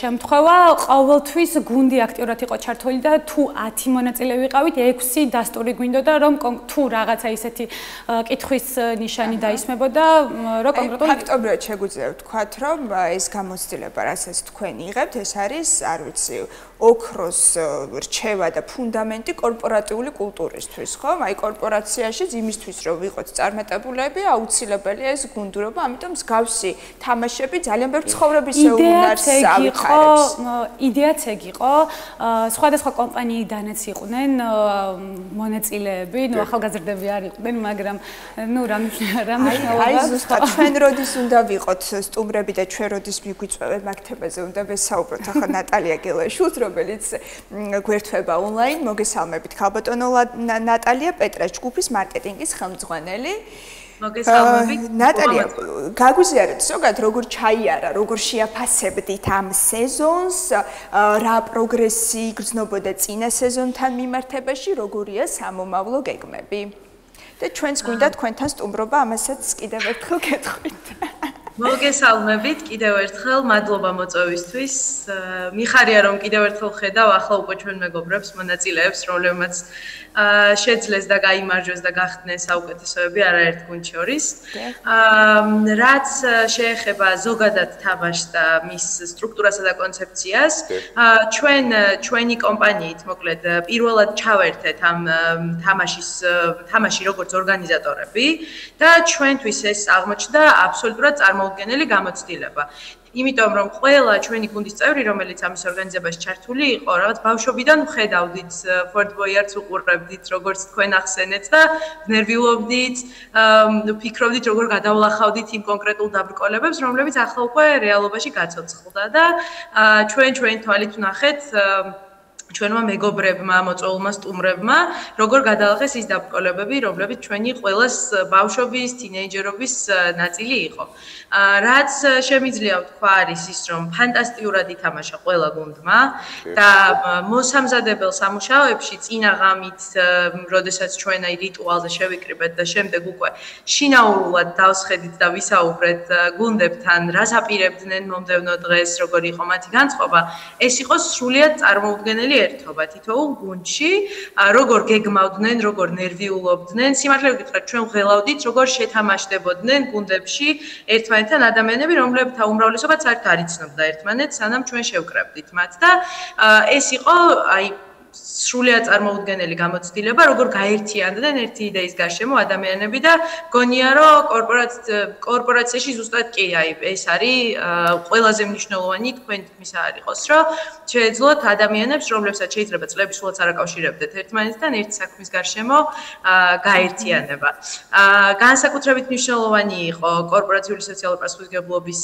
შემთხვევა, ყოველთვის გუნდი აქტიურად იყო ჩართული და თუ 10 მონაწილე ვიყავით, 6 დასტური გვინდოდა რომ თუ რაღაცა ისეთი კითხვის ნიშანი დაისმებოდა, რომ კონკრეტულად ფაქტობრივად შეგვიძლია ვთქვათ, რომ ეს გამოცდილება, რასაც თქვენ იღებთ, ეს არის, არ ვიცი, ოქროს რჩევა და ფუნდამენტი კორპორატიული კულტურისთვის, ხო? აი კორპორაციაში იმისთვის, რომ ვიყოთ წარმატებულები, აუცილებელია ეს გუნდურობა, ამიტომ მსგავსი თამაშები ძალიან ბევრ ცხოვრებისეულ უნარს ავითარებს. იდეაც ეგ იყო. სხვადასხვა კომპანიიდანაც იყვნენ მონაწილეები, ნუ ახალგაზრდები არ იყვნენ, მაგრამ ნუ რა მნიშვნელობა. აი ზუსტად ჩვენ როდის უნდა ვიყოთ სტუმრები და ჩვენ როდის მიგვიწევენ მაგ თემაზე უნდა ვესაუბროთ. ახლა ნატალია გელაშვილს, რომელიც გვერდება ონლაინ, მოგესალმებით. ქალბატონო ნატალია პეტრა, ჯგუფის მარკეტინგის ხელმძღვანელი. მოგესალმებით. ნატალია, გაგვიზიარეთ ზოგადად როგორ ჩაიარა, როგორ შეაფასებდით ამ სეზონს, რა პროგრესი იგრძნობოდა წინა სეზონთან მიმართებაში, როგორია სამომავლო გეგმები? და ჩვენს გვინდა თქვენთან სტუმრობა, ამასაც კიდევ ერთხელ გეტყვით. მოგესალმებით კიდევ ერთხელ, მადლობა მოწვევისთვის. მიხარია რომ კიდევ ერთხელ ხედავ ახლა უკვე ჩვენ მეგობრებს, მონაწილეებს, რომლებმაც შეძლეს და გაიმარჯვეს და გახდნენ საუკეთესოები არაერთ გუნდ შორის. რაც შეეხება ზოგადად თამაშს და მის სტრუქტურასა და კონცეფციას, ჩვენი კომპანიით, მოკლედ, პირველად ჩავერთეთ ამ თამაში როგორც ორგანიზატორები და ჩვენთვის ეს აღმოჩნდა აბსოლუტურად წარმოუდგენელი გამოცდილება. იმიტომ რომ ყველა ჩვენი გუნდის წევრი, რომელიც ამის ორგანიზებაში ჩართული იყო, რაღაც ბავშვობიდან ვხედავდით Fort Boyard-ს უყურებდით, როგორც თქვენ ახსენეთ და ნერვიულობდით, ვფიქრობდით, როგორ გადავლახავდით იმ კონკრეტულ დაბრკოლებებს, რომლებიც ახლა უკვე რეალობაში გაცოცხლდა და ჩვენი თვალით ვნახეთ ჩვენმა მეგობრებმა, მოწვეულმა სტუმრებმა, როგორ გადაალახეს ის დაბრკოლებები, რომლებიც ჩვენი ყველას ბავშვობის, თინეიჯერობის ნაწილი იყო. რაც შემიძლია ვთქვა არის ის, რომ ფანტასტიკურად ითამაშა ყველა გუნდმა და მოსამზადებელ სამუშაოებში წინა ღამით, როდესაც ჩვენ აი რიტუალზე შევიკრიბეთ და შემდეგ უკვე შინაურულად დავსხედით და ვისაუბრეთ გუნდებთან, რას აპირებდნენ მომდევნო დღეს, როგორი იყო მათი განწყობა, ეს იყო სრულიად წარმოუდგენელი ერთობა თითოეულ გუნდში, როგორ გეგმავდნენ, როგორ ნერვიულობდნენ, სიმართლე ვგითხრათ, ჩვენ ვღელავდით, როგორ შეთამაშდებოდნენ გუნდებში ერთმანეთთან ადამიანები, რომლებთა უმრავლესობაც არ არიცნობდა ერთმანეთს, სანამ ჩვენ შევკრებდით მათ და ეს იყო აი სრულიად წარმოუდგენელი გამოცდილება, როგორ გაერთიანდნენ ერთი იდეის გარშემო ადამიანები და გონია რომ კორპორაციაში ზუსტად კი აი ეს არის ყველაზე მნიშვნელოვანი თქვენ თქმის არ იყოს, რომ შეეძლოთ ადამიანებს, რომლებსაც შეიძლება წლების სულაც არ აკავშირებდეთ ერთმანეთთან, ერთი საქმის გარშემო გაერთიანება. განსაკუთრებით მნიშვნელოვანი იყო კორპორაციული სოციალური პასუხისმგებლობის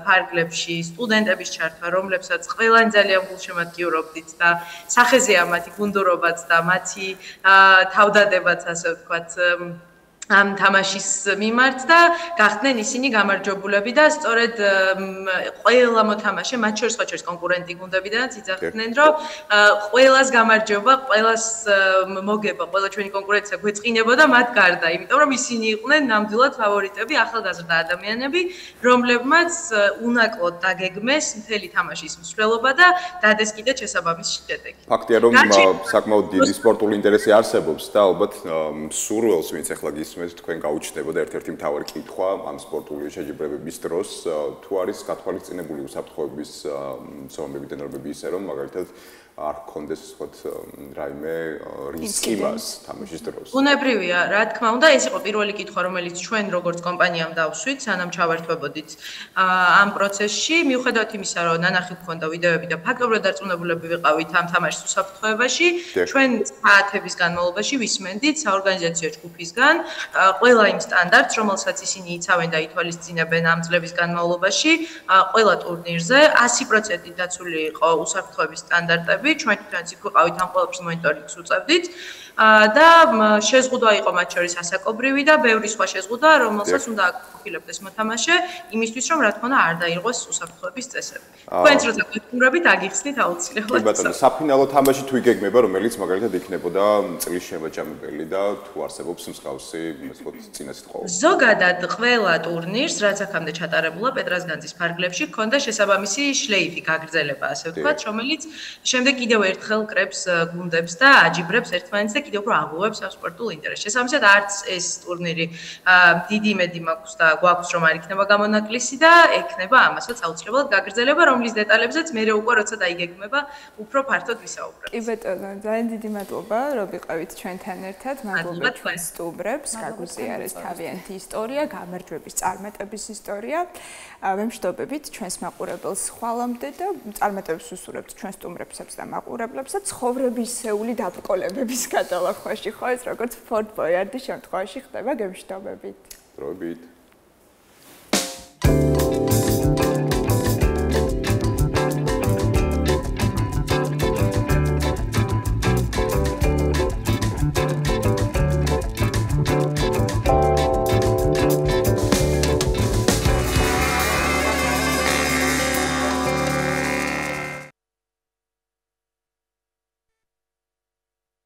ფარგლებში სტუდენტების ჩართვა, რომლებსაც ყველანი ძალიან გულშემატკივრობდით და სახეზეა მათი გუნდურობაც და მათი თავდადებაც, ასე ვთქვათ, ამ თამაშის მიმართ და გახდნენ ისინი გამარჯვებულები და სწორედ ყველა მოთამაშე, მათ შორის სხვა შორის კონკურენტი გუნდებიდანაც იძახდნენ, რომ ყველას გამარჯვება, ყველას მოგება, ყველა ჩვენი კონკურენცია გვეწყინებოდა მათ გარდა, იმიტომ რომ ისინი იყვნენ ნამდვილად ფავორიტები, ახალგაზრდა ადამიანები, რომლებმაც უნაკლოდ დაგეგმეს მთელი თამაშის მსვლელობა და დადეს კიდე შესაბამისი შედეგი. ფაქტია, რომ საკმაოდ დიდი სპორტული ინტერესი არსებობს და ალბათ სურვილს, ვინც ახლა მეთ თქვენ გაუჩნდებოდა ერთ-ერთი მთავარი კითხვა ამ სპორტული შეჯიბრებების დროს თუ არის გათვალისწინებული უსაფრთხოების ზომები და ნორმები ისე რომ მაგალითად არ გქონდეს ვთქვათ რაიმე რისკი მას თამაშის დროს. უნებრივია, რა თქმა უნდა, ეს იყო პირველი კითხვა, რომელიც ჩვენ როგორც კომპანიამ დავსვით, სანამ ჩავერთვებოდით ამ პროცესში, მიუხედავად იმისა, რომ ნანახი გქონდა ვიდეოები და ფაქტობრივად დარწმუნებულები ვიყავით ამ თამაშის უსაფრთხოებაში, ჩვენ საათების განმავლობაში ვისმენდით საორგანიზაციო ჯგუფისგან ყველა იმ სტანდარტს, რომელსაც ისინი იცავენ და ითვალისწინებენ ამ წლების განმავლობაში, ყველა ტურნირზე 100% დაცული იყო უსაფრთხოების სტანდარტები. ჩვენ თვითონაც იქ ვიყავით ამ ყველაფრის მონიტორინგს უწევდით და შეზღუდვა იყო მათ შორის ასაკობრივი და ბევრი სხვა შეზღუდვა, რომელსაც უნდა აკმაყოფილებდეს მოთამაშე, იმისთვის რომ რა თქმა უნდა არ დაირღვეს უსაფრთხოების წესები. თქვენც როცა გეკურებით, აგიხსნით აუცილებლად. კი ბატონო, საფინალო თამაში თუ იგეგმება, რომელიც მაგალითად იქნებოდა წლის შემაჯამებელი და თუ არსებობს მსგავსი, ასე ვთქვათ, წინასწარ. ზოგადად ყველა ტურნირს, რაც აქამდე ჩატარებულა პეტრასგანძის ფარგლებში, ჰქონდა შესაბამისი შლეიფი გაგრძელება, ასე ვთქვათ, რომელიც შემდეგ კიდევ ერთხელ კრებს გუნდებს და აჯიბრებს ერთმანეთს და კიდევ უფრო აღუევს ამ სპორტულ ინტერესს. შესაბამისად, არც ეს ტურნირი დიდი იმედი მაქვს და გვაქვს, რომ არ იქნება გამონაკლისი და ექნება ამასაც აუცილებლად გაგრძელება, რომლის დეტალებზეც მე უკვე როცა დაიგეგმება, უფრო ფართოდ ვისაუბრებთ. კი ბატონო, ძალიან დიდი მადლობა, რომ ვიყავით ჩვენთან ერთად. მადლობა თქვენ სტუმრებს, გაგვიზიარეს თავიანთი ისტორია, გამარჯვების წარმატების ისტორია. ვემშვიდობებით ჩვენს მაყურებელს ხვალამდე და წარმატებებს ვუსურვებთ ჩვენ სტუმრებსაც და მაყურებლებსაც ცხოვრებისეული დაბრკოლებების გადალახვაში, ხო ეს როგორც ფორტ ბოიარდის შემთხვევაში ხდება, გემშვიდობებით. დროებით.